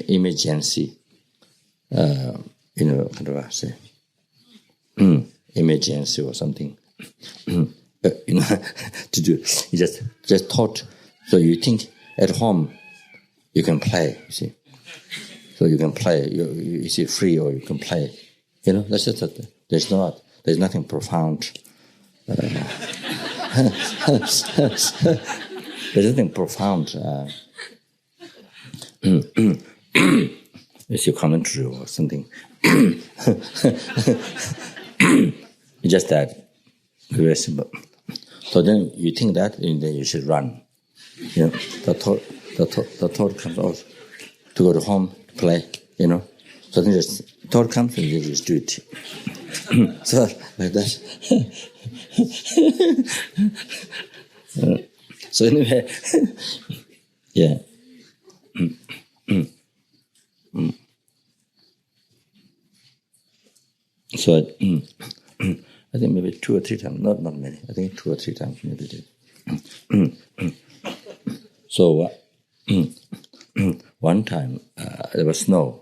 Emergency. Kind of say. Emergency or something. To do. You just thought. So you think at home you can play. You see. So you can play. You see free, or you can play. That's just that. There's nothing profound. There's nothing profound. It's your commentary or something. It's just that. Very simple. So then you think that, and then you should run. The thought comes out to go to home to play. So then just thought comes and you just do it. So like that. So anyway, yeah. So I think maybe 2 or 3 times, not many. I think 2 or 3 times maybe did. So one time there was snow.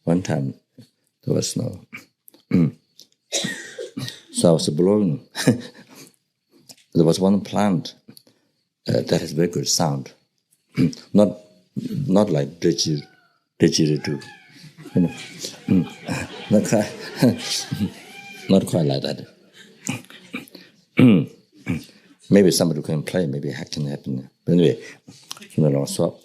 One time there was snow. So I was blowing. There was one plant that has very good sound. Not like didgeridoo. Not quite like that. Maybe somebody can play, maybe it can happen. But anyway, so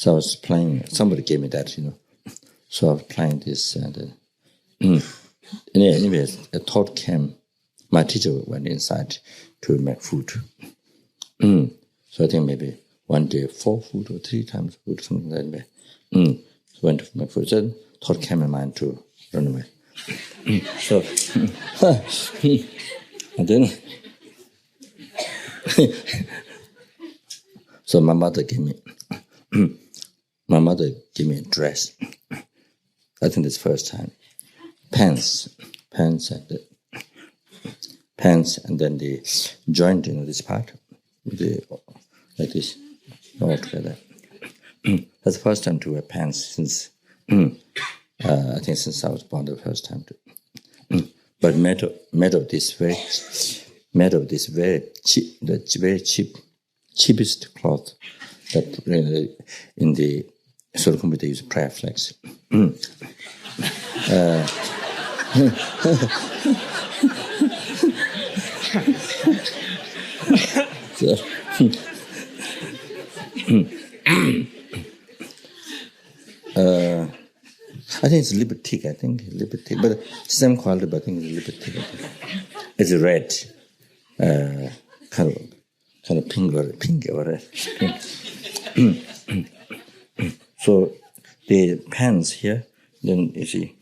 I was playing, somebody gave me that, So I was playing this, and anyway, a thought came. My teacher went inside to make food. So I think maybe one day 4 food or 3 times food, something like that. So went to make food. Then thought came in mind to run away. So and then so my mother gave me a dress. I think this first time. Pants and then the joint, this part, like this, all together. That's the first time to wear pants since, I think since I was born, the first time to. But made of this very cheapest cloth that in the Sulukumbu they use prayer flags. So, I think it's libertic. But same quality, but I think it's libertic. It's red, kind of pink or red. So the pens here, then you see,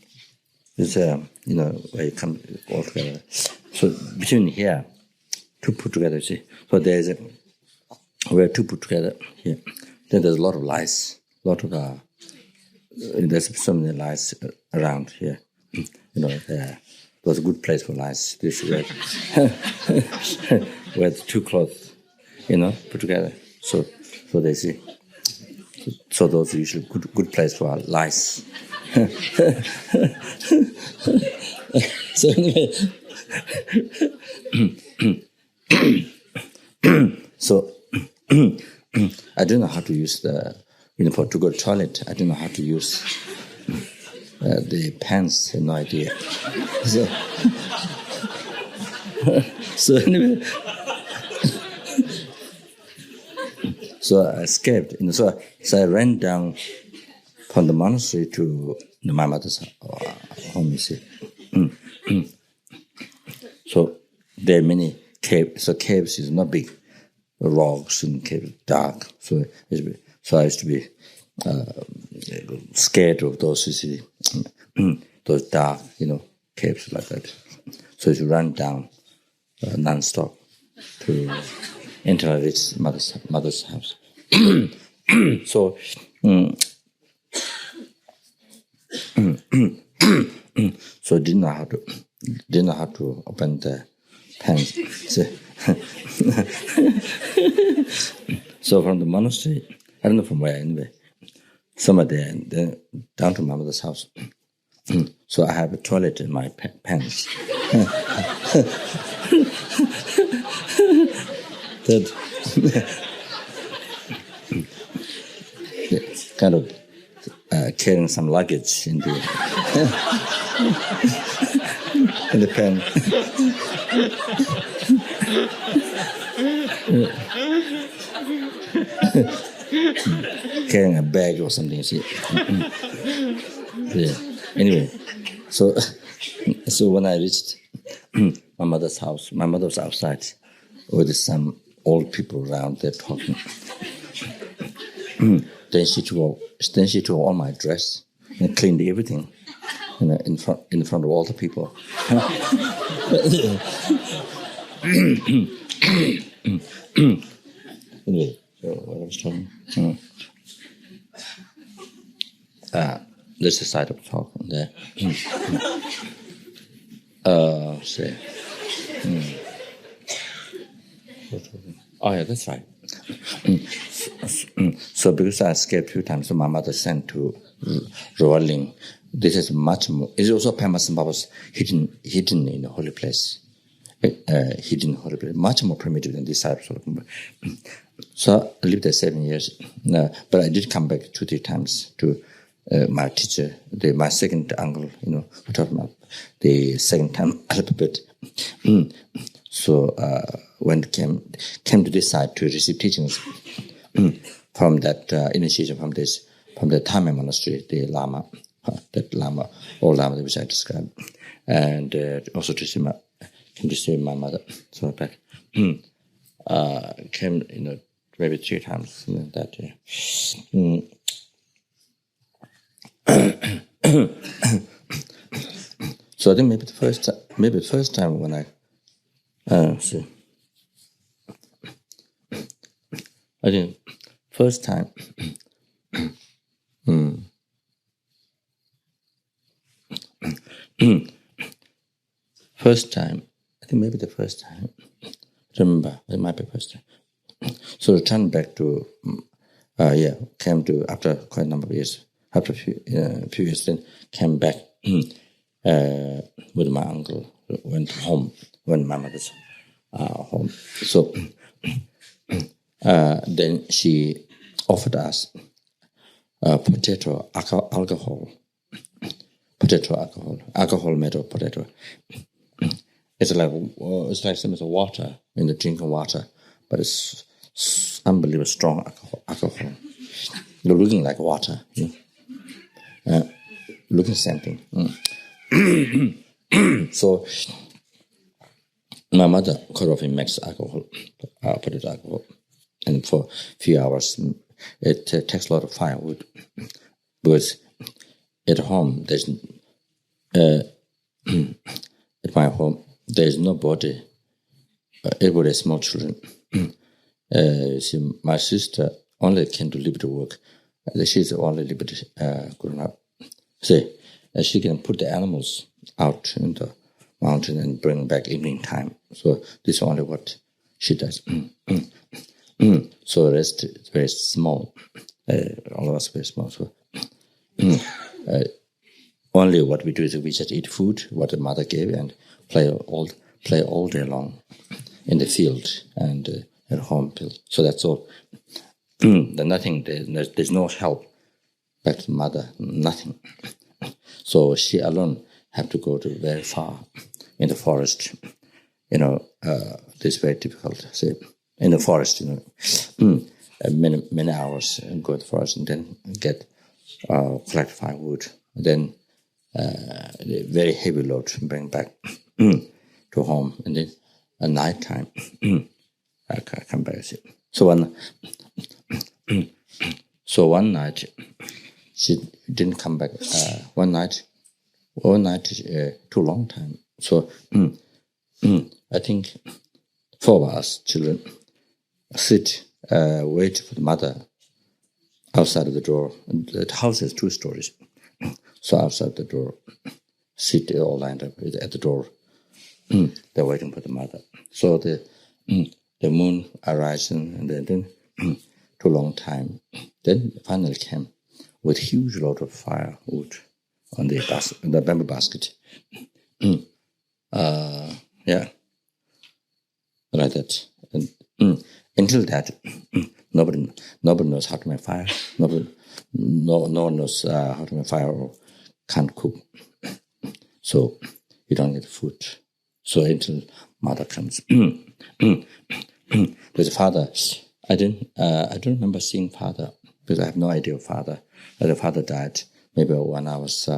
it's where you come all together. So between here, two put together, you see. So there's where two put together here. Then there's a lot of lice, there's so many lice around here. There's a good place for lice. This is where the two cloths, put together. So they see. So those are usually good place for lice. So anyway, so I don't know how to use to go to toilet. I don't know how to use the pants. No idea. So anyway. So I escaped. So I ran down from the monastery to my mother's home, you see. So there are many caves. So caves is not big. Rocks and caves, dark. So I used to be scared of those, you see, those dark, caves like that. So I used to run down non-stop to enter its mother's house. So so didn't know how to open the pants. So from the monastery, I don't know from where anyway, somewhere there, and then down to my mother's house. So I have a toilet in my pants. That kind of carrying some luggage in the in the pen. Carrying a bag or something, see. Yeah. Anyway, so when I reached my mother's house, my mother was outside with some old people around there talking. Then she took all my dress and cleaned everything, in front of all the people. Anyway, so what I was talking. There's a side of talk there. Say. Oh yeah, that's right. So because I escaped a few times, so my mother sent to Rolling. This is much more. It's also Pema Sambhava's hidden in the holy place. Hidden holy place, much more primitive than this type of. So I lived there 7 years, but I did come back 2-3 times to my teacher, my second uncle. We talked about the second time alphabet. So when came to this side to receive teachings from that initiation from the Dharma monastery, the Lama, old Lama which I described, and also came to see my mother. So back came maybe 3 times that year. So I think maybe the first time when I see. I think first time. First time. I think maybe the first time. Remember, it might be first time. So returned back to. Came to after quite a number of years. After a few years, then came back with my uncle. Went home when my mother's home. So then she offered us potato alcohol made of potato, It's like some of the water in the drinking water, but it's unbelievably strong alcohol. You're looking like water, looking something. So my mother quite often makes alcohol, put it alcohol, and for a few hours it takes a lot of firewood because at home there's at my home there's nobody. Everybody has small children. See, my sister only can do liberty work. She's the only liberty grown up. See, she can put the animals out in the mountain and bring back evening time. So this is only what she does. So the rest is very small. All of us very small. So only what we do is we just eat food, what the mother gave, and play all day long in the field and at home. So that's all. There's nothing. There's no help back to mother. Nothing. So she alone have to go to very far in the forest. This is very difficult. Say in the forest, many hours and go to the forest and then get collect firewood. Then very heavy load bring back to home, and then at night time I come back. So one night she didn't come back. One night too long time. So I think 4 of us children sit wait for the mother outside of the door. The house has 2 stories. So outside the door, sit all lined up at the door. They're waiting for the mother. So the moon arises and then too long time. Then finally came with huge load of firewood on the bamboo basket. Like that. And until that, nobody knows how to make fire. No one knows how to make fire or can't cook. So you don't get food. So until mother comes. With father, I don't remember seeing father because I have no idea of father. The father died maybe when I was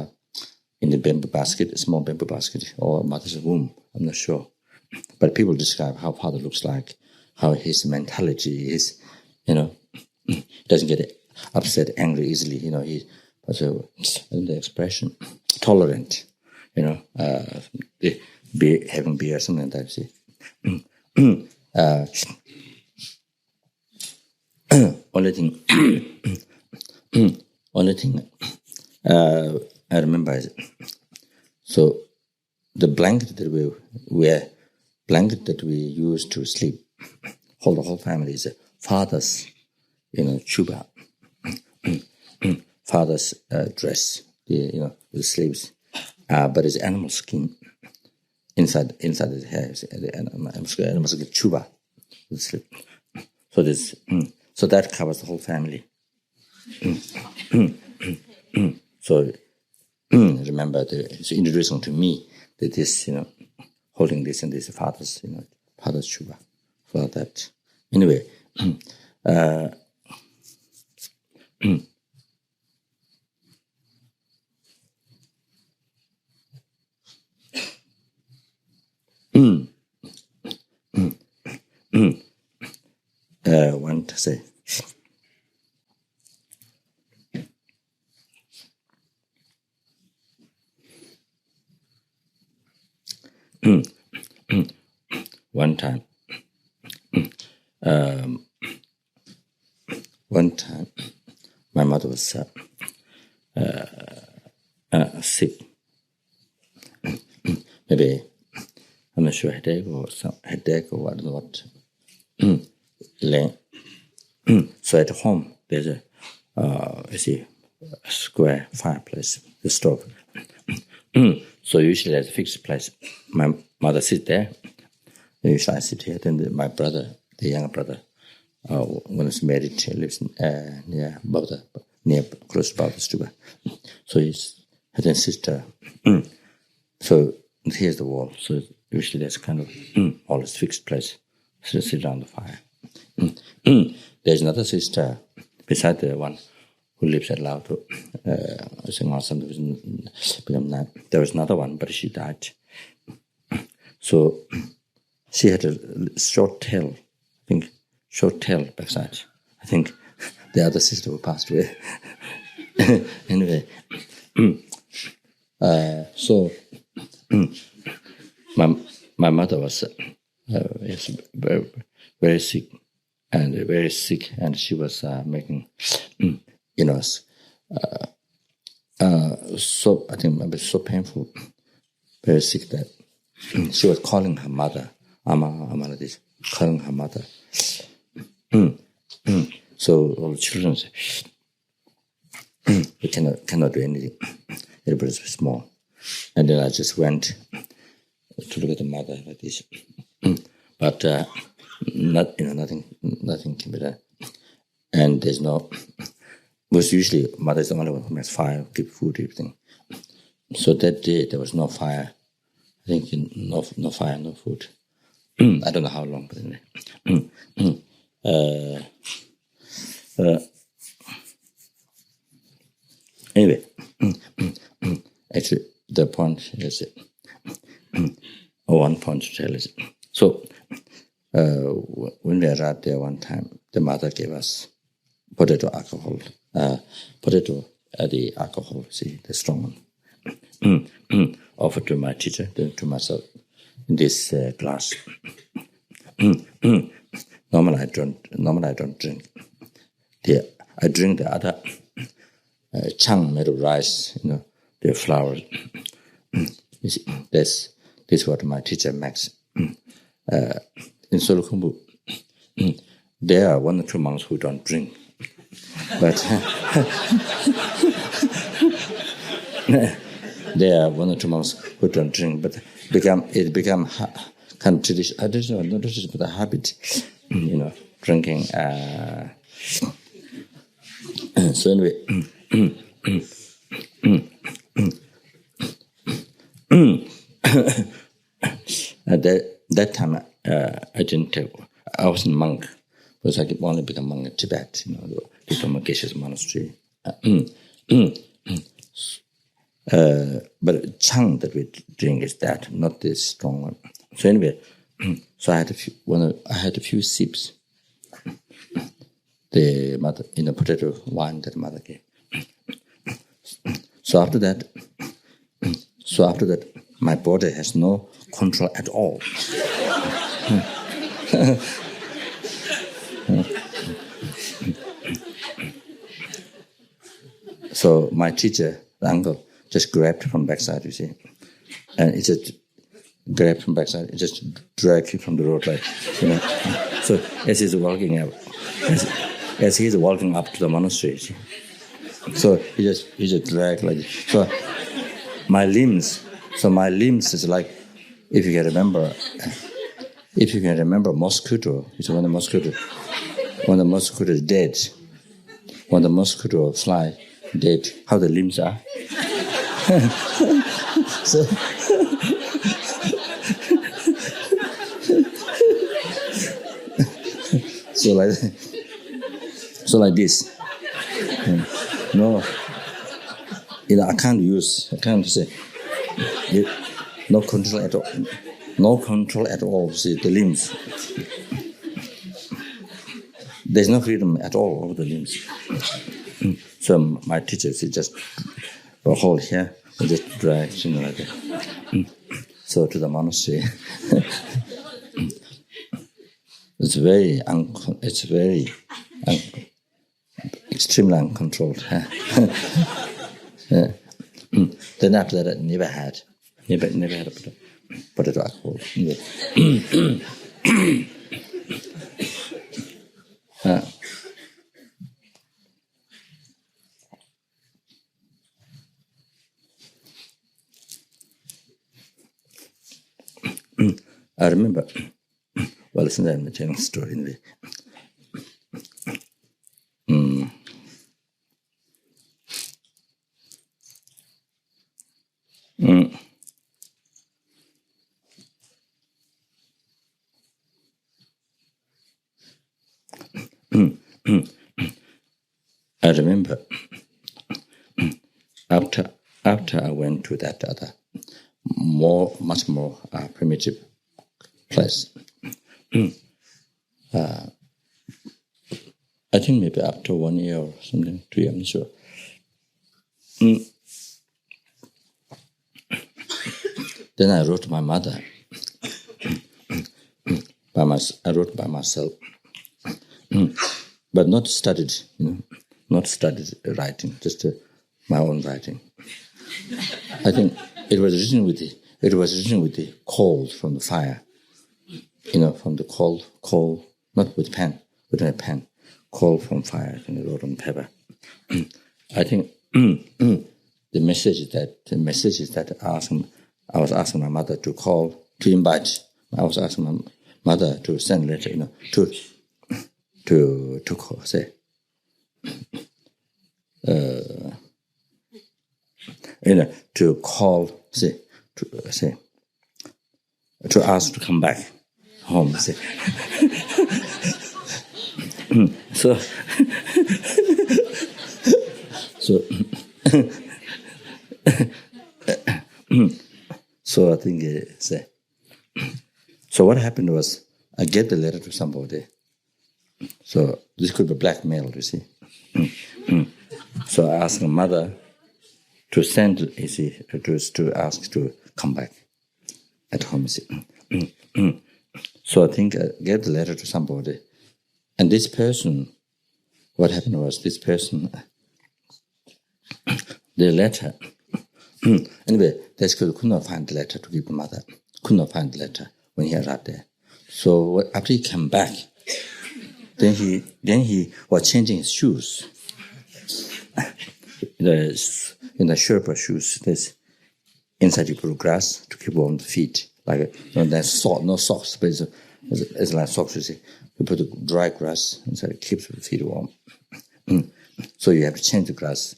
in the bamboo basket, a small bamboo basket, or mother's womb. I'm not sure. But people describe how father looks like, how his mentality is, doesn't get upset, angry easily. He the expression tolerant, having beer, something like that. See, only thing I remember is so the blanket that we use to sleep, the whole family is father's, chuba, father's dress, with sleeves, but it's animal skin inside the hair. The animal skin chuba with sleep. So this, so that covers the whole family. So remember, it's introducing to me that this, holding this and this father's, father's chuba. So that anyway. Want to say. One time, my mother was sick. Maybe I'm not sure headache or I don't know what. So at home there's a square fireplace, the stove. So usually there's a fixed place. My mother sits there. Usually I sit here. Then my brother, the younger brother, when he's married, he lives close to Bauta Stuba. So he's had a sister. So here's the wall. So Usually there's kind of always fixed place. So sit around the fire. There's another sister beside the one who lives at Lao too. There was another one, but she died. So she had a short tail, I think, short tail backside. I think the other sister who passed away. Anyway, so my mother was very, very sick, and she was making, so I think it was so painful, very sick that she was calling her mother, Ama, this, calling her mother. So all the children said, we cannot do anything. Everybody's small. And then I just went to look at the mother like this. But nothing can be done. And there's no, because usually mother is the only one who makes fire, keep food, everything. So that day there was no fire. I think no fire, no food. I don't know how long, but anyway. Anyway, actually, the point is, one point to tell is, so when we arrived there one time, the mother gave us potato alcohol, the alcohol, see, the strong one, offered to my teacher, then to myself, in this glass. Normally I don't drink. I drink the other chang made of rice, the flour. This is what my teacher makes. In Solukhumbu, there are 1 or 2 monks who don't drink, but there are 1 or 2 monks who don't drink, but it become kind of tradition. I don't know, not tradition, but a habit, drinking. So anyway, at that time, I didn't take. I wasn't monk, because I could only become monk in Tibet, the Diplomatic monastery. But chang that we drink is that, not this strong one. So anyway, so I had a few sips. The mother in the potato wine that mother gave. So after that, my body has no control at all. So my teacher, the uncle, just grabbed from backside, you see, and it just grabbed from backside. It just dragged him from the road, like, So as he's walking up, as he's walking up to the monastery, see? So he just dragged like this. So my limbs is like, if you can remember mosquito, when the mosquito is dead, when the mosquito fly dead, how the limbs are. So like this. No, I can't say, no control at all. No control at all, see, the limbs. There's no freedom at all over the limbs. So my teacher, she just hold here and just drag, like that. So to the monastery. It's very extremely uncontrolled. Then after that, I never had a potato alcohol. I remember, since I'm telling the story anyway. I remember after I went to that other much more primitive place. I think maybe after 1 year or something, 2 years, I'm not sure. Then I wrote my mother. I wrote by myself, but not studied, not studied writing, just my own writing. I think it was written with the coals from the fire, from the coal, not with pen, with a pen, coal from fire. I think I wrote on paper. I think the message is that I was asking my mother to invite. I was asking my mother to send letter, to call, say, to call, to ask to come back home, say. So I think, so what happened was I get the letter to somebody. So this could be blackmail, you see. So I asked my mother to send, to ask to come back at home, you see. So I think I get the letter to somebody. And this person, what happened was this person, the letter, anyway, they could not find the letter to give the mother. Could not find the letter when he arrived there. So after he came back, then he was changing his shoes. In the Sherpa shoes, there's inside you put grass to keep warm the feet. Like there's no socks, but it's like socks. You see, you put the dry grass inside, it keeps the feet warm. So you have to change the grass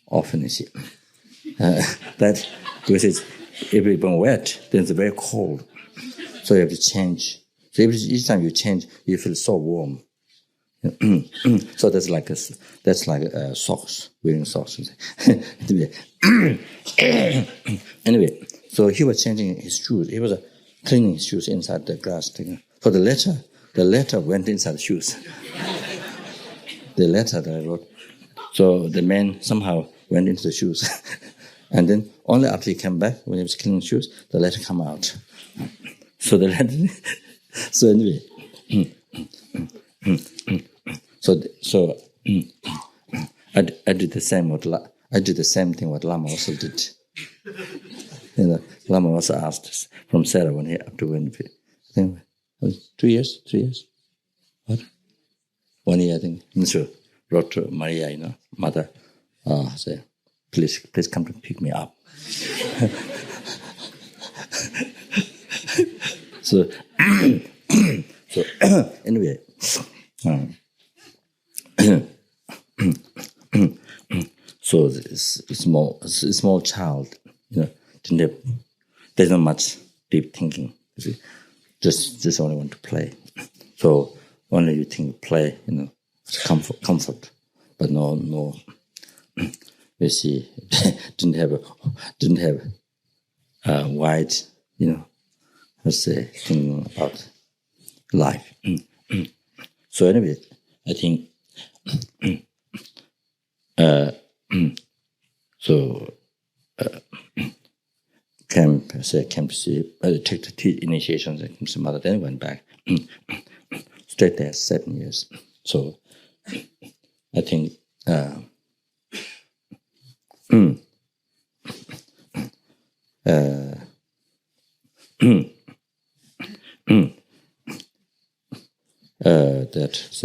often. You see, that because if it's wet, then it's very cold. So you have to change. So each time you change, you feel so warm. So that's like socks, wearing socks. Anyway, so he was changing his shoes. He was cleaning his shoes inside the grass. So the letter went inside the shoes. The letter that I wrote. So the man somehow went into the shoes. And then only after he came back, when he was cleaning shoes, the letter came out. So the letter. So anyway. So I did the same. I did the same thing what Lama also did. Lama also asked us from Sarah when he up to when I think it was 2 years, 3 years, what? 1 year I think. I'm sure. Wrote to Maria, mother, say, please come to pick me up. So anyway. So this small child, there's not much deep thinking. You see, just only want to play. So only you think play, comfort, but no. You see, didn't have wide, let's say, thinking about life. So anyway, I think came to see, take the initiation, came to see mother, then went back, stayed there 7 years. So I think that's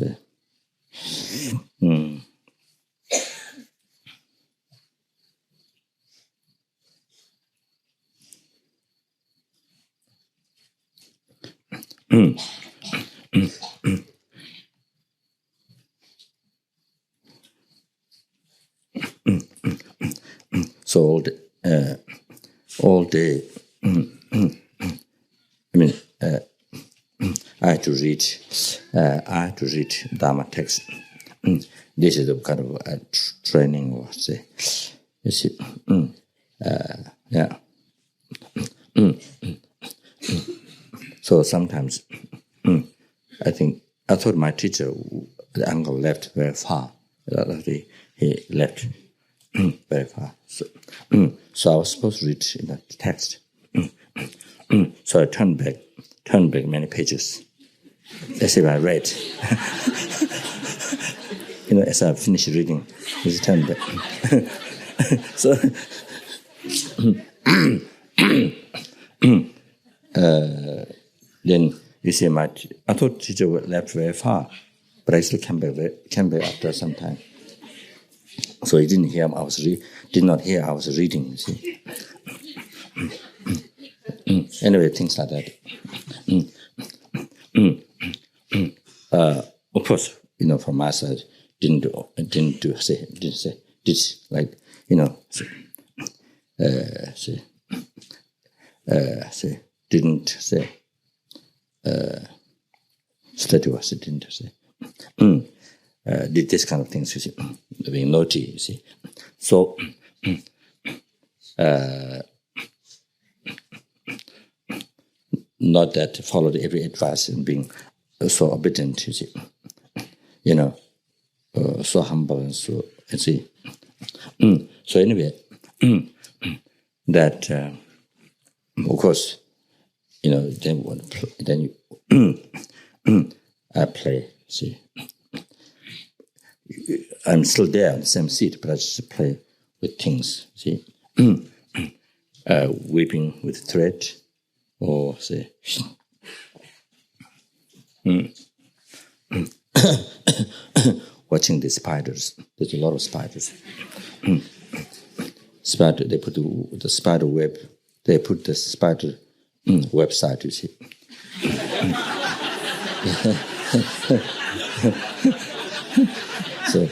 so all day. I had to read Dharma text this is a kind of a training, or say, you see, yeah. So sometimes, I thought my teacher, the uncle, left very far. He left very far. So I was supposed to read in the text. So I turned back many pages. As if I read. As I finished reading, I just turned back. So, then you see, I thought teacher left very far, but I still came back after some time. So he didn't hear did not hear I was reading. You see. Anyway, things like that. Of course, from my side, didn't say like didn't say study was didn't say did this kind of things, you see, being naughty, you see. So not that followed every advice and being so obedient, you see, so humble and so, you see. So anyway, that of course, then I play. See, I'm still there on the same seat, but I just play with things. See, weaving with thread, or say, watching the spiders. There's a lot of spiders. Spider. They put the spider web. They put the spider website. You see. So.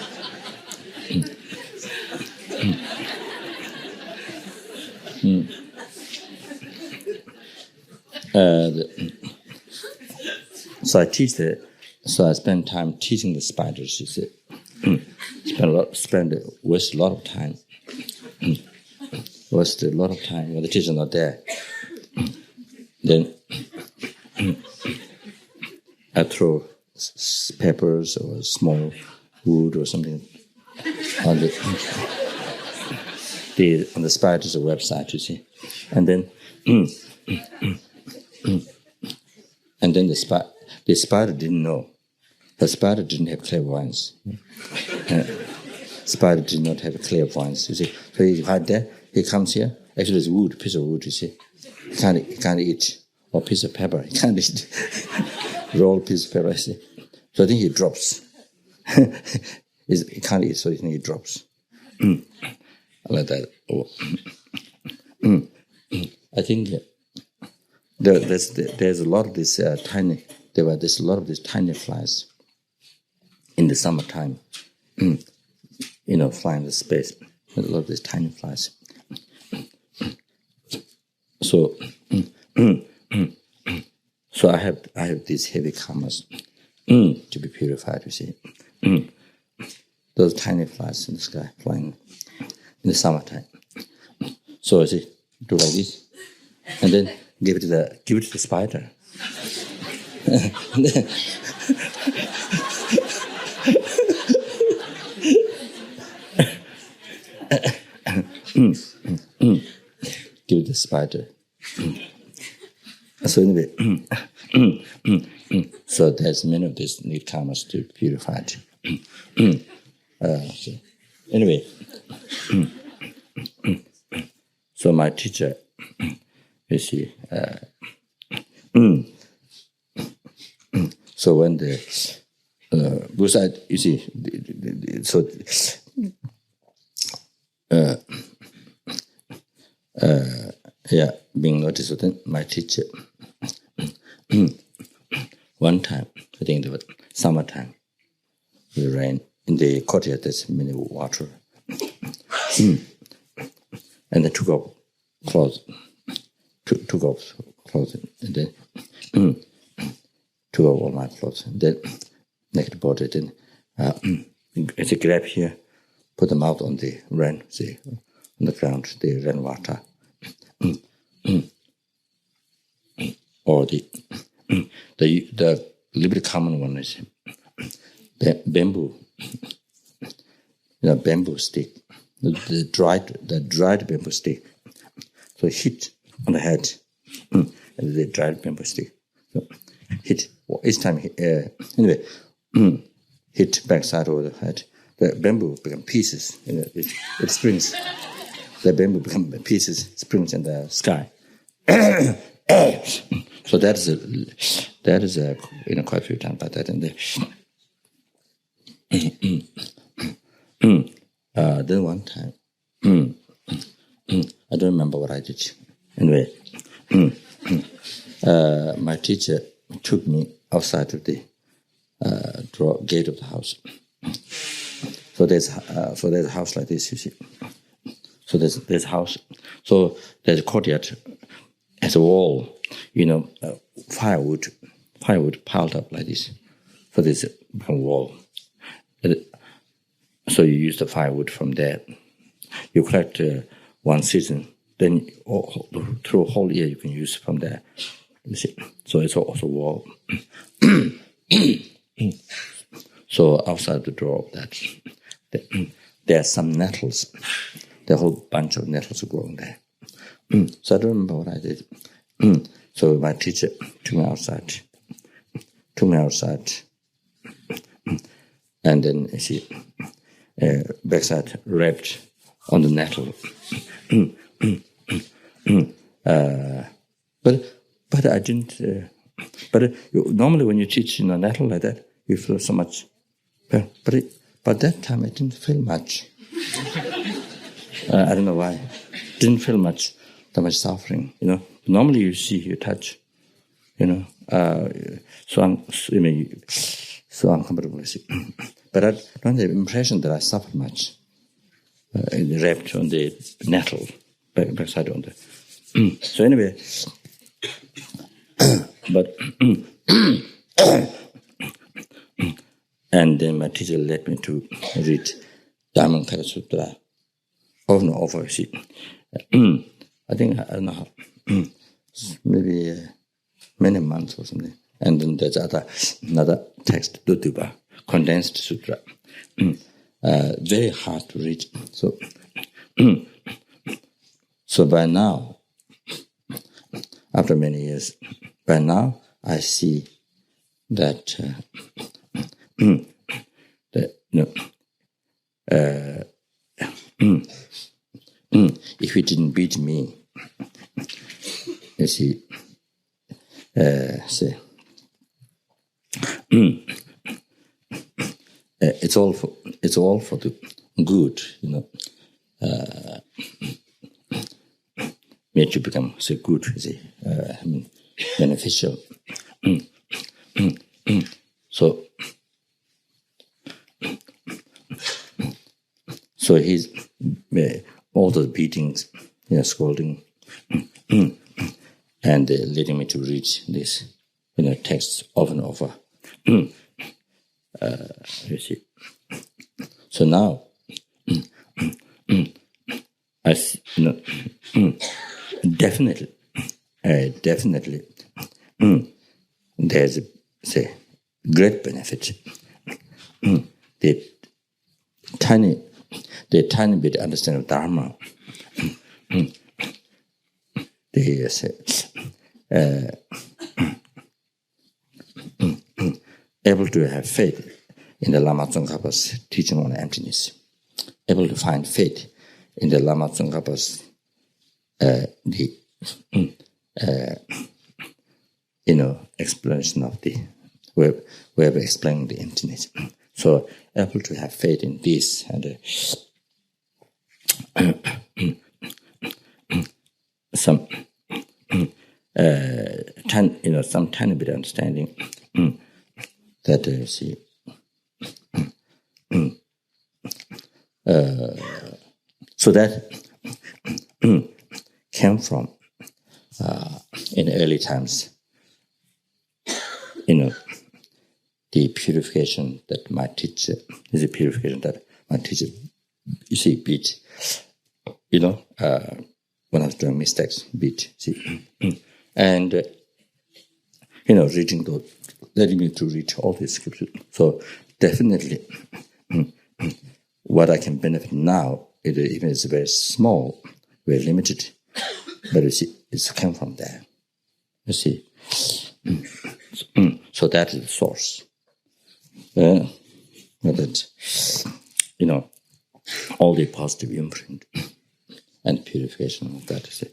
So I teach so I spend time teaching the spiders. You see, waste a lot of time. Waste a lot of time when the teacher's not there. Then I throw peppers or small wood or something on the spider's website. You see, and then the spider didn't know. The spider didn't have clairvoyance. Spider did not have clairvoyance. You see, so he hide there. He comes here. Actually, it's wood, piece of wood. You see, he can't eat, or piece of pepper. He can't eat. Roll piece of pepper. You see. So I think he drops. He can't eat, so I think he drops. Like that. I think there's a lot of these tiny. There's a lot of these tiny flies in the summertime. Flying the space. There's a lot of these tiny flies. So, so I have these heavy karmas to be purified. You see, those tiny flies in the sky flying in the summertime. So I see, do like this, and then give it to the spider. Give it the spider. So anyway, so there's many of these need karmas to be purified. So anyway, so my teacher, you see, so when because you see, so being noticed. So then my teacher, one time, I think it was summertime, it rained in the courtyard. There's many water, and they took off clothes, and then took off all my clothes, and then naked body. Then It's a grab here, put the mouth on the rain, see, on the ground, the rainwater. Or the little bit common one is bamboo, bamboo stick, the dried bamboo stick. So hit on the head, and the dried bamboo stick. So hit each time. Anyway, hit backside over the head. The bamboo become pieces. It springs. The bamboo become pieces, springs in the sky. So that is quite a few times about that in there. Then one time, I don't remember what I did. Anyway, my teacher took me outside of the gate of the house. So there's a house like this, you see. So there's a house. So there's a courtyard. As a wall, firewood piled up like this for this wall. So you use the firewood from there. You collect one season, then through a whole year you can use from there. You see, so it's also a wall. So outside the door of that, there are some nettles. There are a whole bunch of nettles growing there. So I don't remember what I did. So my teacher took me outside, and then she backside wrapped on the nettle. But I didn't. Normally when you teach in a nettle like that, you feel so much. But that time I didn't feel much. I don't know why. Didn't feel that much suffering. Normally you touch. So uncomfortable. But I don't have the impression that I suffered much. Wrapped on the nettle, backside on the. So anyway, but and then my teacher led me to read Dharma Sutra over and over. See, I think I don't know how, maybe many months or something. And then there's another text, Dutuba, condensed sutra. Very hard to read. So by now, after many years, by now I see that if he didn't beat me, you see, it's all for the good, Make you become so good, beneficial. So he's all the beatings, scolding, and leading me to read this, texts over and over. You see. So now, I see, definitely, there's great benefit. The tiny bit understanding of Dharma. They say, able to have faith in the Lama Tsongkhapa's teaching on emptiness, able to find faith in the Lama Tsongkhapa's explanation of the way of explaining the emptiness. So able to have faith in this and some tiny bit of understanding that so that came from in early times, the purification that my teacher is a purification that my teacher, you see, beat. When I was doing mistakes, beat. See, and reading those, letting me to read all these scriptures. So definitely, what I can benefit now, even it's very small, very limited, but you see, it's come from there. You see, so that is the source. That all the positive imprint and purification of that. See.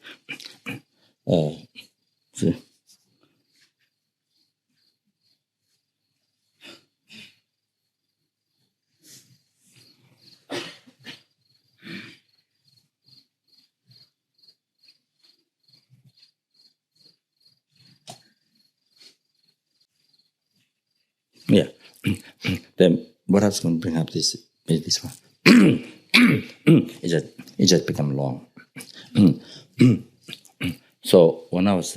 Yeah. Then what I was going to bring up is this one. It just become long. So when I was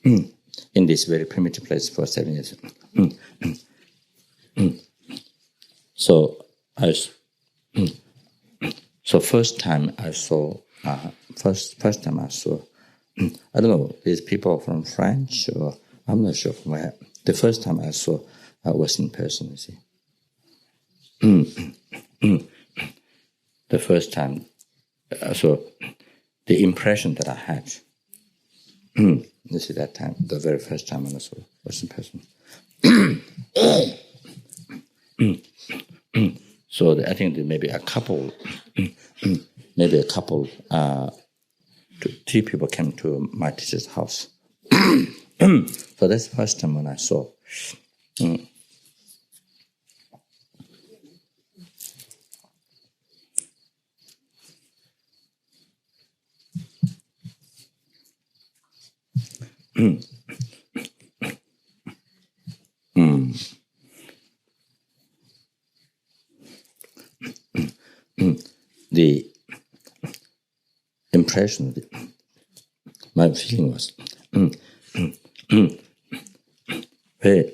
in this very primitive place for 7 years, so first time I saw, I don't know, these people from French or I'm not sure from where. The first time I saw was in person, you see. The first time, so the impression that I had, you see that time, the very first time I saw was in person. So I think there may be a couple, three people came to my teacher's house. So that's the first time when I saw. The impression, my feeling was very,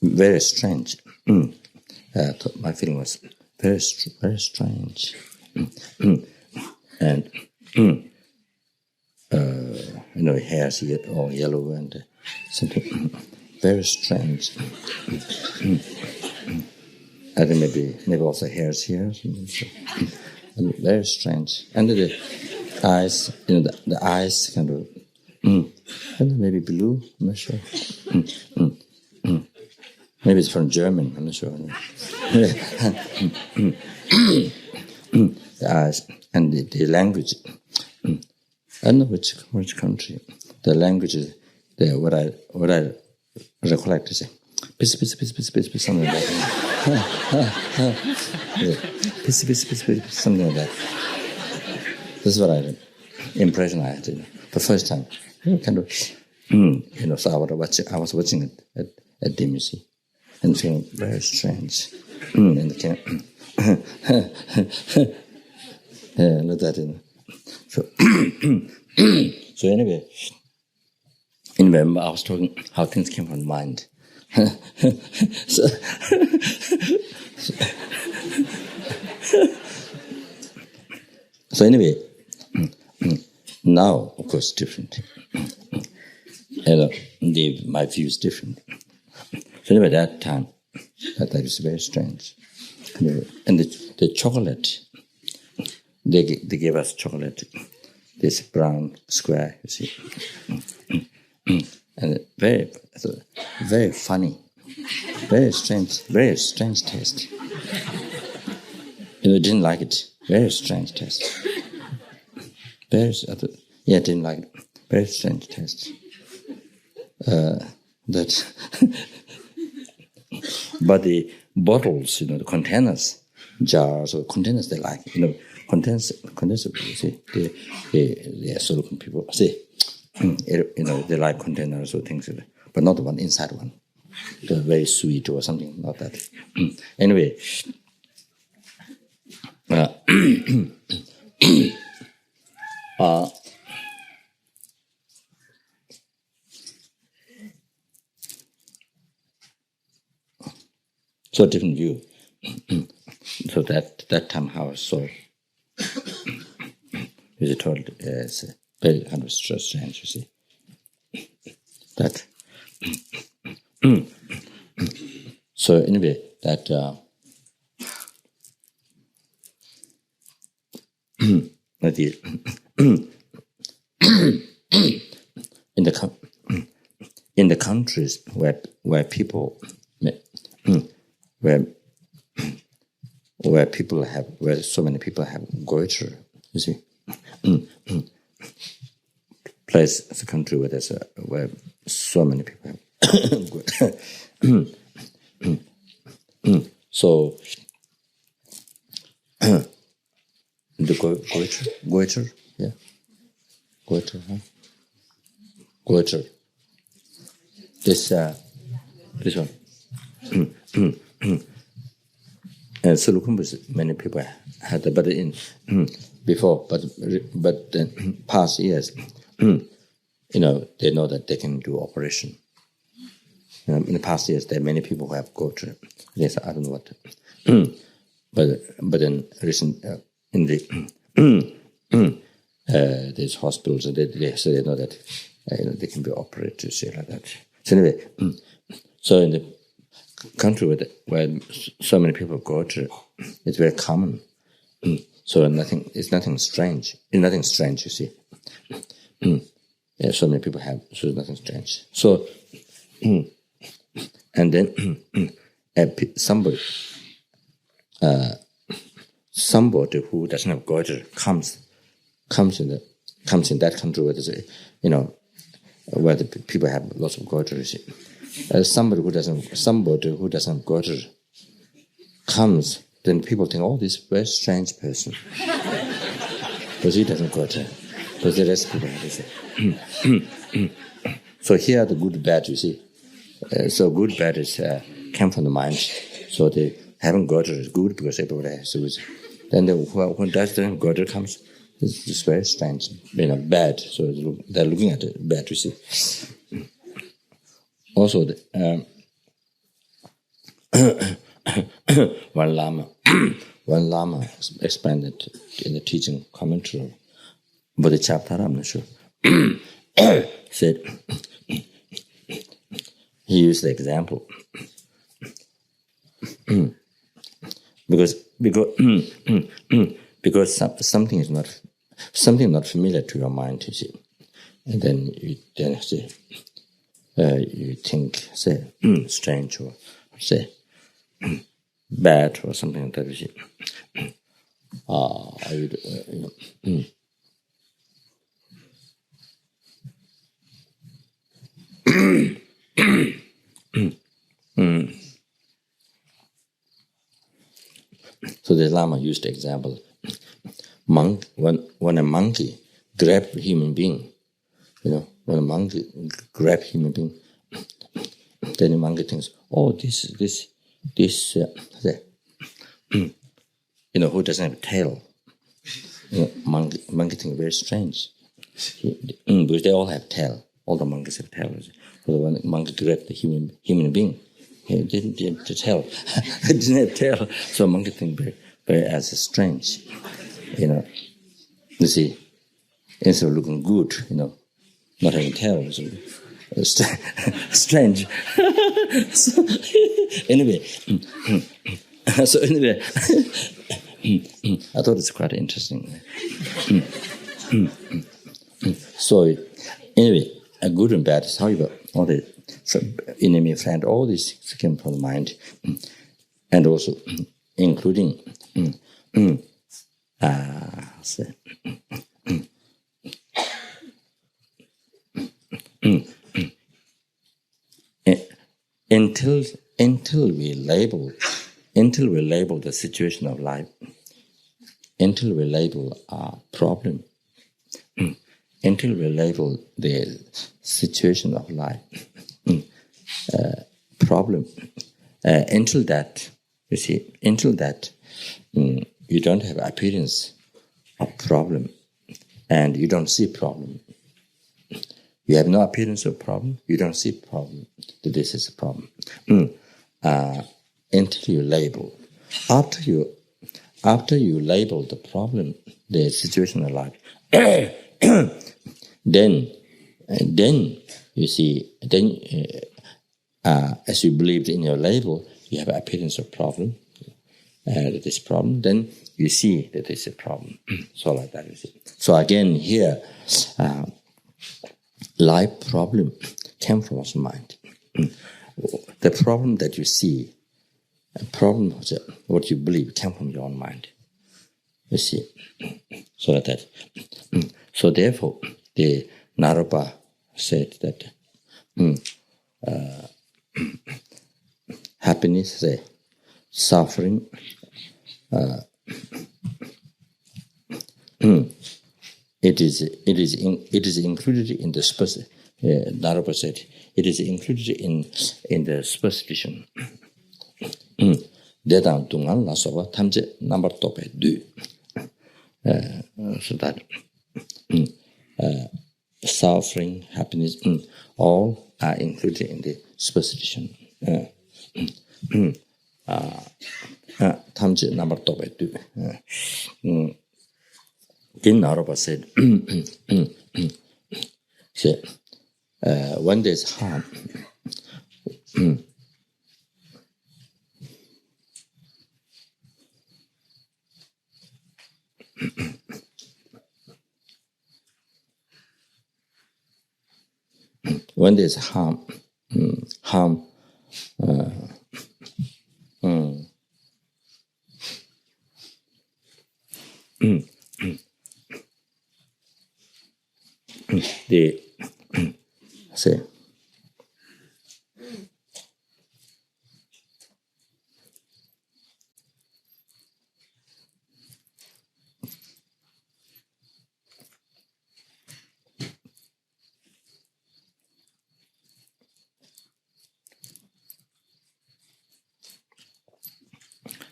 very strange. My feeling was very strange, and hairs all yellow and something very strange. I think maybe also hairs here, very strange, and the eyes, the eyes kind of, and maybe blue. I'm not sure. Maybe it's from German. I'm not sure. The eyes and the language. I don't know which country. The language is there. What I recollect is piss, something like that. Piss, something like that. This is what impression I had. The first time, kind of, So I was watching it at the museum and feeling very strange. And look at it. So anyway, I was talking how things came from the mind. So anyway, now of course different. My view is different. So anyway, that time, that is very strange. And the chocolate, they gave us chocolate, this brown square, you see, and very funny, very strange taste. Didn't like it. Very strange taste. Didn't like it. Very strange taste. But the bottles, the containers, jars or containers they like, containers, you see, the Silicon people, see, they like containers or things like that, but not the one inside one. They're very sweet or something like that. Anyway, So different view. So that time how I saw is told as very kind of strange, you see. That so anyway, that in the countries where people where so many people have goiter, you see, place the country where so many people have so the goiter, yeah, goiter, huh? Goiter. This one. And Sulukumbus, many people had, but in before, but in past years, they know that they can do operation. In the past years, there are many people who have goiter. Yes, I don't know what, but in recent in the these hospitals, they say they know that they can be operated, say like that. So anyway, so in the country where so many people go to, it's very common. So it's nothing strange. It's nothing strange, you see. Yeah, so many people have, so it's nothing strange. So, and then somebody who doesn't have goiter comes in that country where there's where the people have lots of goiter, you see. Somebody who doesn't have goiter comes, then people think, oh, this very strange person. Because he doesn't goiter. Because the rest of people have it. So here are the good, bad, you see. So good, bad is come from the mind. So the having goiter is good because everybody has it. Then when that goiter comes, it's very strange, bad. So they're looking at it bad, you see. Also, one Lama expanded in the teaching commentary, but the chapter I'm not sure. Said he used the example because something is not familiar to your mind, you see, and then you say. You think, say, strange or say, bad or something like that, you see. So the Lama used the example, when a monkey grabs a human being, when a monkey grabs a human being, then the monkey thinks, oh, this who doesn't have a tail? Monkey thinks very strange. Because they all have tail. All the monkeys have tails. So when the monkey grabbed the human being, he didn't have the tail. He didn't have tail. So monkey thinks very as strange. You see, instead of looking good, not having tail, strange. So, anyway, I thought it's quite interesting. So anyway, a good and bad is however all the enemy friend, all these came from the mind, and also including until we label the situation of life, until we label our problem, until we label the situation of life problem, until that you don't have appearance of problem and you don't see problem. You have no appearance of problem, you don't see problem, that this is a problem. until you label. After you label the problem, the situation of life, then you see, as you believed in your label, you have appearance of problem. This problem, then you see that it's a problem. So like that, you see. So again, here, life problem came from our mind. The problem that you see, a problem, what you believe, came from your own mind. You see. So like that. So therefore, the Naropa said that happiness, suffering, it is included in the specific. Naropa said it is included in the superstition. Dedang tungan la soba tamje number tope du. So that suffering, happiness, all are included in the superstition. Tamje number tope du. Then Naropa said, when there's harm, when there's harm, the say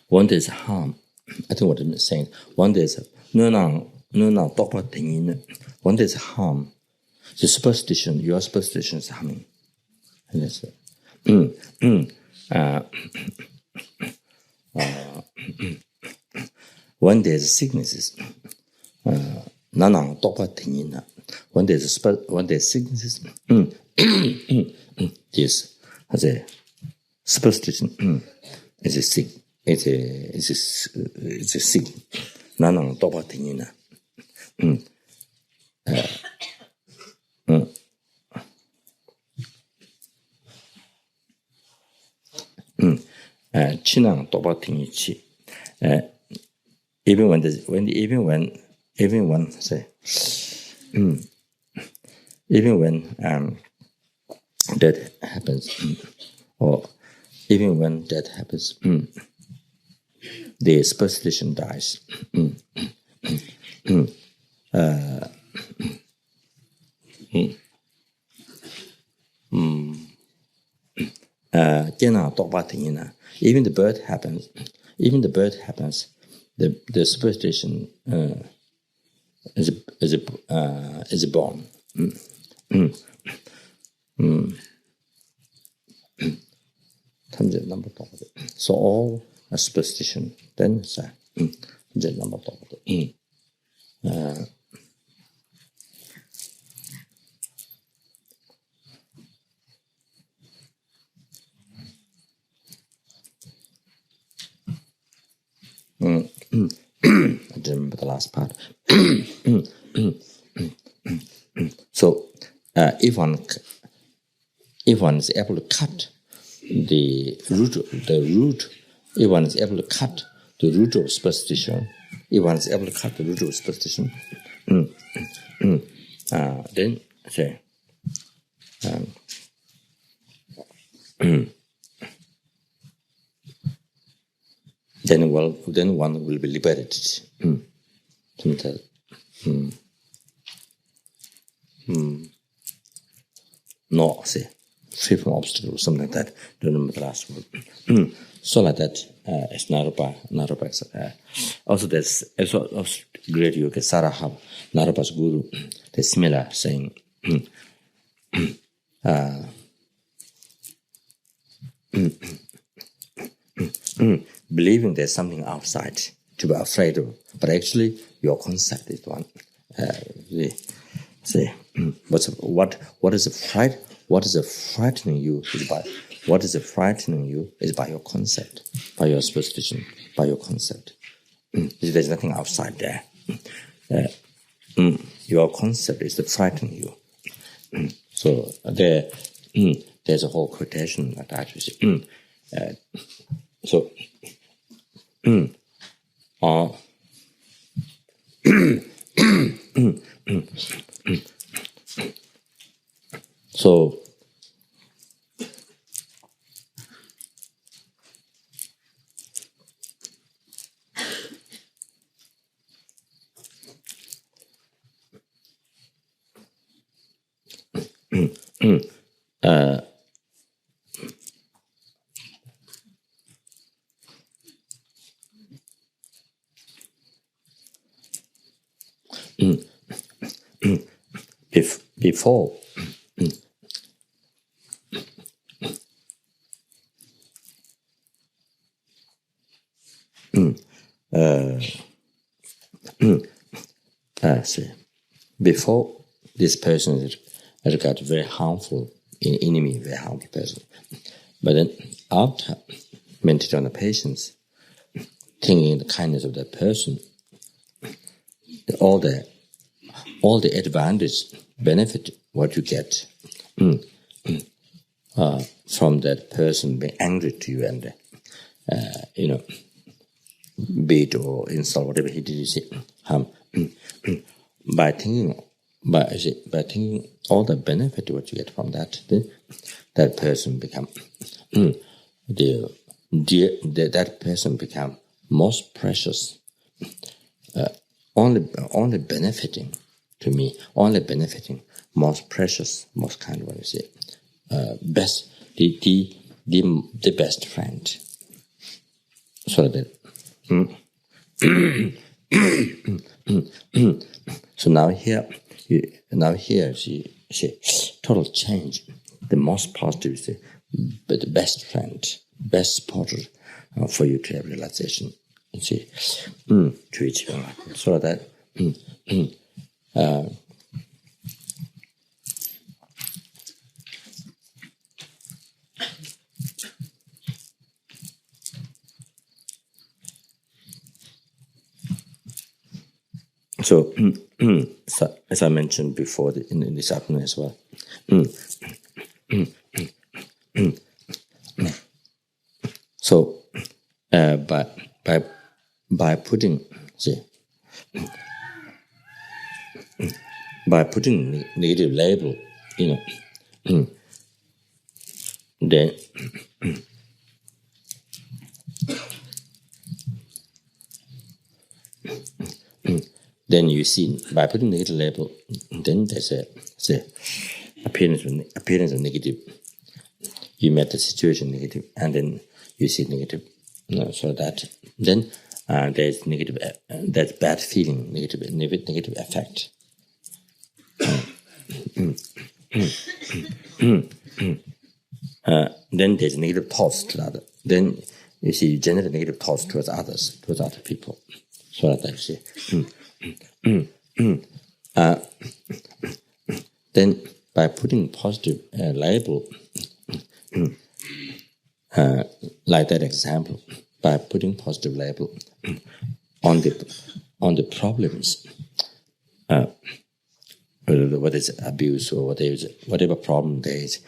when there's harm, I think what I'm saying, when there's when there's harm, the superstition, your superstition is harming. And that's it. When there's sicknesses, when there's sicknesses, this as a superstition is a sick. It's a sick. Nanang topa tingina. Chinang topa tingichi. Even when that happens, or even when that happens, the superstition dies. Even the birth happens. The superstition is born. So all a superstition. Then number I remember the last part. So if one is able to cut the root, if one is able to cut the root of superstition, then say, then one will be liberated. No, say, free from obstacles, something like that. Don't remember the last word. So like that, as Naropa. Also, there's also great yoga, Sarahab, Naropa's guru, the similar saying, believing there's something outside to be afraid of, but actually your concept is one. What is frightening you is by your concept, by your superstition, by your concept. There's nothing outside there. Your concept is to frighten you. So there's a whole quotation like that. Before this person has got a very harmful enemy, very harmful person. But then after meditating on the patience, thinking the kindness of that person, all the advantage, benefit, what you get from that person being angry to you and beat or insult, whatever he did, you see, by thinking all the benefit what you get from that, then that person become that person become most precious, only benefiting to me, only benefiting, most precious, most kind, what you say, best, the best friend. So that. So now here, she total change. The most positive is but the best friend, best supporter for you to have realization. You see, to each other. So that. So, as I mentioned before in this afternoon as well, so by putting negative label, then you see by putting negative label, then there's a appearance of negative. You met the situation negative, and then you see negative. So that then there's negative. That's bad feeling, negative effect. Then there's negative thoughts to the other. Then you see you generate negative thoughts towards others, towards other people. So that you see. Then by putting positive label, like that example, by putting positive label on the problems, whether it's abuse or whatever problem there is,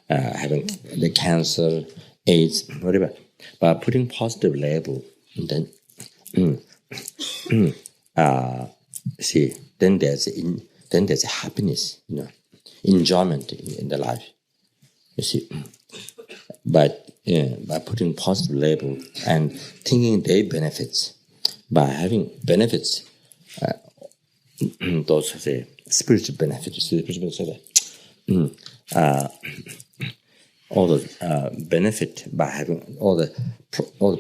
having the cancer, AIDS, whatever, by putting positive label, then then there's a happiness, enjoyment in the life. You see, but by putting positive label and thinking their benefits, by having benefits, those are the spiritual benefits. All the benefit by having all the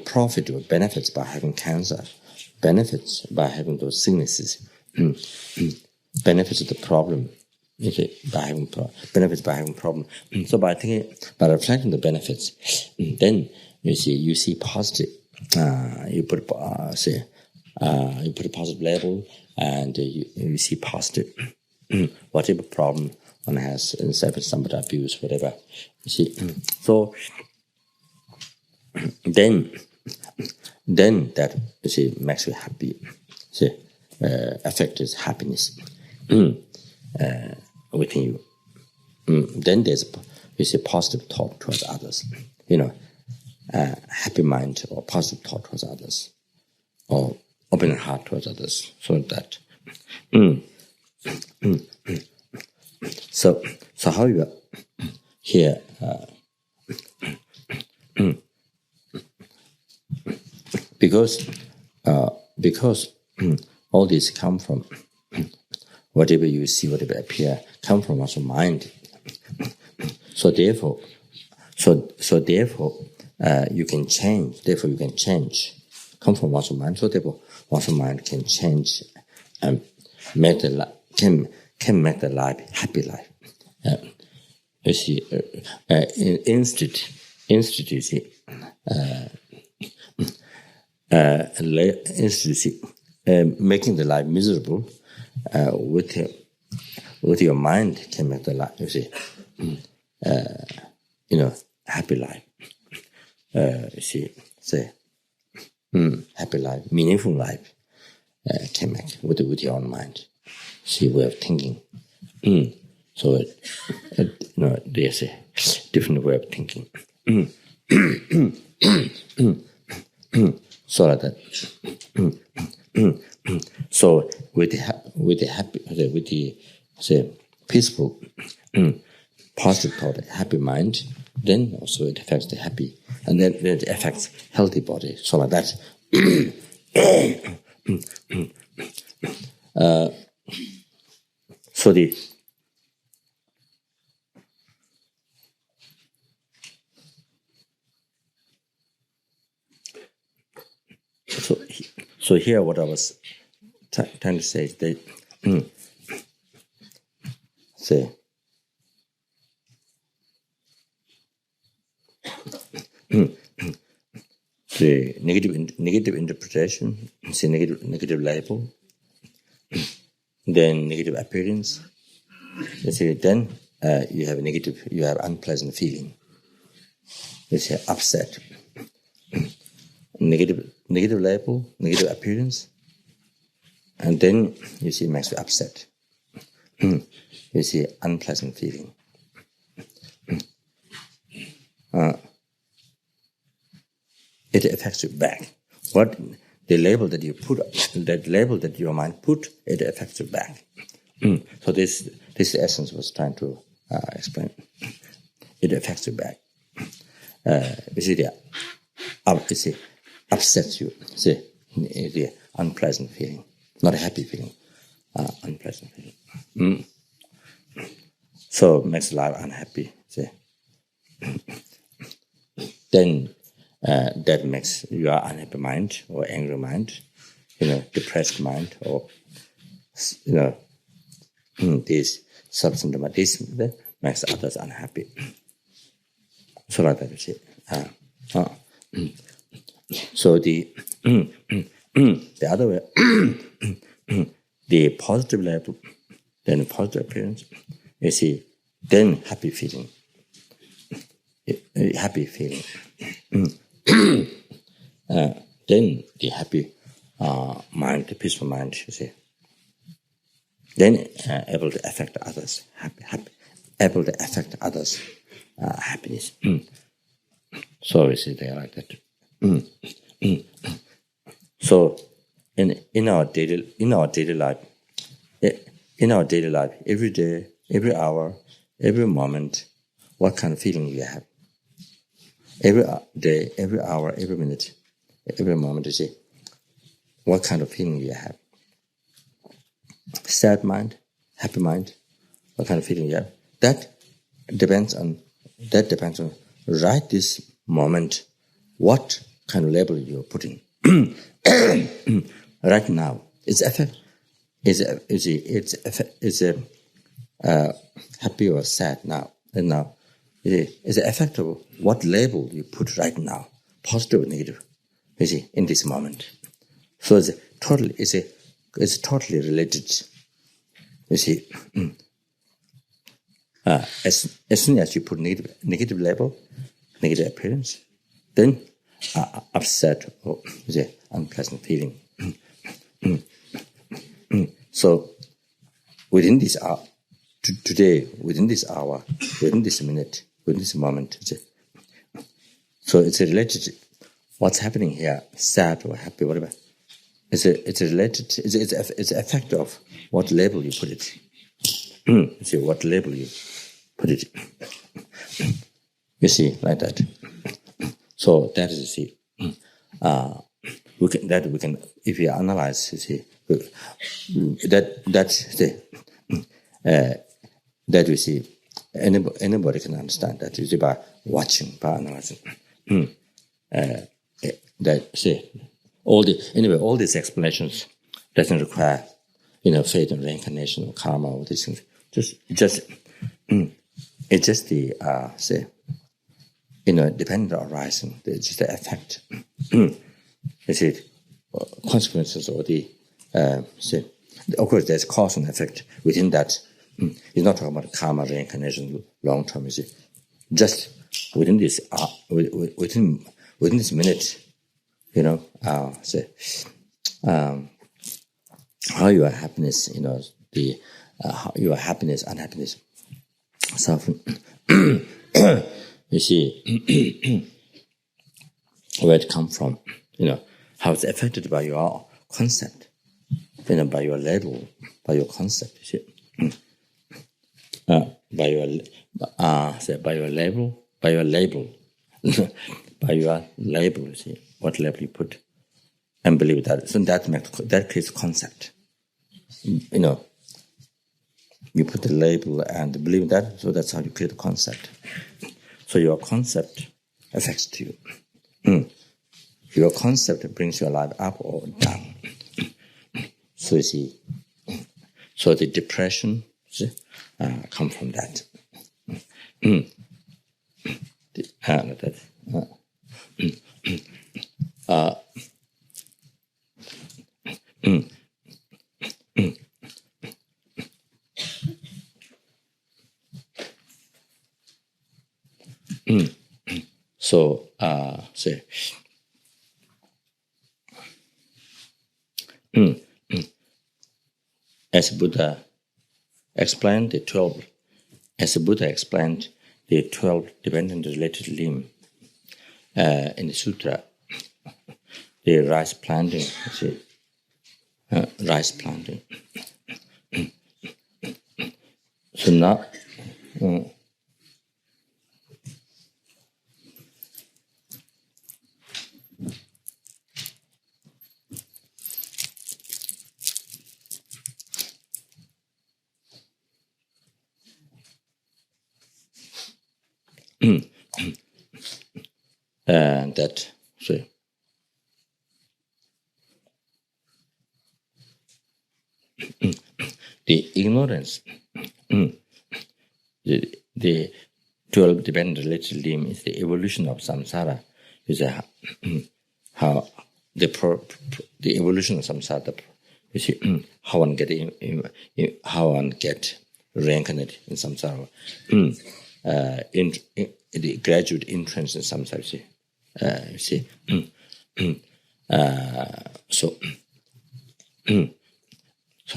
profit or benefits by having cancer, benefits by having those sicknesses, benefits of the problem, by having benefits by having problem. So by reflecting the benefits, then you see positive. You put a positive label, and you see positive. Whatever problem one has, somebody abuse, whatever. You see, so then that makes you happy. See, affect is happiness within you. Then there's positive thought towards others. Happy mind or positive thought towards others, or open heart towards others. So that. So however, here because all these come from whatever you see, whatever appear, come from one's mind. So therefore, you can change. Therefore, you can change. Come from one's mind. So therefore, one's mind can change and can make the life happy life. You see, instead, you see, making the life miserable with your mind can make the life, you see, happy life. You see, happy life, meaningful life can make with your own mind. See, way of thinking. So, there's a different way of thinking. So like that. So with the peaceful, positive thought, happy mind, then also it affects the happy, and then it affects healthy body. So like that. So here what I was trying to say is that the negative interpretation, negative label, then negative appearance. Then you have unpleasant feeling. You say upset. Negative label, negative appearance, and then you see makes you upset. You see unpleasant feeling. It affects you back. What the label that you put, that label that your mind put, it affects you back. So this essence was trying to explain. It affects you back. You see upsets you. See the unpleasant feeling, not a happy feeling, unpleasant feeling. So it makes life unhappy. See, then that makes your unhappy mind or angry mind, depressed mind, or this substance mind, this makes others unhappy. So like that, you see. So the other way, the positive level, then positive appearance, you see, then happy feeling. Then the happy mind, the peaceful mind, you see. Then able to affect others, able to affect others' happiness. So you see, they are like that. So in our daily life, every day, every hour, every moment, what kind of feeling you have? Every day, every hour, every minute, every moment, you see, what kind of feeling you have? Sad mind, happy mind, what kind of feeling you have? That depends on right this moment, what kind of label you're putting. Right now, it's happy or sad now. And now, it's the effect of what label you put right now. positive or negative, you see, in this moment. So it's totally related, you see. As soon as you put negative label, negative appearance, then upset or the unpleasant feeling. So within this hour, today, within this hour, within this minute, within this moment, so it's related. What's happening here, sad or happy, whatever. It's related. It's an effect of what label you put it. See what label you put it. You see, like that. So that is, you see, we can if you analyze, you see, that you see, anybody can understand that, you see, by watching, by analyzing. That see, all these explanations doesn't require, faith in reincarnation or karma or these things. It's just the dependent arising. It's just the effect. You see, consequences or the of course there's cause and effect within that. He's not talking about karma, reincarnation, long term. You see, just within this within this minute, how your happiness, how your happiness, unhappiness, suffering. You see, where it comes from, how it's affected by your concept, by your label, by your concept, you see. By your label, you see, what label you put, and believe that. So that creates concept. You put the label and believe that, so that's how you create a concept. So your concept affects you. Your concept brings your life up or down. So you see, so the depression comes from that. So, as Buddha explained the 12 dependent related limb in the sutra, the rice planting, you see, rice planting. So now, that, see, the ignorance, the 12 dependent related limb is the evolution of samsara. Is how the evolution of samsara. You see, how one get reincarnated in samsara. In the graduate entrance in samsara. You see, so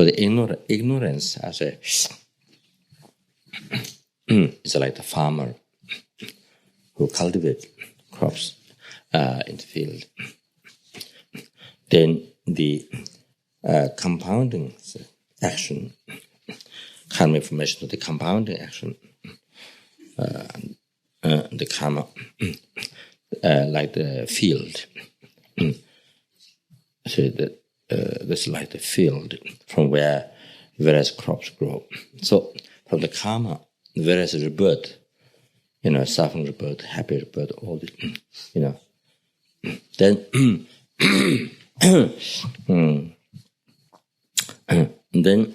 the ignorance as a is like the farmer who cultivate crops in the field. Then the compounding action, karma information of the compounding action, the karma, like the field. So that this is like the field from where various crops grow. So from the karma, various rebirth, suffering rebirth, happy rebirth, all this, Then then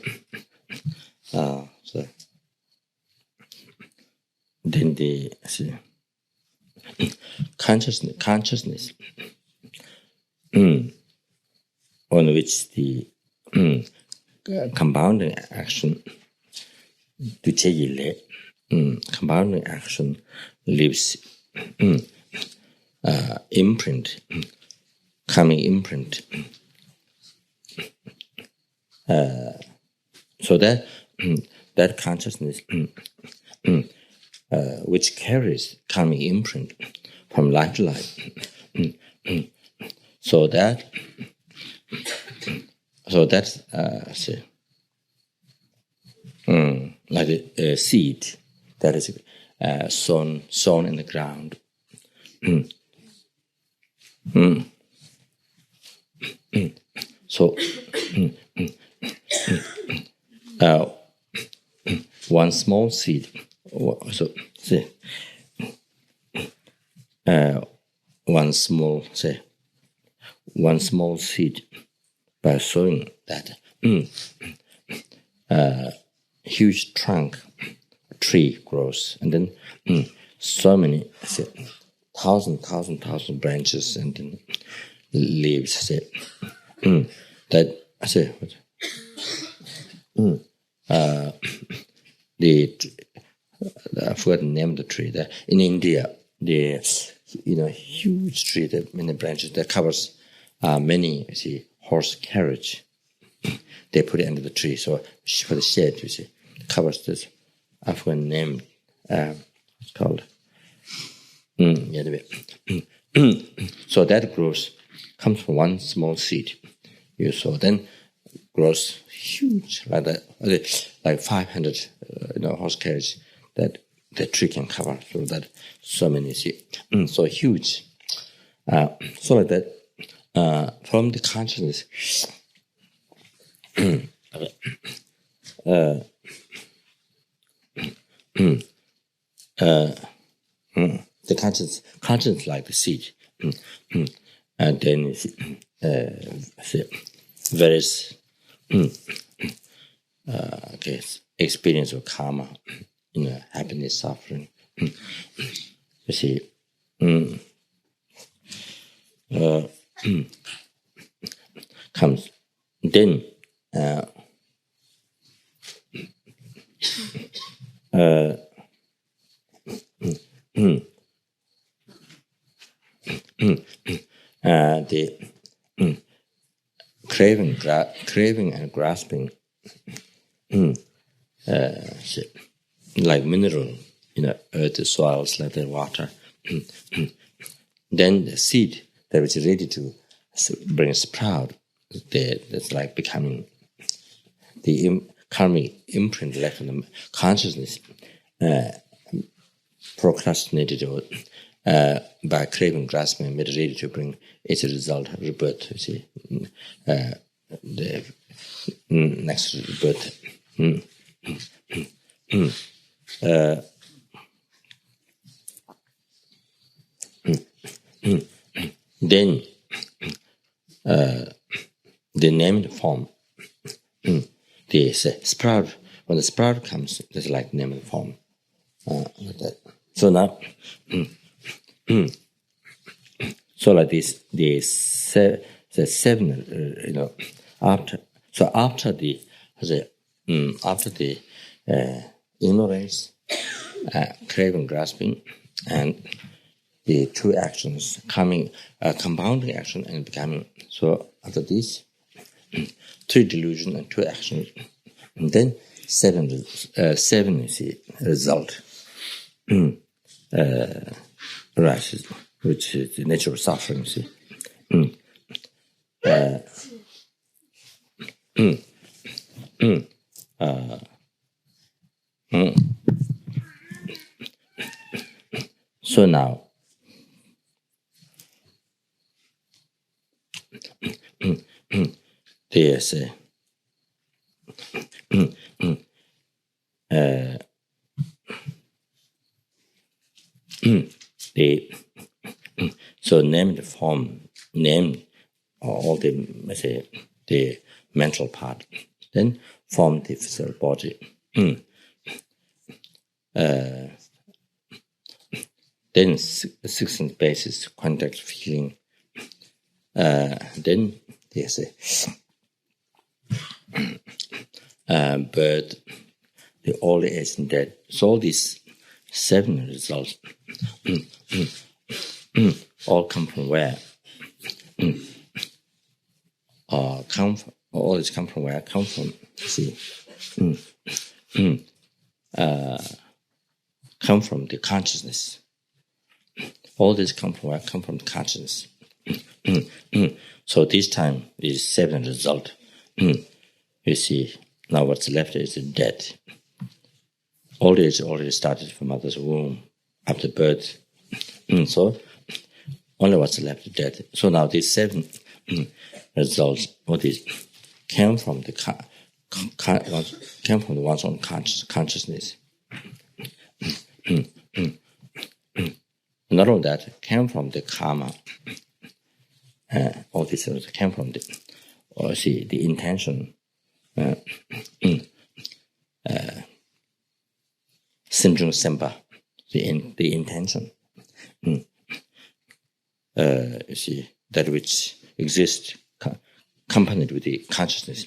the consciousness on which the compounding action compounding action leaves imprint, coming imprint. So that that consciousness which carries coming imprint from life to life. So that's like a seed that is sown in the ground. So one small seed. One small seed, by sowing that huge trunk tree grows, and then so many thousand branches and then leaves. That I say I forgot the name of the tree. In India, the huge tree that many branches that covers many horse carriage. They put it under the tree, so for the shade, covers this. I forgot the name. It's called. So that comes from one small seed. So then grows huge, like that, like 500 horse carriage that the tree can cover. So that so many so huge. So like that, from the consciousness. The conscience like the seed, and then various experience of karma, happiness, suffering. You see, comes then. The craving and grasping, like mineral, earth, soils, like the water. Then the seed that is ready to bring sprout, that's like becoming the karmic imprint left in the consciousness, procrastinated or by craving, grasping, and made ready to bring its result, rebirth. You see, the next rebirth. Then the named form. The sprout. When the sprout comes, it's like named form. Like that. So now. So like this, the seven, after the ignorance, craving, grasping, and the two actions compounding action and becoming. So after this, three delusion and two actions, and then seven is the result. Arises, which is the nature of suffering. See, so now, there's so name the form, name all the mental part, then form the physical body. Then 16th base is contact feeling. Then there's birth, the old age and death. So all these 7 results all come from where? All this come from where? Come from, come from the consciousness. All this come from where? Come from the consciousness. So this time is 7 result. You see, now what's left is death. Old age already started from mother's womb after birth. So only what's left is death. So now these 7 results, what is, came from the one's own consciousness. Not only that, came from the karma. All these things came from the intention. Simjung Sempa, the intention. You see, that which exists accompanied with the consciousness.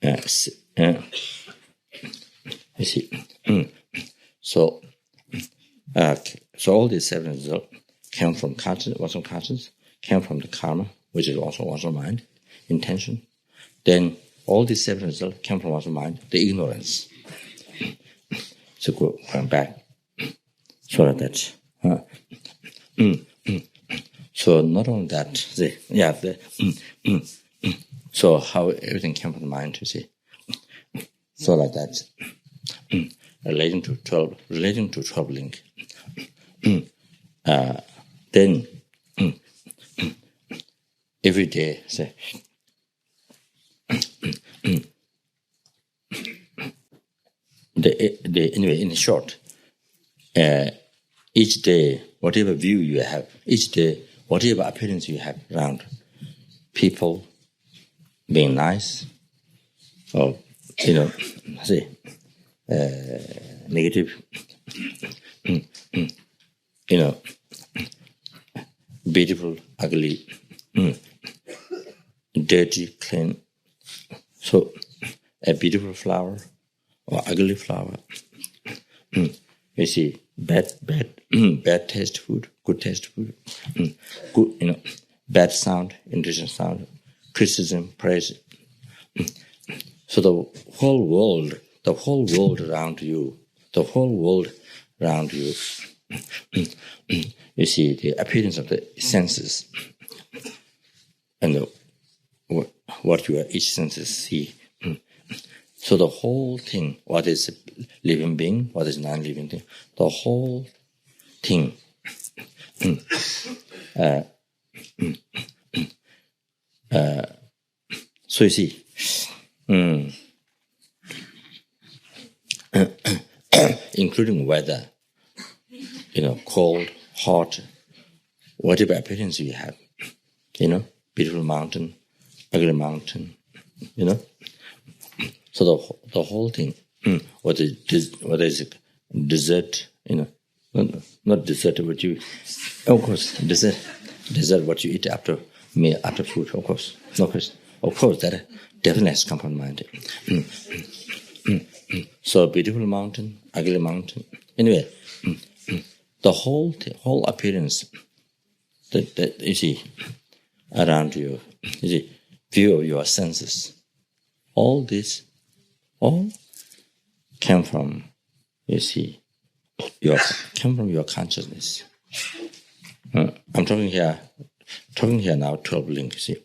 You see, so all these 7 results came from consciousness, also consciousness, came from the karma, which is also mind, intention. Then all these 7 results came from also mind, the ignorance. So going back, so that. So not only that, so how everything came from the mind, you see. So like that, relating to 12 link. Then every day, say, anyway, in short, each day, whatever view you have, each day, whatever appearance you have around people being nice, or, negative, beautiful, ugly, dirty, clean. So, a beautiful flower or ugly flower. You see, bad taste food, good taste food, good, bad sound, indecent sound, criticism, praise. So the whole world around you, you see the appearance of the senses and what each senses see. So the whole thing, what is a living being, what is non-living thing, the whole thing. So you see, including weather, cold, hot, whatever appearance you have, beautiful mountain, ugly mountain, So the whole thing, what is dessert, not dessert, what you, of course, dessert what you eat after meal, after food, of course, that definitely has come from mind. So beautiful mountain, ugly mountain. Anyway, the whole appearance that you see around you, view of your senses, all came from, came from your consciousness. I'm talking here now 12 link, see.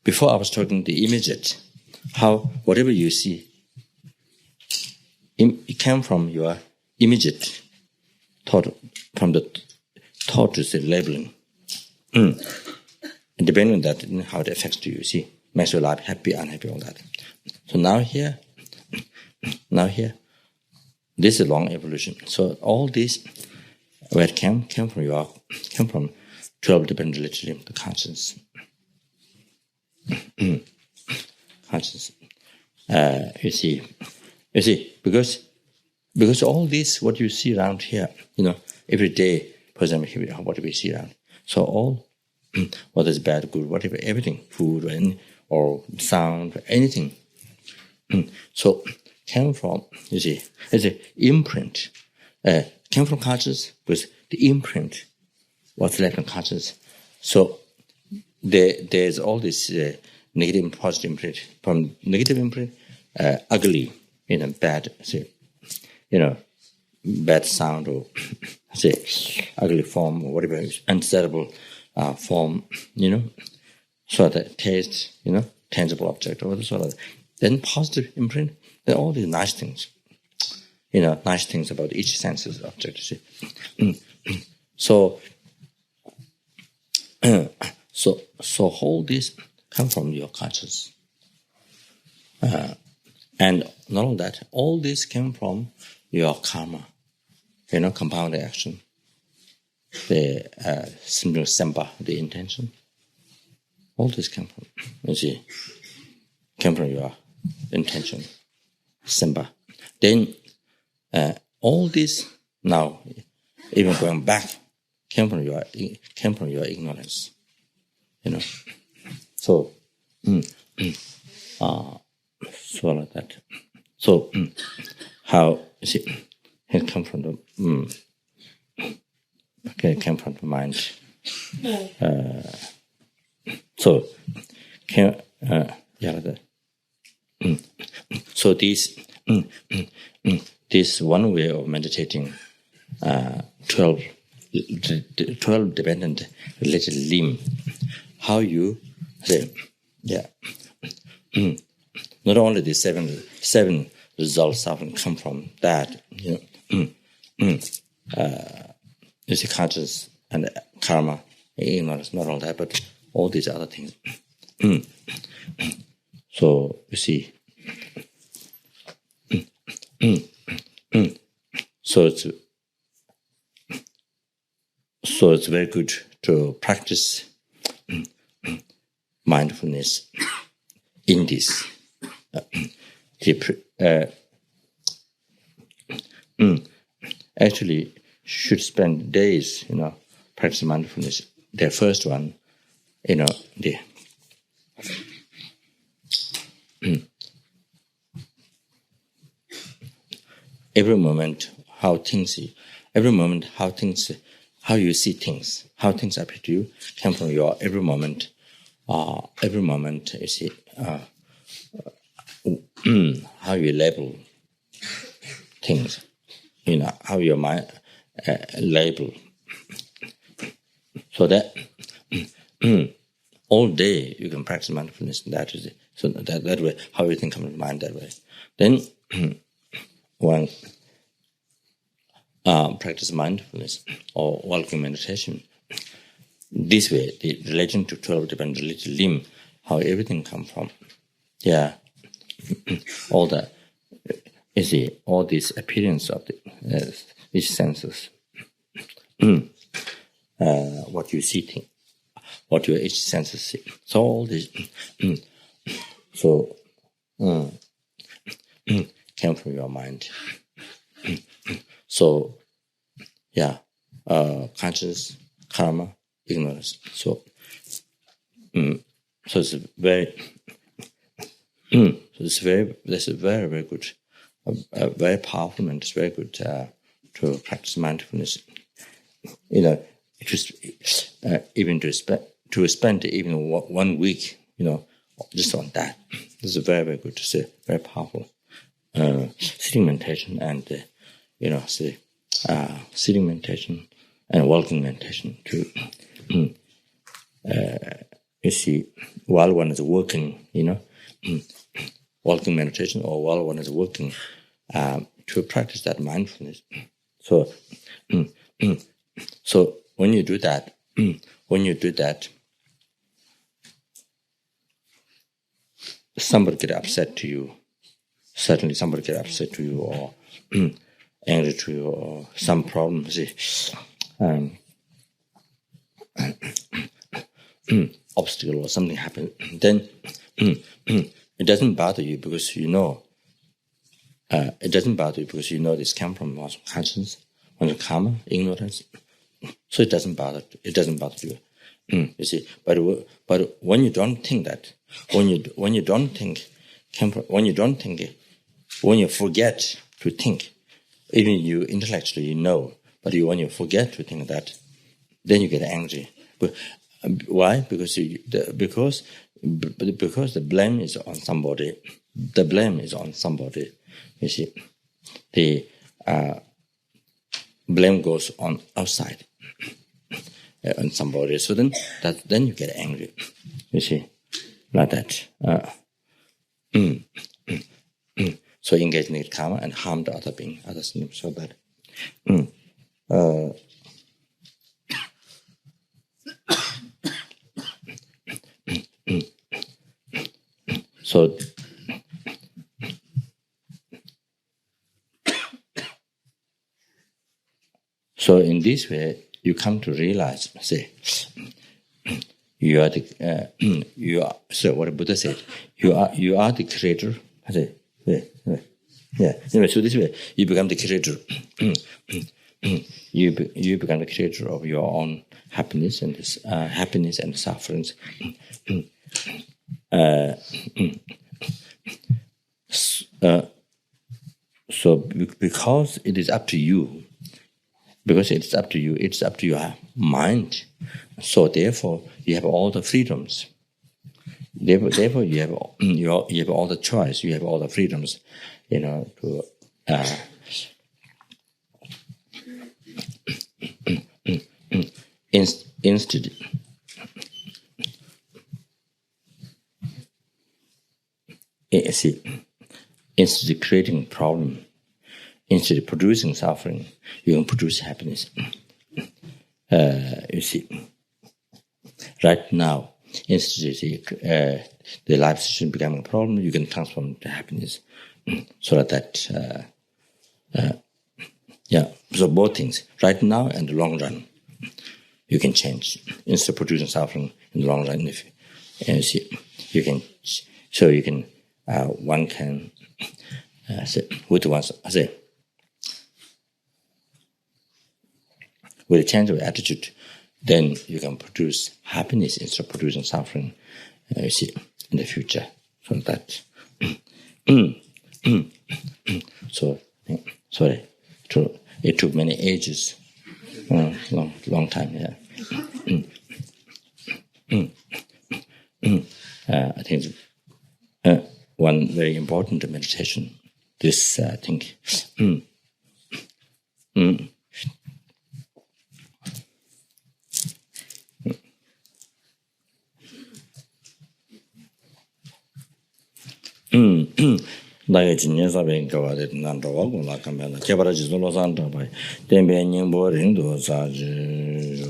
Before I was talking the immediate, how whatever you see, it came from your immediate thought, from the thought to the labeling. And depending on that, how it affects you, see, makes your life happy, unhappy, all that. So now here, this is a long evolution. So all this, where it came from 12 different literally the conscience. Conscience. You see, because Because all this, what you see around here, every day, for example, what we see around. So all, what is bad, good, whatever, everything, food or sound, anything. So came from, you see, it's an imprint. Came from consciousness because the imprint was left in consciousness. So there's all this negative and positive imprint. From negative imprint, ugly, bad, bad sound or ugly form or whatever, undesirable form, so that taste, tangible object or sort of. Then positive imprint, then all these nice things, nice things about each senses object. So all this come from your consciousness. And not only that, all this came from your karma, compound action, the simple sempa, the intention. All this came from, came from your intention, sempa. Then all this now, even going back, came from your ignorance, So, so like that. So, how it come from the it came from the mind. So, like that. So this one way of meditating, 12 dependent related limb. How you say, not only the seven results often come from that, you see conscious and karma, ignorance, not all that, but all these other things. So you see, so it's very good to practice mindfulness in this. Actually, should spend days, practicing mindfulness. The first one, every moment how you see things, how things appear to you, come from your every moment, you see, how you label things, how your mind label. So that all day you can practice mindfulness. That is it. So that way, how you think comes to mind that way. Then one practice mindfulness or walking meditation. This way, the relation to 12 dependent related limb, how everything comes from. Yeah, all the, you see, all this appearance of the each senses. What you see, what your each senses see. So all this, came from your mind. So, conscious, karma, ignorance. So it's very, that's a very, very good, very powerful, and it's very good to practice mindfulness. It was even to spend even 1 week, just on that. This is very, very good to say, very powerful. Sitting meditation and, sitting meditation and walking meditation too. You see, while one is working, walking meditation, or while one is working, to practice that mindfulness. So when you do that, somebody get upset to you. Certainly somebody get upset to you, or angry to you, or some problem, obstacle or something happen. Then it doesn't bother you because it doesn't bother you because you know this comes from one's conscience, one's karma, ignorance. So it doesn't bother you. You see, but when you don't think that, when you don't think, when you forget to think, even you intellectually you know, but when you forget to think that, then you get angry. But why? Because the blame is on somebody. The blame is on somebody. You see, the blame goes on outside on somebody. So then you get angry. You see, like that. So engage in karma and harm the other being, others so bad. So in this way, you come to realize, say, you are the so what Buddha said, you are the creator. Anyway, so this way you become the creator. You become the creator of your own happiness and sufferings. So because it is up to you. Because it's up to you, it's up to your mind. So therefore, you have all the freedoms. Therefore, you have all the choice. You have all the freedoms, to instead of creating a problem. Instead of producing suffering, you can produce happiness. You see, right now, instead of the life situation becoming a problem, you can transform to happiness. So that, so both things, right now and the long run, you can change. Instead of producing suffering in the long run, you see, you can, so you can, one can, with a change of attitude, then you can produce happiness instead of producing suffering, you see, in the future. So that, so, sorry, it took many ages, long time, yeah. I think one very important meditation, this thing. 나의 진여사변 가와데 난도하고 나가면 개발하지 놀러산다 봐. 댐베닝 보링도 사지